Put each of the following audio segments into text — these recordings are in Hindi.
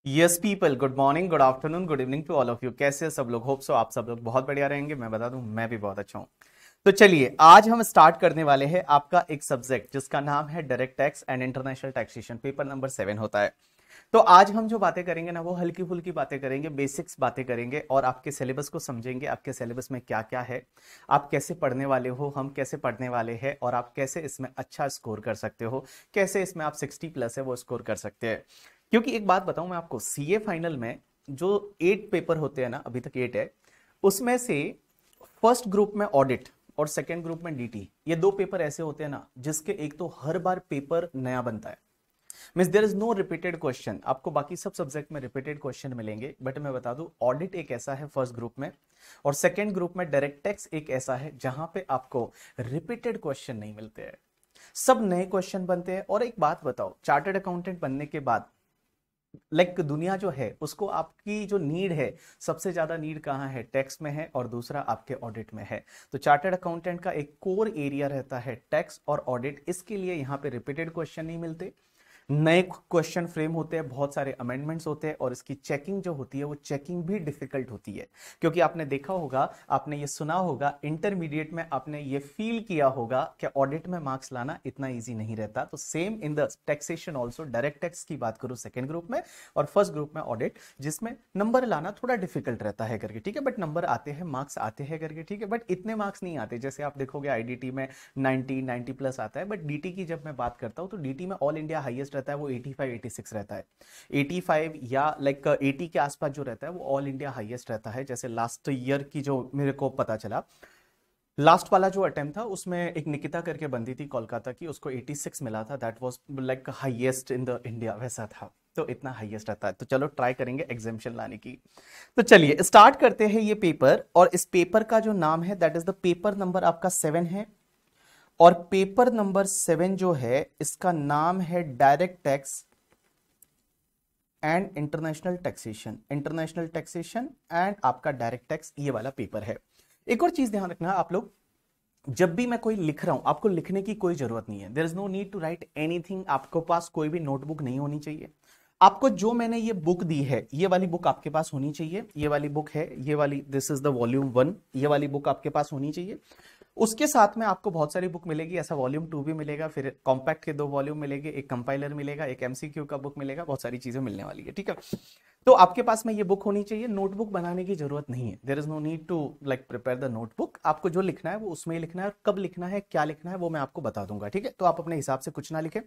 Yes people, good morning, good afternoon, good evening to all of you. कैसे हैं सब लोग? होप सो आप सब लोग बहुत बढ़िया रहेंगे। मैं बता दूं, मैं भी बहुत अच्छा हूं। तो चलिए, आज हम स्टार्ट करने वाले हैं आपका एक सब्जेक्ट जिसका नाम है direct tax and international taxation. Paper number 7 होता है। तो आज हम जो बातें करेंगे ना, वो हल्की फुल्की बातें करेंगे, बेसिक्स बातें करेंगे और आपके सिलेबस को समझेंगे। आपके सिलेबस में क्या क्या है, आप कैसे पढ़ने वाले हो, हम कैसे पढ़ने वाले हैं और आप कैसे इसमें अच्छा स्कोर कर सकते हो, कैसे इसमें आप 60+ है वो स्कोर कर सकते हैं। क्योंकि एक बात बताऊं मैं आपको, सीए फाइनल में जो 8 पेपर होते हैं ना, अभी तक 8 है, उसमें से फर्स्ट ग्रुप में ऑडिट और सेकेंड ग्रुप में डीटी, ये दो पेपर ऐसे होते हैं ना जिसके एक तो हर बार पेपर नया बनता है। Means there is no repeated question. आपको बाकी सब सब्जेक्ट में रिपीटेड क्वेश्चन मिलेंगे, बट मैं बता दूं, ऑडिट एक ऐसा है फर्स्ट ग्रुप में, और सेकेंड ग्रुप में डायरेक्ट टैक्स एक ऐसा है जहां पे आपको रिपीटेड क्वेश्चन नहीं मिलते हैं, सब नए क्वेश्चन बनते हैं। और एक बात बताओ, चार्टर्ड अकाउंटेंट बनने के बाद दुनिया जो है उसको, आपकी जो नीड है, सबसे ज्यादा नीड कहाँ है? टैक्स में है और दूसरा आपके ऑडिट में है। तो चार्टर्ड अकाउंटेंट का एक कोर एरिया रहता है टैक्स और ऑडिट। इसके लिए यहाँ पे रिपीटेड क्वेश्चन नहीं मिलते, नए क्वेश्चन फ्रेम होते हैं, बहुत सारे अमेंडमेंट्स होते हैं और इसकी चेकिंग जो होती है वो चेकिंग भी डिफिकल्ट होती है। क्योंकि आपने देखा होगा, आपने ये सुना होगा, इंटरमीडिएट में आपने ये फील किया होगा कि ऑडिट में मार्क्स लाना इतना इजी नहीं रहता। तो same in the taxation also, direct tax की बात करूं सेकेंड ग्रुप में और फर्स्ट ग्रुप में ऑडिट, जिसमें नंबर लाना थोड़ा डिफिकल्ट रहता है करके, ठीक है। बट नंबर आते हैं, मार्क्स आते हैं करके, ठीक है। बट इतने मार्क्स नहीं आते जैसे आप देखोगे आईडीटी में 90+ आता है। बट डीटी की जब मैं बात करता हूं तो डीटी में ऑल इंडिया हाईएस्ट रहता है, वो 85-86 रहता है। 85 या 80 के आसपास जो रहता है वो ऑल इंडिया हाईएस्ट रहता है। जैसे लास्ट ईयर की जो मेरे को पता चला, लास्ट वाला जो अटेम्प्ट था उसमें एक निकिता करके बंदी थी कोलकाता की, उसको 86 मिला था। That was highest in the India, वैसा था। तो इतना हाईएस्ट रहता है। तो चलो ट्राई करेंगे एग्जामिशन लाने की। तो चलिए स्टार्ट करते हैं ये पेपर। और इस पेपर का जो नाम है, that is the paper number आपका 7 है। और पेपर नंबर 7 जो है, इसका नाम है direct tax and international taxation. International taxation and आपका डायरेक्ट टैक्स, ये वाला पेपर है। एक और चीज ध्यान रखना आप लोग, जब भी मैं कोई लिख रहा हूं, आपको लिखने की कोई जरूरत नहीं है। There is no need to write anything. आपके पास कोई भी नोटबुक नहीं होनी चाहिए। आपको जो मैंने ये बुक दी है, ये वाली बुक आपके पास होनी चाहिए। ये वाली बुक है, ये वाली, दिस इज द वॉल्यूम 1, ये वाली बुक आपके पास होनी चाहिए। उसके साथ में आपको बहुत सारी बुक मिलेगी, ऐसा वॉल्यूम 2 भी मिलेगा, फिर कॉम्पैक्ट के 2 वॉल्यूम मिलेंगे, एक कंपाइलर मिलेगा, एक एमसीक्यू का बुक मिलेगा, बहुत सारी चीजें मिलने वाली है, ठीक है। तो आपके पास में ये बुक होनी चाहिए। नोटबुक बनाने की जरूरत नहीं है। There is no need to prepare the notebook. आपको जो लिखना है वो उसमें ही लिखना है, और कब लिखना है, क्या लिखना है, वो मैं आपको बता दूंगा, ठीक है। तो आप अपने हिसाब से कुछ ना लिखें।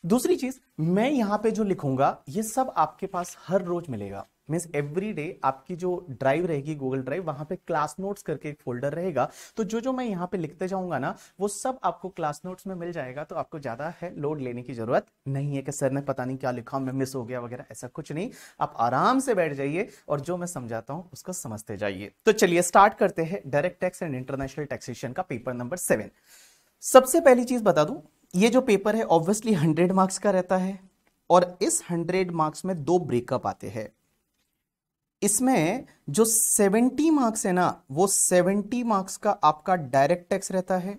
दूसरी चीज, मैं यहां पे जो लिखूंगा ये सब आपके पास हर रोज मिलेगा। मीन्स एवरी डे आपकी जो ड्राइव रहेगी, गूगल ड्राइव, वहां पे क्लास नोट्स करके एक फोल्डर रहेगा। तो जो जो मैं यहाँ पे लिखते जाऊंगा ना, वो सब आपको क्लास नोट्स में मिल जाएगा। तो आपको ज्यादा है लोड लेने की जरूरत नहीं है कि सर ने पता नहीं क्या लिखा, मैं मिस हो गया वगैरह, ऐसा कुछ नहीं। आप आराम से बैठ जाइए और जो मैं समझाता हूं उसको समझते जाइए। तो चलिए स्टार्ट करते हैं direct tax and international taxation का पेपर नंबर 7। सबसे पहली चीज बता दूं, ये जो पेपर है ऑब्वियसली 100 मार्क्स का रहता है। और इस 100 मार्क्स में 2 ब्रेकअप आते हैं। इसमें जो 70 मार्क्स है ना, वो 70 मार्क्स का आपका डायरेक्ट टैक्स रहता है।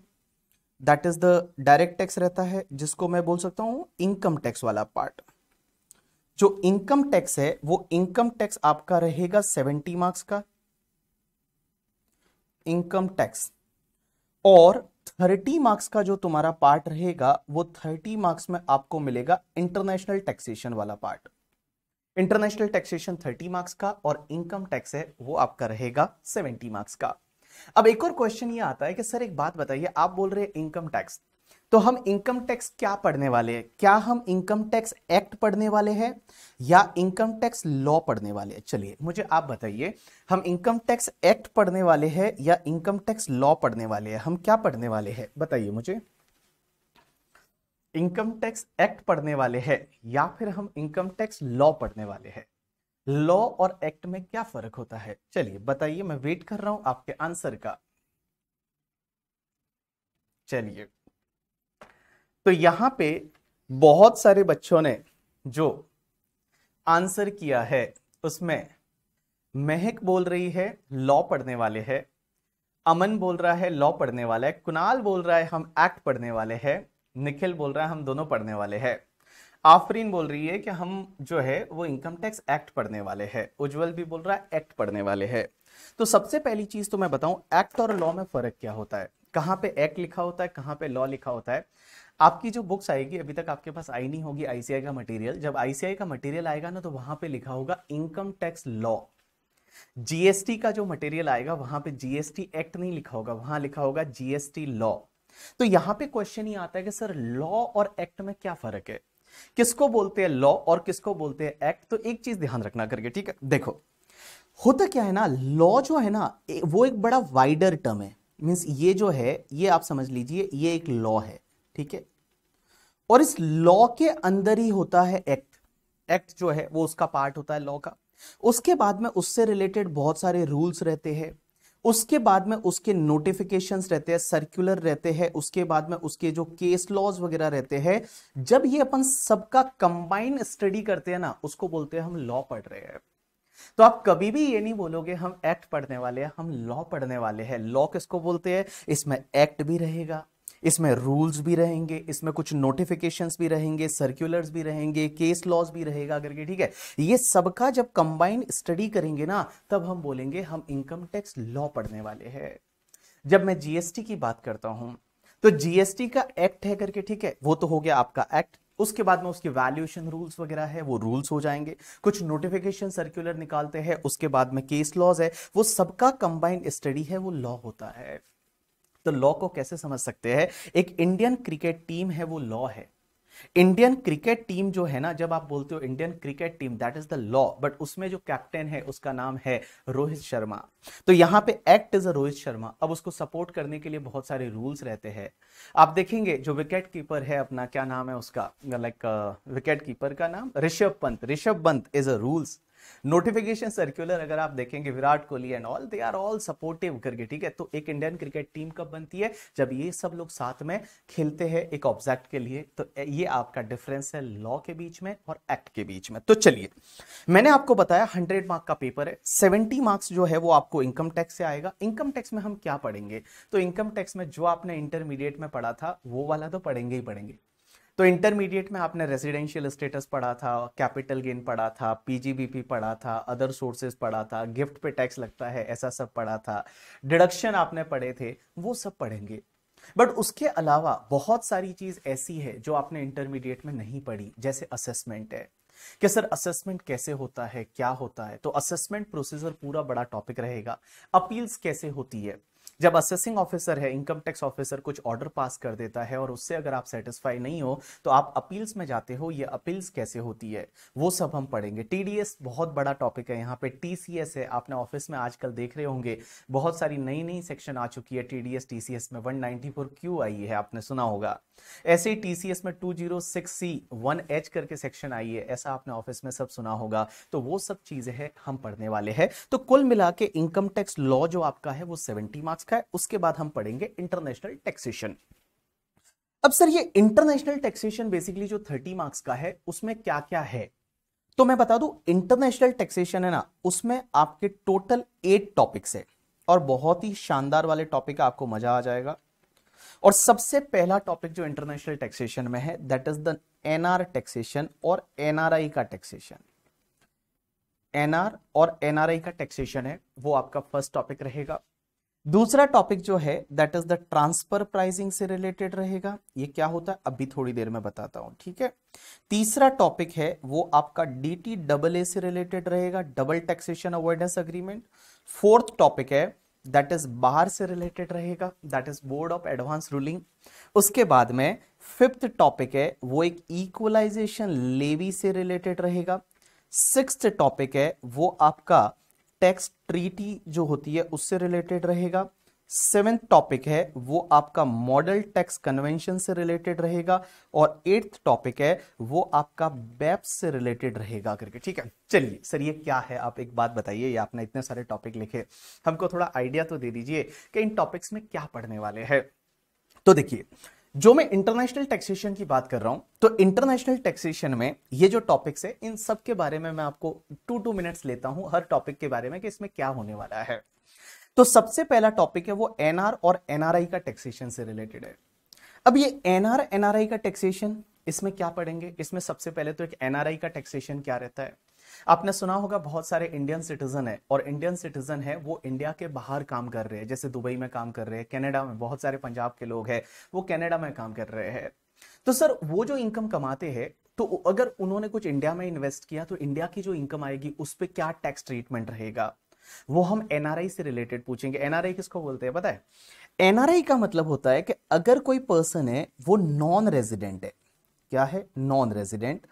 That is the direct tax रहता है, जिसको मैं बोल सकता हूं इनकम टैक्स वाला पार्ट। जो इनकम टैक्स है, वो इनकम टैक्स आपका रहेगा 70 मार्क्स का इनकम टैक्स। और 30 मार्क्स का जो तुम्हारा पार्ट रहेगा, वो 30 मार्क्स में आपको मिलेगा इंटरनेशनल टैक्सेशन वाला पार्ट। इंटरनेशनल टैक्सेशन 30 मार्क्स का और इनकम टैक्स है वो आपका रहेगा 70 मार्क्स का। अब एक और क्वेश्चन ये आता है कि सर एक बात बताइए, आप बोल रहे हैं इनकम टैक्स, तो हम इनकम टैक्स क्या पढ़ने वाले हैं? क्या हम इनकम टैक्स एक्ट पढ़ने वाले हैं या इनकम टैक्स लॉ पढ़ने वाले हैं? चलिए मुझे आप बताइए, हम इनकम टैक्स एक्ट पढ़ने वाले हैं या इनकम टैक्स लॉ पढ़ने वाले हैं? हम क्या पढ़ने वाले हैं बताइए मुझे। इनकम टैक्स एक्ट पढ़ने वाले हैं या फिर हम इनकम टैक्स लॉ पढ़ने वाले हैं? लॉ और एक्ट में क्या फर्क होता है? चलिए बताइए, मैं वेट कर रहा हूं आपके आंसर का। चलिए, तो यहां पे बहुत सारे बच्चों ने जो आंसर किया है, उसमें महक बोल रही है लॉ पढ़ने वाले हैं, अमन बोल रहा है लॉ पढ़ने वाला है, कुणाल बोल रहा है हम एक्ट पढ़ने वाले हैं, निखिल बोल रहा है हम दोनों पढ़ने वाले हैं। आफरीन बोल रही है कि हम जो है वो इनकम टैक्स एक्ट पढ़ने वाले हैं। उज्जवल भी बोल रहा है एक्ट पढ़ने वाले हैं। तो सबसे पहली चीज तो मैं बताऊं, एक्ट और लॉ में फर्क क्या होता है, कहां पे एक्ट लिखा होता है, कहां पे लॉ लिखा होता है। आपकी जो बुक्स आएगी, अभी तक आपके पास आई नहीं होगी आईसीआई का मटेरियल, जब आईसीआई का मटेरियल आएगा ना तो वहां पे लिखा होगा इनकम टैक्स लॉ। जीएसटी का जो मटेरियल आएगा वहां पे जीएसटी एक्ट नहीं लिखा होगा, वहां लिखा होगा जीएसटी लॉ। तो यहां पे क्वेश्चन ही आता है कि सर लॉ और एक्ट में क्या फर्क है, किसको बोलते हैं लॉ और किसको बोलते हैं एक्ट। तो एक चीज ध्यान रखना करके, ठीक है। देखो होता क्या है ना, लॉ जो है ना वो एक बड़ा वाइडर टर्म है। मींस ये जो है ये आप समझ लीजिए ये एक लॉ है, ठीक है। और इस लॉ के अंदर ही होता है एक्ट। एक्ट जो है वो उसका पार्ट होता है लॉ का। उसके बाद में उससे रिलेटेड बहुत सारे रूल्स रहते हैं, उसके बाद में उसके नोटिफिकेशंस रहते हैं, सर्कुलर रहते हैं, उसके बाद में उसके जो केस लॉज वगैरह रहते हैं। जब ये अपन सबका कंबाइन स्टडी करते हैं ना, उसको बोलते हैं हम लॉ पढ़ रहे हैं। तो आप कभी भी ये नहीं बोलोगे हम एक्ट पढ़ने वाले हैं, हम लॉ पढ़ने वाले हैं। लॉ किसको बोलते हैं, इसमें एक्ट भी रहेगा, इसमें रूल्स भी रहेंगे, इसमें कुछ नोटिफिकेशंस भी रहेंगे, सर्कुलर्स भी रहेंगे, केस लॉज भी रहेगा करके, ठीक है। ये सबका जब कंबाइन स्टडी करेंगे ना तब हम बोलेंगे हम इनकम टैक्स लॉ पढ़ने वाले हैं। जब मैं जीएसटी की बात करता हूं तो जीएसटी का एक्ट है करके, ठीक है, वो तो हो गया आपका एक्ट। उसके बाद में उसके वैल्यूएशन रूल्स वगैरह है, वो रूल्स हो जाएंगे। कुछ नोटिफिकेशन सर्कुलर निकालते हैं, उसके बाद में केस लॉज है, वो सबका कंबाइंड स्टडी है, वो लॉ होता है। तो लॉ को कैसे समझ सकते हैं, एक इंडियन क्रिकेट टीम है वो लॉ है। इंडियन क्रिकेट टीम जो है ना, जब आप बोलते हो Indian cricket team that is the law, but उसमें जो कैप्टन है उसका नाम है रोहित शर्मा। तो यहां पे act is a Rohit Sharma. अब उसको सपोर्ट करने के लिए बहुत सारे रूल्स रहते हैं। आप देखेंगे जो विकेट कीपर है अपना, क्या नाम है उसका, लाइक विकेट कीपर का नाम Rishabh Pant. Rishabh Pant is a rules. Notification circular अगर आप देखेंगे Virat Kohli and all, they are all supportive करके, ठीक है। तो एक इंडियन क्रिकेट टीम कब बनती है, जब ये सब लोग साथ में खेलते हैं एक ऑब्जेक्ट के लिए। तो ये आपका डिफरेंस है लॉ के बीच में और एक्ट के बीच में। तो चलिए, मैंने आपको बताया 100 मार्क का पेपर है, 70 मार्क्स जो है वो आपको इनकम टैक्स से आएगा। इनकम टैक्स में हम क्या पढ़ेंगे, तो इनकम टैक्स में जो आपने इंटरमीडिएट में पढ़ा था वो वाला तो पढ़ेंगे ही पढ़ेंगे। तो इंटरमीडिएट में आपने रेजिडेंशियल स्टेटस पढ़ा था, कैपिटल गेन पढ़ा था, पीजीबीपी पढ़ा था, अदर सोर्सेज पढ़ा था, गिफ्ट पे टैक्स लगता है ऐसा सब पढ़ा था, डिडक्शन आपने पढ़े थे, वो सब पढ़ेंगे। बट उसके अलावा बहुत सारी चीज ऐसी है जो आपने इंटरमीडिएट में नहीं पढ़ी, जैसे असेसमेंट है कि सर असेसमेंट कैसे होता है, क्या होता है। तो असेसमेंट प्रोसीजर पूरा बड़ा टॉपिक रहेगा। अपील्स कैसे होती है, जब असेसिंग ऑफिसर है, इनकम टैक्स ऑफिसर कुछ ऑर्डर पास कर देता है और उससे अगर आप सेटिस्फाई नहीं हो तो आप अपील्स में जाते हो, ये अपील्स कैसे होती है वो सब हम पढ़ेंगे। टीडीएस बहुत बड़ा टॉपिक है, यहाँ पे टीसीएस है, आपने ऑफिस में आजकल देख रहे होंगे बहुत सारी नई नई सेक्शन आ चुकी है टीडीएस टीसीएस में। 194 क्यों आई है आपने सुना होगा, ऐसे ही टीसीएस में 206C 1H करके सेक्शन आई है, ऐसा आपने ऑफिस में सब सुना होगा। तो वो सब चीजें हैं हम पढ़ने वाले हैं। तो कुल मिला के इनकम टैक्स लॉ जो आपका है वो 70 मार्क्स का है। उसके बाद हम पढ़ेंगे इंटरनेशनल टैक्सेशन। अब सर ये इंटरनेशनल टैक्सेशन बेसिकली जो 30 मार्क्स का है उसमें क्या क्या है, तो मैं बता दूं इंटरनेशनल टैक्सेशन है ना, उसमें आपके टोटल 8 टॉपिक्स है और बहुत ही शानदार वाले टॉपिक, आपको मजा आ जाएगा। और सबसे पहला टॉपिक जो इंटरनेशनल टैक्सेशन में है that is the NR taxation और एनआरआई का टैक्सेशन। एनआर और एनआरआई का टैक्सेशन है वो आपका फर्स्ट टॉपिक रहेगा। दूसरा टॉपिक जो है that is the transfer pricing से रिलेटेड रहेगा। ये क्या होता है अभी थोड़ी देर में बताता हूं, ठीक है। तीसरा टॉपिक है वो आपका DTAA से रिलेटेड रहेगा, double taxation avoidance agreement. Fourth topic है दैट इज बाहर से रिलेटेड रहेगा, that is board of advance ruling. उसके बाद में फिफ्थ टॉपिक है वो एक इक्वलाइजेशन लेवी से रिलेटेड रहेगा। सिक्स्थ टॉपिक है वो आपका टैक्स ट्रीटी जो होती है उससे रिलेटेड रहेगा। सेवेंथ टॉपिक है वो आपका मॉडल टैक्स कन्वेंशन से रिलेटेड रहेगा। और एट्थ टॉपिक है वो आपका बेप्स से रिलेटेड रहेगा करके, ठीक है। चलिए सर ये क्या है, आप एक बात बताइए, ये आपने इतने सारे टॉपिक लिखे, हमको थोड़ा आइडिया तो दे दीजिए कि इन टॉपिक्स में क्या पढ़ने वाले हैं। तो देखिए, जो मैं इंटरनेशनल टैक्सेशन की बात कर रहा हूं, तो इंटरनेशनल टैक्सेशन में ये जो टॉपिक्स है इन सब के बारे में मैं आपको 2 मिनट्स लेता हूं हर टॉपिक के बारे में कि इसमें क्या होने वाला है। तो सबसे पहला टॉपिक है वो एनआर और एनआरआई का टैक्सेशन से रिलेटेड है। अब ये एनआर एनआरआई का टैक्सेशन इसमें क्या पढ़ेंगे, इसमें सबसे पहले तो एक एनआरआई का टैक्सेशन क्या रहता है। आपने सुना होगा बहुत सारे इंडियन सिटीजन है, और इंडियन सिटीजन है वो इंडिया के बाहर काम कर रहे हैं, जैसे दुबई में काम कर रहे हैं, कनाडा में बहुत सारे पंजाब के लोग हैं वो कनाडा में काम कर रहे हैं। तो सर वो जो इनकम कमाते हैं, तो अगर उन्होंने कुछ इंडिया में इन्वेस्ट किया तो इंडिया की जो इनकम आएगी उस पर क्या टैक्स ट्रीटमेंट रहेगा, वो हम एनआरआई से रिलेटेड पूछेंगे। एनआरआई किसको बोलते हैं पता है? एनआरआई का मतलब होता है कि अगर कोई पर्सन है वो नॉन रेजिडेंट है, क्या है, नॉन रेजिडेंट,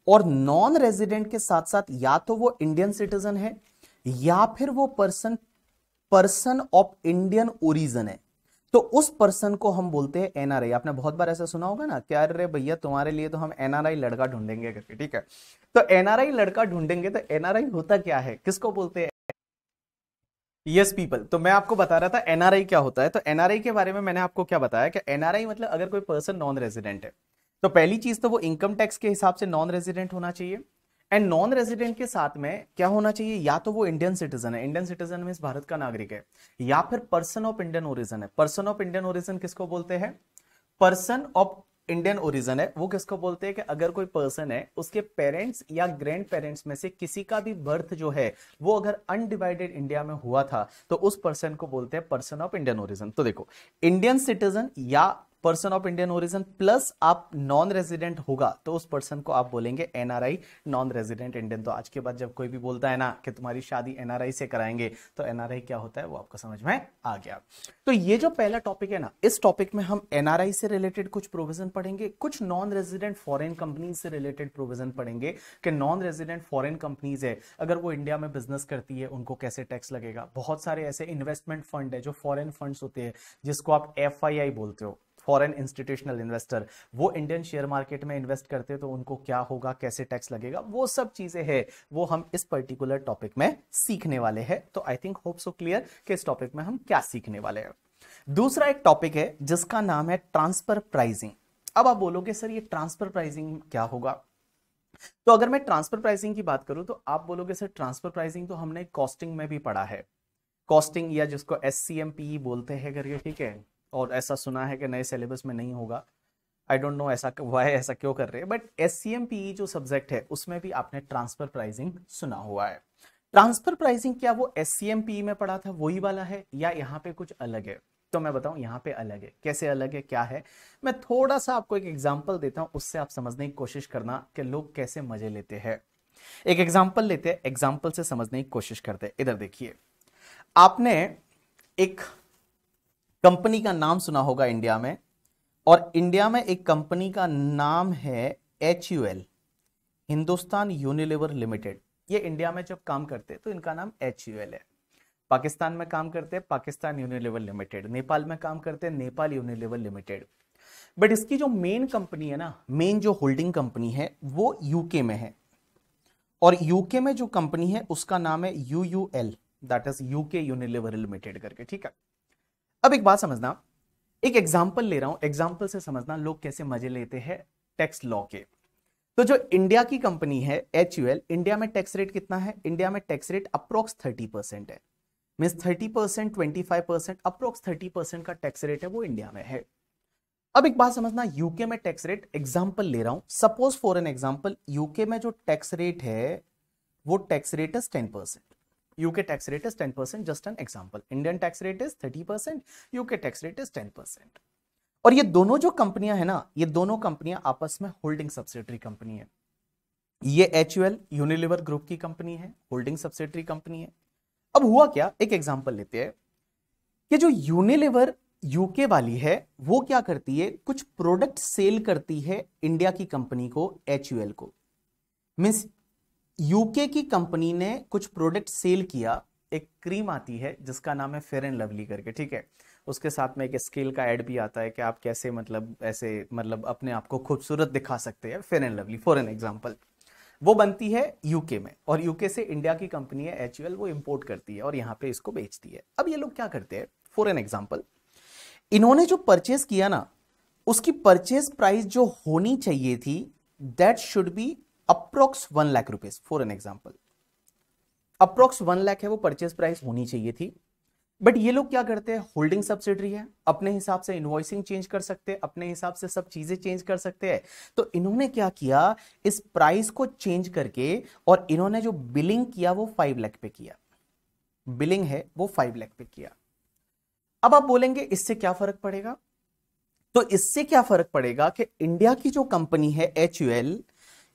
और नॉन रेजिडेंट के साथ साथ या तो वो इंडियन सिटीजन है या फिर वो person person of Indian origin है, तो उस पर्सन को हम बोलते हैं एनआरआई। आपने बहुत बार ऐसा सुना होगा ना, क्या अरे भैया तुम्हारे लिए तो हम एनआरआई लड़का ढूंढेंगे करके, ठीक है। तो एनआरआई लड़का ढूंढेंगे, तो एनआरआई होता क्या है, किसको बोलते हैं? यस पीपल, तो मैं आपको बता रहा था एनआरआई क्या होता है। तो एनआरआई के बारे में मैंने आपको क्या बताया कि एनआरआई मतलब अगर कोई पर्सन नॉन रेजिडेंट है, तो पहली चीज तो वो इनकम टैक्स के हिसाब से नॉन रेजिडेंट होना चाहिए, एंड नॉन रेजिडेंट के साथ में क्या होना चाहिए, या तो वो इंडियन सिटीजन है, इंडियन सिटीजन मींस भारत का नागरिक है, या फिर पर्सन ऑफ इंडियन ओरिजिन है। पर्सन ऑफ इंडियन ओरिजिन किसको बोलते हैं? पर्सन ऑफ इंडियन ओरिजिन है वो किसको बोलते हैं कि अगर कोई पर्सन है उसके पेरेंट्स या ग्रैंड पेरेंट्स में से किसी का भी बर्थ जो है वो अगर अनडिवाइडेड इंडिया में हुआ था, तो उस पर्सन को बोलते हैं पर्सन ऑफ इंडियन ओरिजिन। तो देखो, इंडियन सिटीजन या person of Indian origin plus आप नॉन रेजिडेंट होगा तो उस पर्सन को आप बोलेंगे एनआरआई, नॉन रेजिडेंट इंडियन। तो आज के बाद जब कोई भी बोलता है ना कि तुम्हारी शादी एनआरआई से कराएंगे, तो एनआरआई क्या होता है वो आपको समझ में आ गया। तो ये जो पहला टॉपिक है ना, इस टॉपिक में हम एनआरआई से रिलेटेड कुछ प्रोविजन पढ़ेंगे, कुछ नॉन रेजिडेंट फॉरेन कंपनीज से रिलेटेड प्रोविजन पढ़ेंगे कि नॉन रेजिडेंट फॉरेन कंपनीज है अगर वो इंडिया में बिजनेस करती है उनको कैसे टैक्स लगेगा। बहुत सारे ऐसे इन्वेस्टमेंट फंड है जो फॉरेन फंड्स होते हैं, जिसको आप एफआईआई बोलते हो, फॉरेन इंस्टीट्यूशनल इन्वेस्टर, वो इंडियन शेयर मार्केट में इन्वेस्ट करते हैं तो उनको क्या होगा, कैसे टैक्स लगेगा, वो सब चीजें हैं वो हम इस पर्टिकुलर टॉपिक में सीखने वाले हैं। तो I think hope so clear कि इस टॉपिक में हम क्या सीखने वाले हैं। दूसरा एक टॉपिक है जिसका नाम है ट्रांसफर प्राइसिंग। अब आप बोलोगे सर ये ट्रांसफर प्राइसिंग क्या होगा? तो अगर मैं ट्रांसफर प्राइसिंग की बात करूं तो आप बोलोगे सर ट्रांसफर प्राइसिंग तो हमने कॉस्टिंग में भी पढ़ा है, कॉस्टिंग या जिसको एससीएमपी बोलते हैं करके, ठीक है। और ऐसा सुना है कि नए सिलेबस में नहीं होगा, आई डोंट नो ऐसा हुआ है, ऐसा क्यों कर रहे हैं, बट एससीएमपी जो सब्जेक्ट है उसमें भी आपने ट्रांसफर प्राइसिंग सुना हुआ है। ट्रांसफर प्राइसिंग क्या वो एससीएमपी में पढ़ा था वही वाला है या यहाँ पे कुछ अलग है? तो मैं बताऊं यहाँ पे अलग है। कैसे अलग है, क्या है, मैं थोड़ा सा आपको एक एग्जांपल देता हूं, उससे आप समझने की कोशिश करना कि लोग कैसे मजे लेते हैं। एक एग्जांपल लेते हैं, एग्जांपल से समझने की कोशिश करते हैं। इधर देखिए, आपने एक कंपनी का नाम सुना होगा इंडिया में, और इंडिया में एक कंपनी का नाम है HUL, हिंदुस्तान यूनिलीवर लिमिटेड। ये इंडिया में जब काम करते हैं तो इनका नाम HUL है। पाकिस्तान में काम करते हैं पाकिस्तान यूनिलीवर लिमिटेड, नेपाल में काम करते हैं नेपाल यूनिलीवर लिमिटेड। बट इसकी जो मेन कंपनी है ना, मेन जो होल्डिंग कंपनी है वो यूके में है, और यूके में जो कंपनी है उसका नाम है UUL, that is UK Unilever limited करके, ठीक है। अब एक बात समझना, एक एग्जांपल ले रहा हूं, एग्जांपल से समझना लोग कैसे मजे लेते हैं टैक्स लॉ के। तो जो इंडिया की कंपनी है HUL, इंडिया में टैक्स रेट कितना है? इंडिया में टैक्स रेट अप्रोक्स 30% है, मींस 30%, 25%, अप्रोक्स 30% का टैक्स रेट है वो इंडिया में है। अब एक बात समझना, यूके में टैक्स रेट, एग्जांपल ले रहा हूं, suppose for an example, UK में जो टैक्स रेट है वो tax rate is 10%। UK tax rate is 10%, just an example. Indian tax rate is 30%, UK tax rate is 10%। और ये दोनों जो कंपनियां है ना, ये दोनों कंपनियां आपस में होल्डिंग सब्सिडरी कंपनी है। ये HUL यूनिलीवर ग्रुप की कंपनी है, होल्डिंग सब्सिडरी कंपनी है। अब हुआ क्या, एक एग्जांपल लेते हैं कि जो यूनिलीवर यूके वाली है वो क्या करती है, कुछ प्रोडक्ट सेल करती है इंडिया की कंपनी को, HUL को। मींस यूके की कंपनी ने कुछ प्रोडक्ट सेल किया, एक क्रीम आती है जिसका नाम है फेयर एंड लवली करके, ठीक है। उसके साथ में एक स्केल का ऐड भी आता है कि आप कैसे मतलब ऐसे मतलब अपने आप को खूबसूरत दिखा सकते हैं, fair and lovely for an example. वो बनती है यूके में, और यूके से इंडिया की कंपनी है HUL वो इंपोर्ट करती है और यहाँ पे इसको बेचती है। अब ये लोग क्या करते हैं, फॉर एन एग्जांपल, इन्होंने जो परचेस किया ना, उसकी परचेस प्राइस जो होनी चाहिए थी that should be approx 1 lakh rupees, for an example. Approx 1 lakh है वो परचेस प्राइस होनी चाहिए थी, बट ये लोग क्या करते हैं, होल्डिंग सब्सिडरी है, अपने हिसाब से इनवॉइसिंग चेंज कर सकते हैं, अपने हिसाब से सब चीजें चेंज कर सकते हैं। तो इन्होंने क्या किया, इस प्राइस को चेंज करके और इन्होंने जो बिलिंग किया वो 5 लाख पे किया, बिलिंग है वो 5 लाख पे किया। अब आप बोलेंगे इससे क्या फर्क पड़ेगा, तो इससे क्या फर्क पड़ेगा कि इंडिया की जो कंपनी है HUL,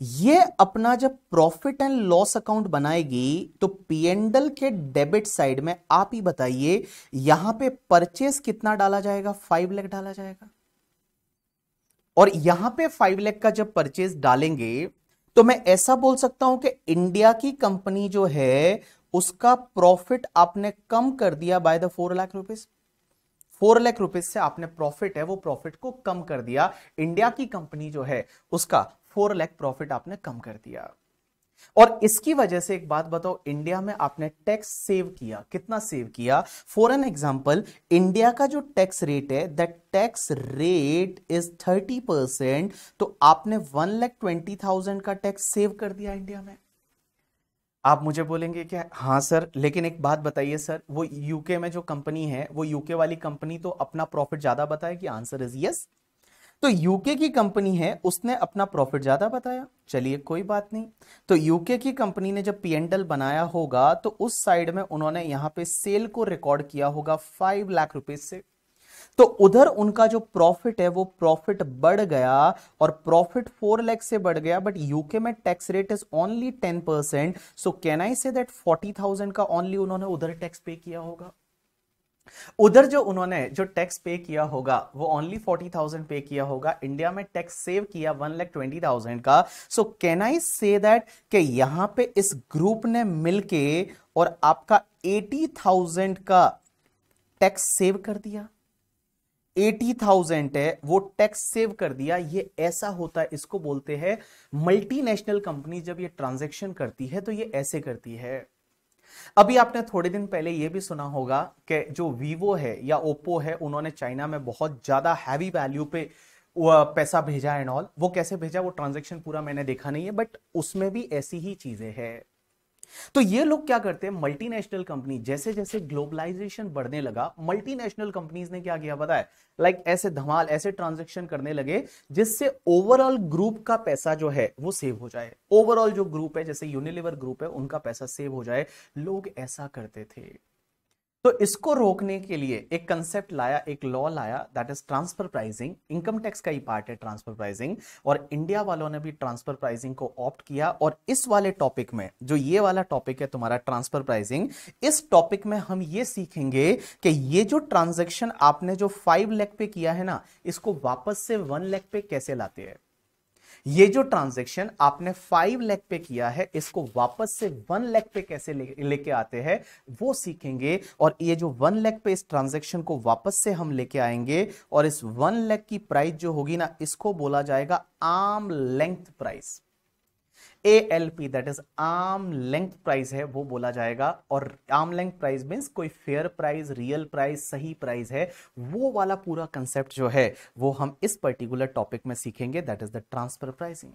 ये अपना जब प्रॉफिट एंड लॉस अकाउंट बनाएगी तो P&L के डेबिट साइड में आप ही बताइए, यहां पे परचेस कितना डाला जाएगा, 5 लाख डाला जाएगा। और यहां पे 5 लाख का जब परचेस डालेंगे तो मैं ऐसा बोल सकता हूं कि इंडिया की कंपनी जो है उसका प्रॉफिट आपने कम कर दिया by the 4 lakh rupees. 4 lakh rupees से आपने प्रॉफिट है वो प्रॉफिट को कम कर दिया, इंडिया की कंपनी जो है उसका 4 लाख प्रॉफिट आपने कम कर दिया। और इसकी वजह से एक बात बताओ, इंडिया में आपने टैक्स सेव किया, कितना सेव किया। फॉर एन एग्जांपल, इंडिया का जो टैक्स रेट है, दैट टैक्स रेट इज 30%, तो आपने 1,20,000 का टैक्स सेव कर दिया इंडिया में। आप मुझे बोलेंगे क्या, हाँ सर, लेकिन एक बात बताइए सर, वो यूके में जो कंपनी है, वो यूके वाली कंपनी तो अपना प्रॉफिट ज्यादा बताएगी। Answer is yes. तो यूके की कंपनी है, उसने अपना प्रॉफिट ज्यादा बताया, चलिए कोई बात नहीं। तो यूके की कंपनी ने जब P&L बनाया होगा तो उस साइड में उन्होंने यहां पे सेल को रिकॉर्ड किया होगा 5 लाख रुपए से, तो उधर उनका जो प्रॉफिट है वो प्रॉफिट बढ़ गया और प्रॉफिट 4 लाख से बढ़ गया। बट यूके में tax rate is only 10%, so can I say that 40,000 का ओनली उन्होंने उधर टैक्स पे किया होगा। उधर जो उन्होंने जो टैक्स पे किया होगा वो ओनली 40,000 पे किया होगा, इंडिया में टैक्स सेव किया 1,20,000 का। So can I say that कि यहां पे इस ग्रुप ने मिलके और आपका 80,000 का टैक्स सेव कर दिया। 80,000 है वो टैक्स सेव कर दिया। ये ऐसा होता है, इसको बोलते हैं मल्टीनेशनल कंपनी जब ये ट्रांजैक्शन करती है तो ये ऐसे करती है। अभी आपने थोड़े दिन पहले यह भी सुना होगा कि जो वीवो है या ओप्पो है, उन्होंने चाइना में बहुत ज्यादा हैवी वैल्यू पे पैसा भेजा एंड ऑल। वो कैसे भेजा वो ट्रांजैक्शन पूरा मैंने देखा नहीं है, बट उसमें भी ऐसी ही चीजें हैं। तो ये लोग क्या करते हैं, मल्टीनेशनल कंपनी जैसे जैसे ग्लोबलाइजेशन बढ़ने लगा, मल्टीनेशनल कंपनीज ने क्या किया पता है, लाइक ऐसे धमाल ऐसे ट्रांजैक्शन करने लगे जिससे ओवरऑल ग्रुप का पैसा जो है वो सेव हो जाए। ओवरऑल जो ग्रुप है, जैसे यूनिलीवर ग्रुप है, उनका पैसा सेव हो जाए। लोग ऐसा करते थे। तो इसको रोकने के लिए एक कंसेप्ट लाया, एक लॉ लाया, that is transfer pricing. Income tax का ही पार्ट है ट्रांसफर प्राइसिंग, और इंडिया वालों ने भी ट्रांसफर प्राइसिंग को ऑप्ट किया। और इस वाले टॉपिक में, जो ये वाला टॉपिक है तुम्हारा ट्रांसफर प्राइसिंग, इस टॉपिक में हम ये सीखेंगे कि ये जो ट्रांजैक्शन आपने जो 5 लाख पे किया है ना, इसको वापस से 1 लाख पे कैसे लाते हैं। ये जो ट्रांजैक्शन आपने 5 लाख पे किया है, इसको वापस से 1 लाख पे कैसे लेके आते हैं वो सीखेंगे। और ये जो 1 लाख पे इस ट्रांजैक्शन को वापस से हम लेके आएंगे, और इस 1 लाख की प्राइस जो होगी ना, इसको बोला जाएगा arm length price. ALP, that is arm length price है, वो बोला जाएगा। और आर्म लेंथ प्राइस मींस कोई फेयर प्राइस, रियल प्राइस, सही प्राइस है, वो वाला पूरा कंसेप्ट जो है वो हम इस पर्टिकुलर टॉपिक में सीखेंगे, that is the transfer pricing.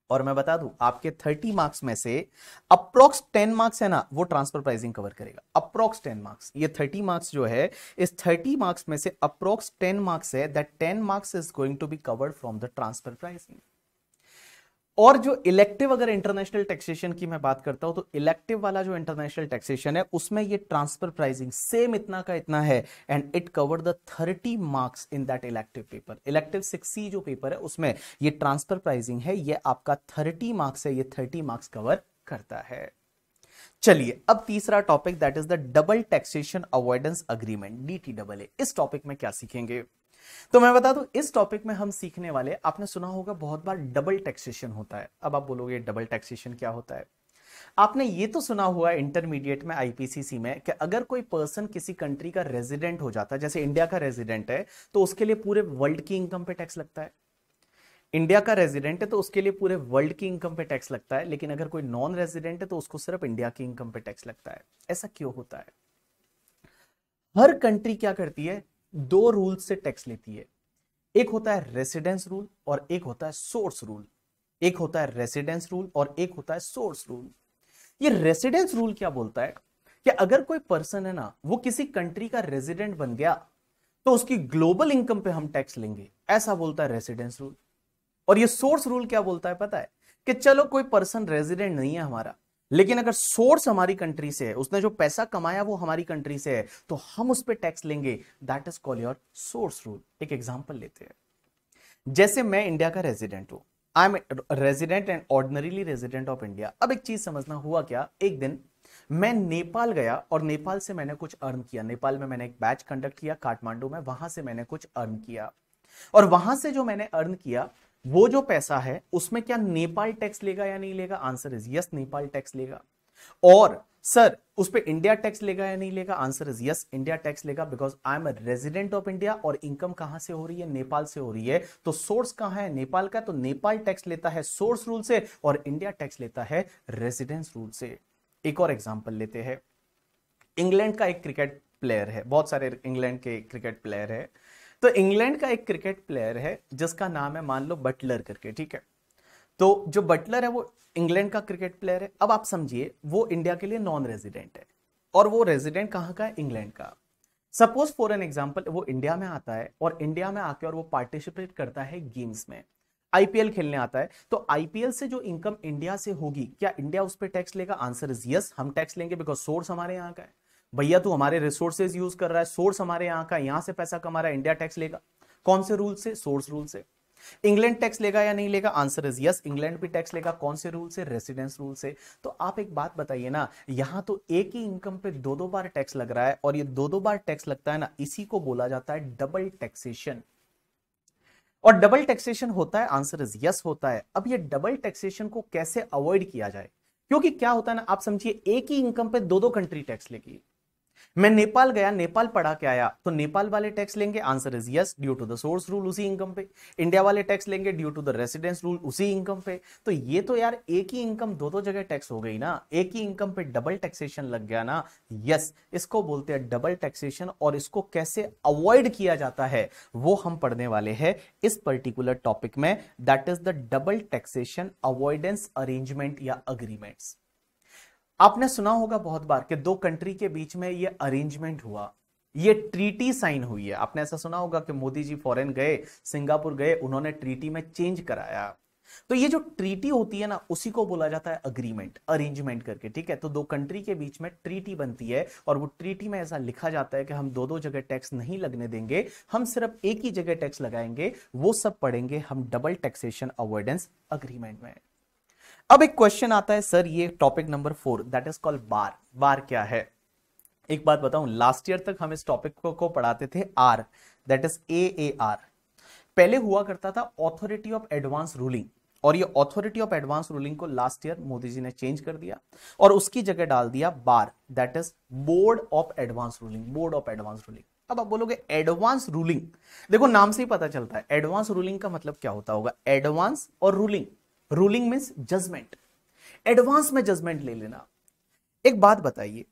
और मैं बता दूं, आपके 30 मार्क्स में से अप्रोक्स 10 मार्क्स है ना, वो ट्रांसफर प्राइसिंग कवर करेगा। अप्रोक्स 10 मार्क्स, ये 30 मार्क्स जो है, इस 30 मार्क्स में से अप्रोक्स 10 मार्क्स है, that 10 marks is going to be covered from the transfer pricing. और जो इलेक्टिव, अगर इंटरनेशनल टैक्सेशन की मैं बात करता हूं, तो इलेक्टिव वाला जो इंटरनेशनल टैक्सेशन है, उसमें ये ट्रांसफर प्राइसिंग सेम इतना का इतना है, and it covered the 30 marks in that elective paper. Elective 6C जो पेपर है, उसमें ये ट्रांसफर प्राइसिंग है, ये आपका 30 मार्क्स है, ये 30 मार्क्स कवर करता है। चलिए, अब तीसरा topic, that is the double taxation avoidance agreement, DTAA। इस टॉपिक में क्या सीखेंगे, तो मैं बता दूं, इस टॉपिक में हम सीखने वाले, आपने सुना होगा बहुत बार डबल टैक्सेशन होता है। अब आप बोलोगे डबल टैक्सेशन क्या होता है। आपने ये तो सुना हुआ है इंटरमीडिएट में, IPCC में, कि अगर कोई पर्सन किसी कंट्री का रेजिडेंट हो जाता है, जैसे इंडिया का रेजिडेंट है, तो उसके लिए पूरे वर्ल्ड की इनकम पे टैक्स लगता है। इंडिया का रेजिडेंट है तो उसके लिए पूरे वर्ल्ड की इनकम पे टैक्स लगता है, लेकिन अगर कोई नॉन रेजिडेंट है तो उसको सिर्फ इंडिया की इनकम पे टैक्स लगता है। ऐसा क्यों होता है। हर कंट्री क्या करती है, 2 रूल से टैक्स लेती है। एक होता है रेसिडेंस रूल और एक होता है सोर्स रूल। एक होता है रेसिडेंस रूल और एक होता है सोर्स रूल। ये रेसिडेंस रूल क्या बोलता है कि अगर कोई पर्सन है ना वो किसी कंट्री का रेजिडेंट बन गया तो उसकी ग्लोबल इनकम पे हम टैक्स लेंगे, ऐसा बोलता है रेसिडेंस रूल। और ये सोर्स रूल क्या बोलता है पता है, कि चलो कोई पर्सन रेजिडेंट नहीं है हमारा, लेकिन अगर सोर्स हमारी कंट्री से है, उसने जो पैसा कमाया वो हमारी कंट्री से है, तो हम उस पर टैक्स लेंगे। That is called your source rule. एक एग्जांपल लेते हैं, जैसे मैं इंडिया का रेजिडेंट हूं, I am resident and ordinarily resident of India. अब एक चीज समझना, हुआ क्या, एक दिन मैं नेपाल गया और नेपाल से मैंने कुछ अर्न किया। नेपाल में मैंने एक बैच कंडक्ट किया काठमांडू में, वहां से मैंने कुछ अर्न किया, और वहां से जो मैंने अर्न किया वो जो पैसा है उसमें क्या नेपाल टैक्स लेगा या नहीं लेगा? Answer is yes, Nepal tax लेगा। और सर उस पे इंडिया टैक्स लेगा या नहीं लेगा? Answer is yes, India tax लेगा, because I am a resident of India और इनकम कहां से हो रही है? नेपाल से हो रही है। तो सोर्स कहां है? नेपाल का, तो नेपाल टैक्स लेता है सोर्स रूल से और इंडिया टैक्स लेता है रेजिडेंस रूल से। एक और एग्जांपल लेते हैं, इंग्लैंड का एक क्रिकेट प्लेयर है, बहुत सारे इंग्लैंड के क्रिकेट प्लेयर है, तो इंग्लैंड का एक क्रिकेट प्लेयर है जिसका नाम है मान लो बटलर करके, ठीक है। तो जो बटलर है वो इंग्लैंड का क्रिकेट प्लेयर है। अब आप समझिए वो इंडिया के लिए नॉन रेजिडेंट है और वो रेजिडेंट कहां का है? इंग्लैंड का। सपोज फॉर एन एग्जांपल वो इंडिया में आता है और इंडिया में आके और वो पार्टिसिपेट करता है गेम्स में, आईपीएल खेलने आता है, तो आईपीएल से जो इनकम इंडिया से होगी, क्या इंडिया उस पर टैक्स लेगा? आंसर इज यस, हम टैक्स लेंगे, बिकॉज सोर्स हमारे यहाँ का है। भैया तू हमारे रिसोर्सेज यूज कर रहा है, सोर्स हमारे यहाँ का, यहां से पैसा कमा रहा है, इंडिया टैक्स लेगा। कौन से रूल से? सोर्स रूल से। इंग्लैंड टैक्स लेगा या नहीं लेगा? आंसर इज यस, इंग्लैंड भी टैक्स लेगा। कौन से रूल से? रेसिडेंस रूल से। तो आप एक बात बताइए ना, यहां तो एक ही इनकम पे दो दो बार टैक्स लग रहा है, और ये दो दो बार टैक्स लगता है ना, इसी को बोला जाता है डबल टैक्सेशन। और डबल टैक्सेशन होता है, आंसर इज यस होता है। अब ये डबल टैक्सेशन को कैसे अवॉइड किया जाए? क्योंकि क्या होता है ना, आप समझिए एक ही इनकम पे दो दो कंट्री टैक्स लेगी। मैं नेपाल गया, नेपाल पढ़ा के आया, तो नेपाल वाले टैक्स लेंगे, answer is yes, due to the source rule उसी इनकम पे। इंडिया वाले टैक्स लेंगे due to the residence rule उसी इनकम पे। तो ये तो यार एक ही इनकम दो दो जगह टैक्स हो गई ना, एक ही इनकम पे डबल टैक्सेशन लग गया ना। यस, इसको बोलते हैं डबल टैक्सेशन, और इसको कैसे अवॉइड किया जाता है वो हम पढ़ने वाले हैं इस पर्टिकुलर टॉपिक में। That is the double taxation avoidance arrangement या अग्रीमेंट्स। आपने सुना होगा बहुत बार कि दो कंट्री के बीच में ये अरेंजमेंट हुआ, ये ट्रीटी साइन हुई है। आपने ऐसा सुना होगा कि मोदी जी फॉरेन गए, सिंगापुर गए, उन्होंने ट्रीटी में चेंज कराया। तो ये जो ट्रीटी होती है ना, उसी को बोला जाता है अग्रीमेंट, अरेंजमेंट करके, ठीक है। तो दो कंट्री के बीच में ट्रीटी बनती है और वो ट्रीटी में ऐसा लिखा जाता है कि हम दो दो जगह टैक्स नहीं लगने देंगे, हम सिर्फ एक ही जगह टैक्स लगाएंगे। वो सब पढ़ेंगे हम डबल टैक्सेशन अवॉइडेंस अग्रीमेंट में। अब एक क्वेश्चन आता है, सर ये topic number 4 that is called bar. Bar क्या है? एक बात बताऊं, लास्ट ईयर तक हम इस टॉपिक को पढ़ाते थे आर, दैट इज AAR। पहले हुआ करता था ऑथोरिटी ऑफ एडवांस रूलिंग, और ये ऑथोरिटी ऑफ एडवांस रूलिंग को लास्ट ईयर मोदी जी ने चेंज कर दिया और उसकी जगह डाल दिया bar, that is board of advance ruling, board of advance ruling. अब आप बोलोगे एडवांस रूलिंग, देखो नाम से ही पता चलता है एडवांस रूलिंग का मतलब क्या होता होगा। एडवांस और ruling, ruling means judgement, advance में जजमेंट ले लेना। एक बात बताइए,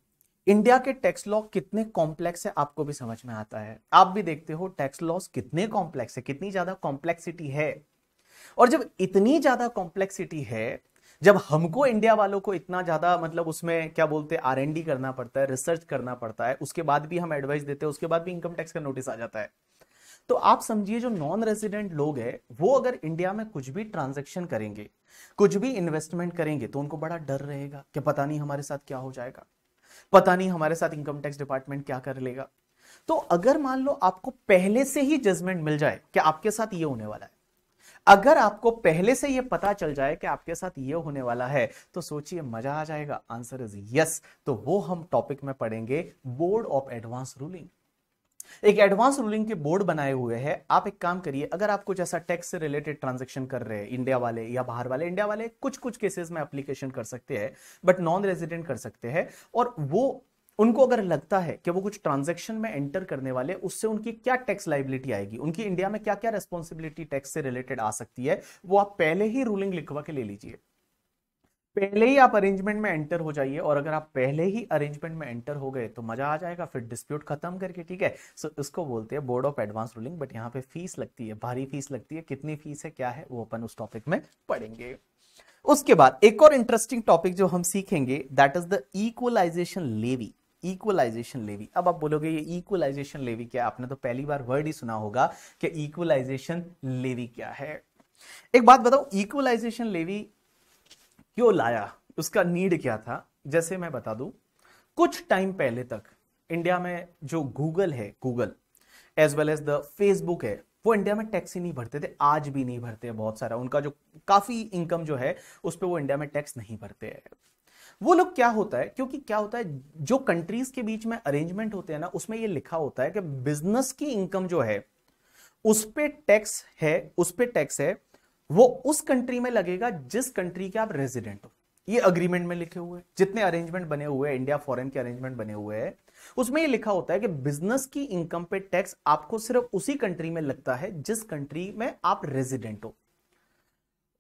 इंडिया के टैक्स लॉ कितने कॉम्प्लेक्स है? आपको भी समझ में आता है, आप भी देखते हो टैक्स लॉस कितने कॉम्प्लेक्स है, कितनी ज्यादा कॉम्प्लेक्सिटी है। और जब इतनी ज्यादा कॉम्प्लेक्सिटी है, जब हमको इंडिया वालों को इतना ज्यादा मतलब उसमें क्या बोलते हैं R&D करना पड़ता है, रिसर्च करना पड़ता है, उसके बाद भी हम एडवाइस देते हैं, उसके बाद भी इनकम टैक्स का नोटिस आ जाता है। तो आप समझिए जो नॉन रेजिडेंट लोग हैं वो अगर इंडिया में कुछ भी ट्रांजैक्शन करेंगे, कुछ भी इन्वेस्टमेंट करेंगे, तो उनको बड़ा डर रहेगा कि पता नहीं हमारे साथ क्या हो जाएगा, पता नहीं हमारे साथ इनकम टैक्स डिपार्टमेंट क्या कर लेगा। तो अगर मान लो आपको पहले से ही जजमेंट मिल जाए कि आपके साथ ये होने वाला है, अगर आपको पहले से ये पता चल जाए कि आपके साथ ये होने वाला है, तो सोचिए मजा आ जाएगा। Answer is yes. तो वो हम टॉपिक में पढ़ेंगे बोर्ड ऑफ एडवांस रूलिंग। एक एडवांस रूलिंग के बोर्ड बनाए हुए हैं। आप एक काम करिए, अगर आप कुछ ऐसा टैक्स से रिलेटेड ट्रांजैक्शन कर रहे हैं, इंडिया वाले या बाहर वाले, इंडिया वाले कुछ कुछ केसेस में एप्लीकेशन कर सकते हैं, बट नॉन रेजिडेंट कर सकते हैं, और वो उनको अगर लगता है कि वो कुछ ट्रांजैक्शन में एंटर करने वाले, उससे उनकी क्या टैक्स लाइबिलिटी आएगी, उनकी इंडिया में क्या क्या रेस्पॉन्सिबिलिटी टैक्स से रिलेटेड आ सकती है, वो आप पहले ही रूलिंग लिखवा के ले लीजिए। पहले ही आप अरेंजमेंट में एंटर हो जाइए, और अगर आप पहले ही अरेंजमेंट में एंटर हो गए तो मजा आ जाएगा, फिर डिस्प्यूट खत्म करके, ठीक है। सो इसको बोलते हैं board of advance ruling. But यहाँ पे फीस लगती है, भारी फीस लगती है। कितनी फीस है, क्या है, वो अपन उस टॉपिक में पढ़ेंगे। उसके बाद एक और इंटरेस्टिंग टॉपिक जो हम सीखेंगे, that is the equalisation levy. Equalisation levy. अब आप बोलोगे ये इक्वलाइजेशन लेवी क्या, आपने तो पहली बार वर्ड ही सुना होगा कि इक्वलाइजेशन लेवी क्या है। एक बात बताओ, इक्वलाइजेशन लेवी क्यों लाया, उसका नीड क्या था? जैसे मैं बता दूं, कुछ टाइम पहले तक इंडिया में जो गूगल है, Google as well as the Facebook है, वो इंडिया में टैक्स ही नहीं भरते थे, आज भी नहीं भरते हैं। बहुत सारा उनका जो काफी इनकम जो है उस पर वो इंडिया में टैक्स नहीं भरते हैं। वो लोग क्या होता है, क्योंकि क्या होता है, जो कंट्रीज के बीच में अरेंजमेंट होते हैं ना, उसमें ये लिखा होता है कि बिजनेस की इनकम जो है उस पे टैक्स है, उस पे टैक्स है, वो उस कंट्री में लगेगा जिस कंट्री के आप रेजिडेंट हो। ये अग्रीमेंट में लिखे हुए हैं, जितने अरेंजमेंट बने हुए हैं, इंडिया फॉरेन के अरेंजमेंट बने हुए हैं, उसमें ये लिखा होता है कि बिजनेस की इनकम पे टैक्स आपको सिर्फ उसी कंट्री में लगता है जिस कंट्री में आप रेजिडेंट हो।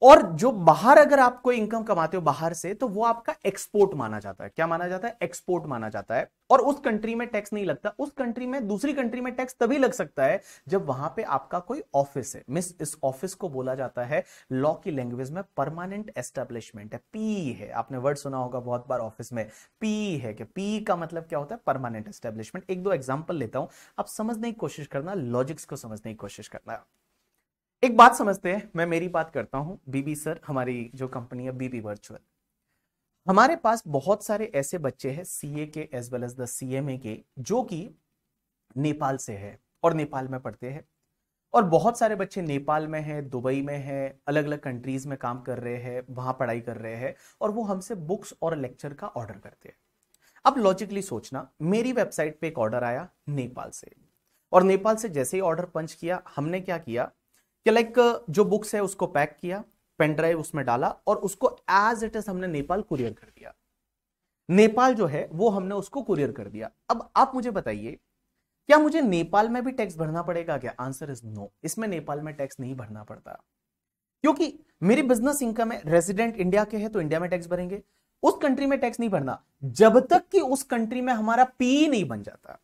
और जो बाहर अगर आप कोई इनकम कमाते हो बाहर से, तो वो आपका एक्सपोर्ट माना जाता है। क्या माना जाता है? एक्सपोर्ट माना जाता है। और उस कंट्री में टैक्स नहीं लगता। उस कंट्री में, दूसरी कंट्री में टैक्स तभी लग सकता है जब वहां पे आपका कोई ऑफिस है। मिस, इस ऑफिस को बोला जाता है लॉ की लैंग्वेज में परमानेंट एस्टेब्लिशमेंट है, पी है। आपने वर्ड सुना होगा बहुत बार ऑफिस में, पी है। कि पी का मतलब क्या होता है? Permanent establishment. एक दो एग्जांपल लेता हूं, आप समझने की कोशिश करना, लॉजिक्स को समझने की कोशिश करना। एक बात समझते हैं, मैं मेरी बात करता हूं। बीबी सर, हमारी जो कंपनी है बीबी वर्चुअल, हमारे पास बहुत सारे ऐसे बच्चे हैं सीए के as well as the CMA के, जो कि नेपाल से है और नेपाल में पढ़ते हैं। और बहुत सारे बच्चे नेपाल में हैं, दुबई में हैं, अलग अलग कंट्रीज में काम कर रहे हैं, वहां पढ़ाई कर रहे हैं, और वो हमसे बुक्स और लेक्चर का ऑर्डर करते हैं। अब लॉजिकली सोचना, मेरी वेबसाइट पे एक ऑर्डर आया नेपाल से, और नेपाल से जैसे ही ऑर्डर पंच किया, हमने क्या किया कि लाइक जो बुक्स है उसको पैक किया, पेन ड्राइव उसमें डाला, और उसको एज इट इज हमने नेपाल कुरियर कर दिया। नेपाल जो है वो हमने उसको कुरियर कर दिया। अब आप मुझे बताइए, क्या मुझे नेपाल में भी टैक्स भरना पड़ेगा क्या? Answer is no. इसमें नेपाल में टैक्स नहीं भरना पड़ता, क्योंकि मेरी बिजनेस इनकम है, रेजिडेंट इंडिया के है तो इंडिया में टैक्स भरेंगे। उस कंट्री में टैक्स नहीं भरना जब तक कि उस कंट्री में हमारा पी नहीं बन जाता।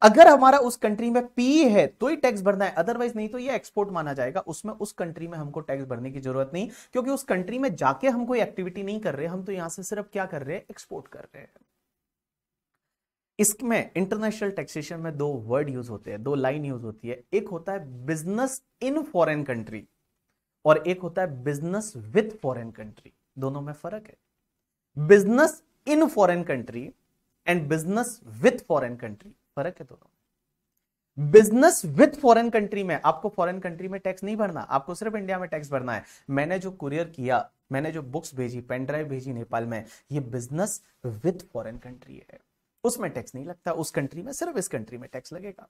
अगर हमारा उस कंट्री में पी है तो ही टैक्स भरना है, अदरवाइज नहीं तो ये एक्सपोर्ट माना जाएगा। उसमें उस कंट्री में हमको टैक्स भरने की जरूरत नहीं, क्योंकि उस कंट्री में जाके हम कोई एक्टिविटी नहीं कर रहे, हम तो यहां से सिर्फ क्या कर रहे हैं? एक्सपोर्ट कर रहे हैं। इसमें इंटरनेशनल टैक्सेशन में दो वर्ड यूज होते हैं, दो लाइन यूज होती है। एक होता है बिजनेस इन फॉरेन कंट्री, और एक होता है बिजनेस विथ फॉरेन कंट्री। दोनों में फर्क है। Business in foreign country and business with foreign country, फर्क है दोनों। बिजनेस विथ फॉरेन कंट्री में आपको फॉरेन कंट्री में टैक्स नहीं भरना, आपको सिर्फ इंडिया में टैक्स भरना है। मैंने जो कुरियर किया, मैंने जो बुक्स भेजी, पेन ड्राइव भेजी नेपाल में, ये बिजनेस विथ फॉरेन कंट्री है, उसमें टैक्स नहीं लगता। उस कंट्री में सिर्फ इस कंट्री में टैक्स लगेगा।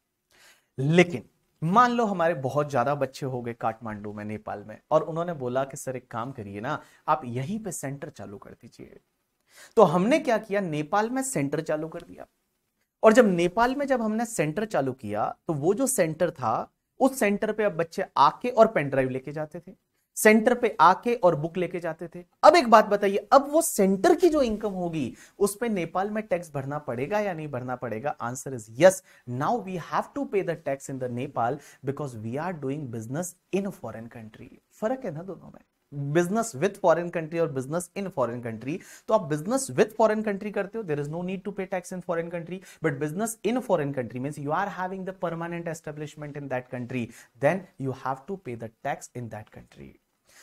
लेकिन मान लो हमारे बहुत ज्यादा बच्चे हो गए काठमांडू में, नेपाल में, और उन्होंने बोला कि सर एक काम करिए ना, आप यहीं पे सेंटर चालू कर दीजिए। तो हमने क्या किया, नेपाल में सेंटर चालू कर दिया। और जब नेपाल में जब हमने सेंटर चालू किया, तो वो जो सेंटर था, उस सेंटर पे अब बच्चे आके और पेन ड्राइव लेके जाते थे, सेंटर पे आके और बुक लेके जाते थे। अब एक बात बताइए, अब वो सेंटर की जो इनकम होगी उस पे नेपाल में टैक्स भरना पड़ेगा या नहीं भरना पड़ेगा? Answer is yes. Now we have to pay the tax in the Nepal because we are doing business in foreign country. फर्क है ना दोनों में, बिजनेस विथ फॉरेन कंट्री और बिजनेस इन फॉरेन कंट्री। तो आप बिजनेस विथ फॉरेन कंट्री करते हो, there is no need to pay tax in foreign country, but business in foreign country means you are having the permanent establishment in that country, then you have to pay the tax in that country.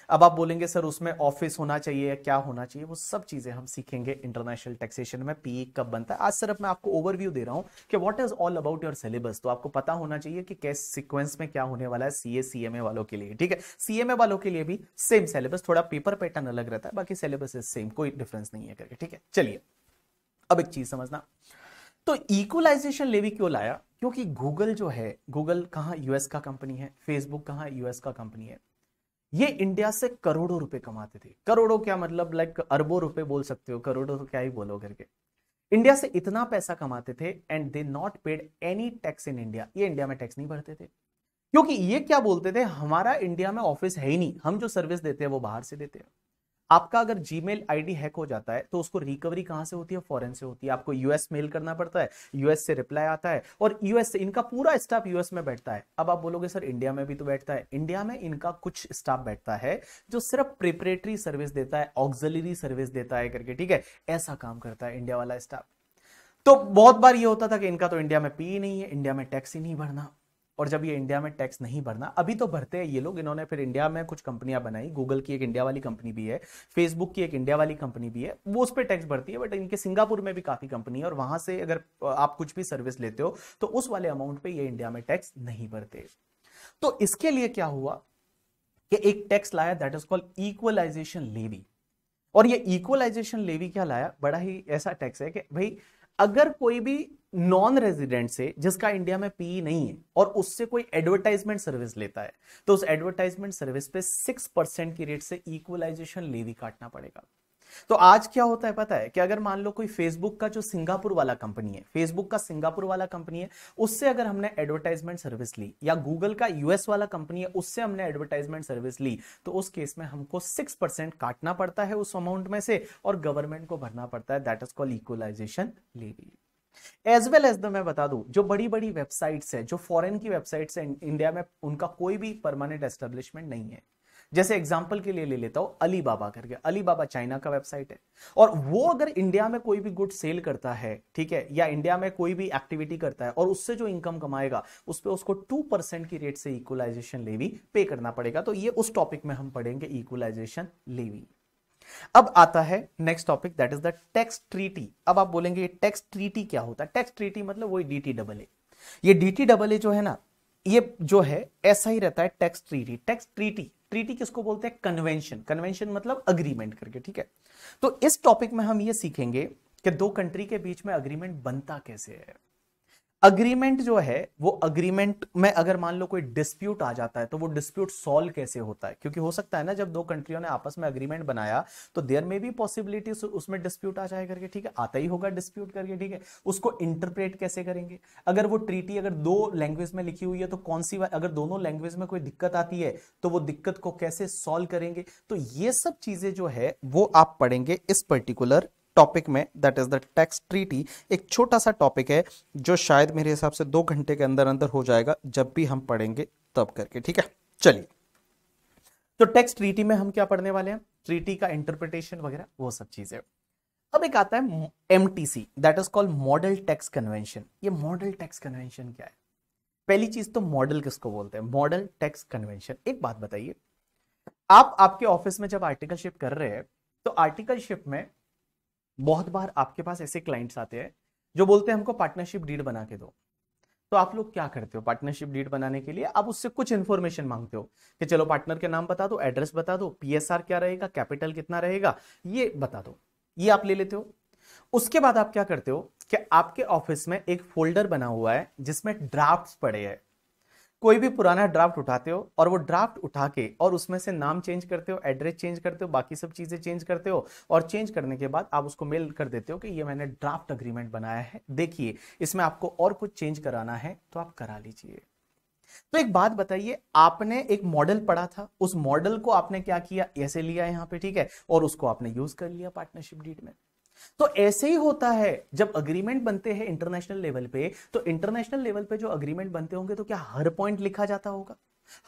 अब आप बोलेंगे सर उसमें ऑफिस होना चाहिए, क्या होना चाहिए, वो सब चीजें हम सीखेंगे इंटरनेशनल टैक्सेशन में, पीई कब बनता है। आज सिर्फ मैं आपको ओवरव्यू दे रहा हूं कि what is all about your syllabus. तो आपको पता होना चाहिए कि कैसे सीक्वेंस में क्या होने वाला है सीए सीएमए वालों के लिए, ठीक है। सीएमए वालों के लिए भी सेम सिलेबस, थोड़ा पेपर पैटर्न अलग रहता है, बाकी सिलेबस इज सेम, कोई डिफरेंस नहीं है करके, ठीक है। चलिए अब एक चीज समझना, तो इक्वलाइजेशन लेवी क्यों लाया? क्योंकि गूगल जो है, गूगल कहां यूएस का कंपनी है, फेसबुक कहां यूएस का कंपनी है, ये इंडिया से करोड़ों रुपए कमाते थे। करोड़ों क्या मतलब, लाइक अरबों रुपए बोल सकते हो, करोड़ों तो क्या ही बोलो करके। इंडिया से इतना पैसा कमाते थे and they not paid any tax in India. ये इंडिया में टैक्स नहीं भरते थे, क्योंकि ये क्या बोलते थे, हमारा इंडिया में ऑफिस है ही नहीं, हम जो सर्विस देते हैं वो बाहर से देते हैं। आपका अगर जीमेल आईडी हैक हो जाता है तो उसको रिकवरी कहां से होती है? फॉरेन से होती है। आपको यूएस मेल करना पड़ता है, यूएस से रिप्लाई आता है, और यूएस से इनका पूरा स्टाफ यूएस में बैठता है। अब आप बोलोगे सर इंडिया में भी तो बैठता है। इंडिया में इनका कुछ स्टाफ बैठता है जो सिर्फ प्रिपरेटरी सर्विस देता है, ऑक्सिलरी सर्विस देता है करके, ठीक है, ऐसा काम करता है इंडिया वाला स्टाफ। तो बहुत बार ये होता था कि इनका तो इंडिया में पी ही नहीं है, इंडिया में टैक्स ही नहीं भरना। और जब ये इंडिया में टैक्स नहीं भरना, अभी तो भरते हैं ये लोग, इन्होंने फिर इंडिया में कुछ कंपनियां बनाई, गूगल की एक इंडिया वाली कंपनी भी है, फेसबुक की एक इंडिया वाली कंपनी भी है, वो उस पर टैक्स भरती है, बट इनके सिंगापुर में भी काफी कंपनी है, और वहां से अगर आप कुछ भी सर्विस लेते हो तो उस वाले अमाउंट पे ये इंडिया में टैक्स नहीं भरते। तो इसके लिए क्या हुआ कि एक टैक्स लाया, that is called equalisation levy. और ये इक्वलाइजेशन लेवी क्या लाया, बड़ा ही ऐसा टैक्स है कि भाई अगर कोई भी नॉन रेजिडेंट से, जिसका इंडिया में पी नहीं है, और उससे कोई एडवर्टाइजमेंट सर्विस लेता है, तो उस एडवर्टाइजमेंट सर्विस पे 6% की रेट से इक्वलाइजेशन लेवी काटना पड़ेगा। तो आज क्या होता है पता है, कि अगर मान लो कोई फेसबुक का जो सिंगापुर वाला कंपनी है, फेसबुक का सिंगापुर वाला कंपनी है, उससे अगर हमने एडवर्टाइजमेंट सर्विस ली, या गूगल का यूएस वाला कंपनी है, उससे हमने एडवर्टाइजमेंट सर्विस ली, तो उस केस में हमको 6% काटना पड़ता है उस अमाउंट में से, और गवर्नमेंट को भरना पड़ता है, that is called equalisation levy. As well as the मैं बता दूं, जो बड़ी बड़ी वेबसाइट्स है, जो फॉरेन की वेबसाइट्स है, इंडिया में उनका कोई भी परमानेंट एस्टेब्लिशमेंट नहीं है। जैसे एग्जांपल के लिए ले लेता हूं अलीबाबा करके, अलीबाबा चाइना का वेबसाइट है, और वो अगर इंडिया में कोई भी गुड सेल करता है, ठीक है, या इंडिया में कोई भी एक्टिविटी करता है, और उससे जो इनकम कमाएगा उस पर उसको 2% की रेट से इक्वलाइजेशन लेवी पे करना पड़ेगा। तो ये उस टॉपिक में हम पढ़ेंगे, इक्वलाइजेशन लेवी। अब आता है next topic, that is the tax treaty. अब आप बोलेंगे ये टैक्स ट्रीटी क्या होता है? टैक्स ट्रीटी मतलब वही DTAA। ये DTAA जो है ना, ये जो है ऐसा ही रहता है tax treaty. Tax treaty, treaty किसको बोलते हैं? कन्वेंशन। कन्वेंशन मतलब अग्रीमेंट करके, ठीक है। तो इस टॉपिक में हम ये सीखेंगे कि दो कंट्री के बीच में अग्रीमेंट बनता कैसे है। अग्रीमेंट जो है, वो अग्रीमेंट में अगर मान लो कोई डिस्प्यूट आ जाता है, तो वो डिस्प्यूट सॉल्व कैसे होता है, क्योंकि हो सकता है ना जब दो कंट्रियों ने आपस में अग्रीमेंट बनाया, तो देयर में भी पॉसिबिलिटी उसमें डिस्प्यूट आ जाए करके, ठीक है, आता ही होगा डिस्प्यूट करके, ठीक है। उसको इंटरप्रेट कैसे करेंगे? अगर वो ट्रीटी अगर दो लैंग्वेज में लिखी हुई है, तो कौन सी, अगर दोनों लैंग्वेज में कोई दिक्कत आती है, तो वो दिक्कत को कैसे सॉल्व करेंगे? तो ये सब चीजें जो है वो आप पढ़ेंगे इस पर्टिकुलर टॉपिक में, that is the tax treaty. एक छोटा सा टॉपिक है जो शायद मेरे हिसाब से 2 घंटे के अंदर अंदर हो जाएगा, जब भी हम पढ़ेंगे तब करके, ठीक है। चलिए, तो टैक्स ट्रीटी में हम क्या पढ़ने वाले हैं? ट्रीटी का इंटरप्रिटेशन वगैरह वो सब चीजें। अब एक आता है MTC, that is called model tax convention. ये मॉडल टैक्स कन्वेंशन क्या है? पहली चीज तो मॉडल किसको बोलते हैं? Model tax convention. एक बात बताइए, आप आपके ऑफिस में जब आर्टिकलशिप कर रहे हैं, तो आर्टिकलशिप में बहुत बार आपके पास ऐसे क्लाइंट्स आते हैं जो बोलते हैं हमको पार्टनरशिप डीड बना के दो। तो आप लोग क्या करते हो? पार्टनरशिप डीड बनाने के लिए आप उससे कुछ इंफॉर्मेशन मांगते हो कि चलो पार्टनर के नाम बता दो, एड्रेस बता दो, PSR क्या रहेगा, कैपिटल कितना रहेगा, ये बता दो। ये आप ले लेते हो। उसके बाद आप क्या करते हो कि आपके ऑफिस में एक फोल्डर बना हुआ है जिसमें ड्राफ्ट्स पड़े हैं। कोई भी पुराना ड्राफ्ट उठाते हो, और वो ड्राफ्ट उठा के और उसमें से नाम चेंज करते हो, एड्रेस चेंज करते हो, बाकी सब चीजें चेंज करते हो, और चेंज करने के बाद आप उसको मेल कर देते हो कि ये मैंने ड्राफ्ट अग्रीमेंट बनाया है, देखिए इसमें आपको और कुछ चेंज कराना है तो आप करा लीजिए। तो एक बात बताइए, आपने एक मॉडल पढ़ा था, उस मॉडल को आपने क्या किया? ऐसे लिया यहां पे, ठीक है, और उसको आपने यूज कर लिया पार्टनरशिप डीड में। तो ऐसे ही होता है जब अग्रीमेंट बनते हैं इंटरनेशनल लेवल पे। तो इंटरनेशनल लेवल पे जो अग्रीमेंट बनते होंगे, तो क्या हर पॉइंट लिखा जाता होगा?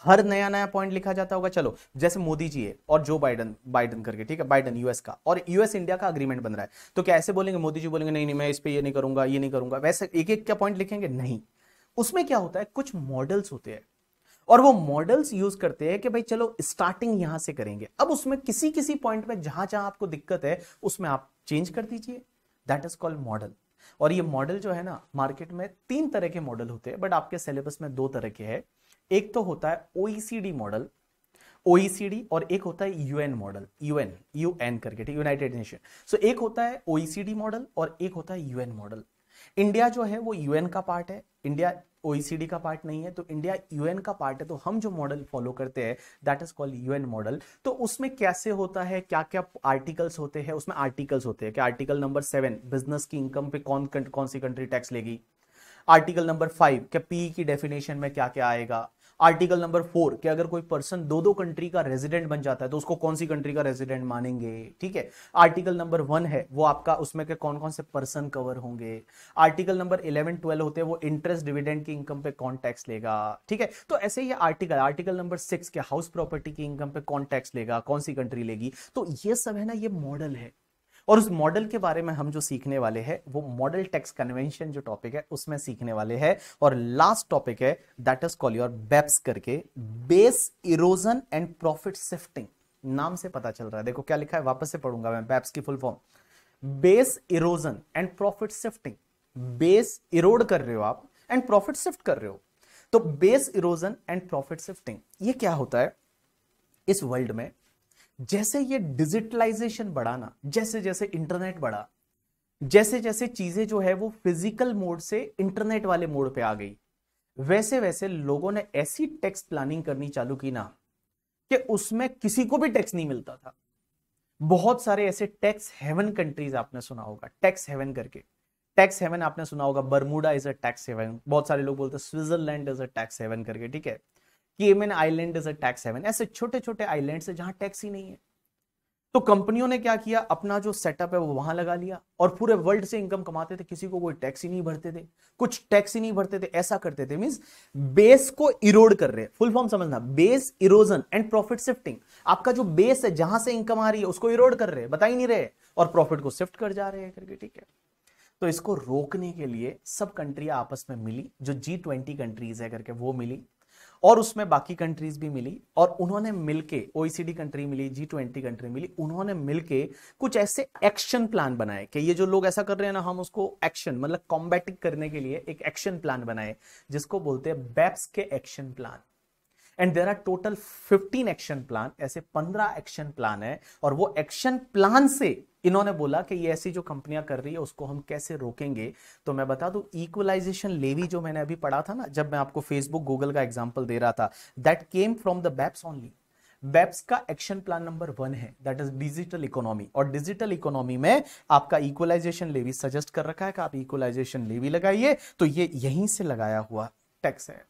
हर नया नया पॉइंट लिखा जाता होगा? चलो, जैसे मोदी जी है और जो बाइडन, बाइडन करके, ठीक है, बाइडन यूएस का, और यूएस इंडिया का अग्रीमेंट बन रहा है, तो क्या ऐसे बोलेंगे? मोदी जी बोलेंगे नहीं नहीं मैं इस पे ये नहीं करूंगा, ये नहीं करूंगा, वैसे एक एक क्या पॉइंट लिखेंगे? नहीं। उसमें क्या होता है, कुछ मॉडल्स होते हैं, और वो मॉडल्स यूज करते हैं कि भाई चलो स्टार्टिंग यहां से करेंगे। अब उसमें किसी किसी पॉइंट में जहां जहां आपको दिक्कत है, उसमें आप चेंज कर दीजिए, दैट इज कॉल्ड मॉडल। और ये मॉडल जो है ना, मार्केट में 3 तरह के मॉडल होते हैं, बट आपके सिलेबस में 2 तरह के हैं। एक तो होता है OECD मॉडल, OECD, और एक होता है UN मॉडल, UN करके, ठीक, यूनाइटेड नेशन। सो एक होता है OECD मॉडल और एक होता है UN मॉडल। इंडिया जो है वो UN का पार्ट है, इंडिया OECD का पार्ट नहीं है, तो इंडिया UN का पार्ट है। तो हम जो मॉडल फॉलो करते हैं, that is called UN model. तो उसमें कैसे होता है, क्या क्या आर्टिकल्स होते हैं? उसमें आर्टिकल्स होते हैं कि आर्टिकल नंबर 7, बिजनेस की इनकम पे कौन सी कंट्री टैक्स लेगी। आर्टिकल नंबर 5, क्या PE की डेफिनेशन में क्या क्या आएगा। आर्टिकल नंबर 4, कि अगर कोई पर्सन दो दो कंट्री का रेजिडेंट बन जाता है, तो उसको कौन सी कंट्री का रेजिडेंट मानेंगे, ठीक है। आर्टिकल नंबर 1 है वो आपका, उसमें के कौन कौन से पर्सन कवर होंगे। आर्टिकल नंबर 11, 12 होते हैं वो इंटरेस्ट डिविडेंड की इनकम पे कौन टैक्स लेगा, ठीक है। तो ऐसे ही आर्टिकल नंबर 6 के हाउस प्रॉपर्टी की इनकम पे कौन टैक्स लेगा, कौन सी कंट्री लेगी। तो ये सब है ना, ये मॉडल है। और उस मॉडल के बारे में हम जो सीखने वाले हैं वो मॉडल टैक्स कन्वेंशन जो टॉपिक है उसमें सीखने वाले हैं। और लास्ट टॉपिक है that is call your BEPS करके, base erosion and profit shifting. नाम से पता चल रहा है, देखो क्या लिखा है, वापस से पढ़ूंगा मैं बेप्स की full form. Base erosion and profit shifting, base Erode कर रहे हो आप एंड प्रॉफिट शिफ्ट कर रहे हो। तो base erosion and profit shifting ये क्या होता है इस वर्ल्ड में, जैसे ये डिजिटलाइजेशन बढ़ा ना, जैसे जैसे इंटरनेट बढ़ा, जैसे जैसे चीजें जो है वो फिजिकल मोड से इंटरनेट वाले मोड पे आ गई, वैसे वैसे लोगों ने ऐसी टैक्स प्लानिंग करनी चालू की ना कि उसमें किसी को भी टैक्स नहीं मिलता था। बहुत सारे ऐसे टैक्स हेवन कंट्रीज आपने सुना होगा, टैक्स हेवन करके, टैक्स हेवन आपने सुना होगा, Bermuda is a tax haven, बहुत सारे लोग बोलते हैं Switzerland is a tax haven करके, ठीक है, Cayman island is a tax haven, ऐसे छोटे छोटे आइलैंड्स है जहां टैक्स ही नहीं है। तो कंपनियों ने क्या किया, अपना जो सेटअप है वो वहां लगा लिया और पूरे वर्ल्ड से इनकम कमाते थे, किसी को कोई टैक्स ही नहीं भरते थे, कुछ टैक्स ही नहीं भरते थे, ऐसा करते थे। मींस बेस को इरोड कर रहे हैं, फुल फॉर्म समझना, base erosion and profit shifting. आपका जो बेस है जहां से इनकम आ रही है उसको इरोड कर रहे हैं, बता ही नहीं रहे, और प्रॉफिट को शिफ्ट कर जा रहे हैं करके, ठीक है। तो इसको रोकने के लिए सब कंट्रियां आपस में मिली, जो G20 कंट्रीज है करके वो मिली, और उसमें बाकी कंट्रीज भी मिली, और उन्होंने मिलके, OECD कंट्री मिली, G20 कंट्री मिली, उन्होंने मिलके कुछ ऐसे एक्शन प्लान बनाए कि ये जो लोग ऐसा कर रहे हैं ना, हम उसको एक्शन मतलब कॉम्बैटिंग करने के लिए एक एक्शन प्लान बनाए, जिसको बोलते हैं बेप्स के action plan. And there are total 15 action plan, ऐसे 15 एक्शन प्लान है, और वो एक्शन प्लान से इन्होंने बोला कि ये ऐसी जो कंपनियां कर रही है उसको हम कैसे रोकेंगे। तो मैं बता दूं, इक्वलाइजेशन लेवी जो मैंने अभी पढ़ा था ना, जब मैं आपको फेसबुक गूगल का एग्जांपल दे रहा था, that came from the BEPS only. BEPS का एक्शन प्लान नंबर 1 है दैट इज डिजिटल इकोनॉमी, और डिजिटल इकोनॉमी में आपका इक्वलाइजेशन लेवी सजेस्ट कर रखा है कि आप इक्वलाइजेशन लेवी लगाइए, तो ये यहीं से लगाया हुआ टैक्स है।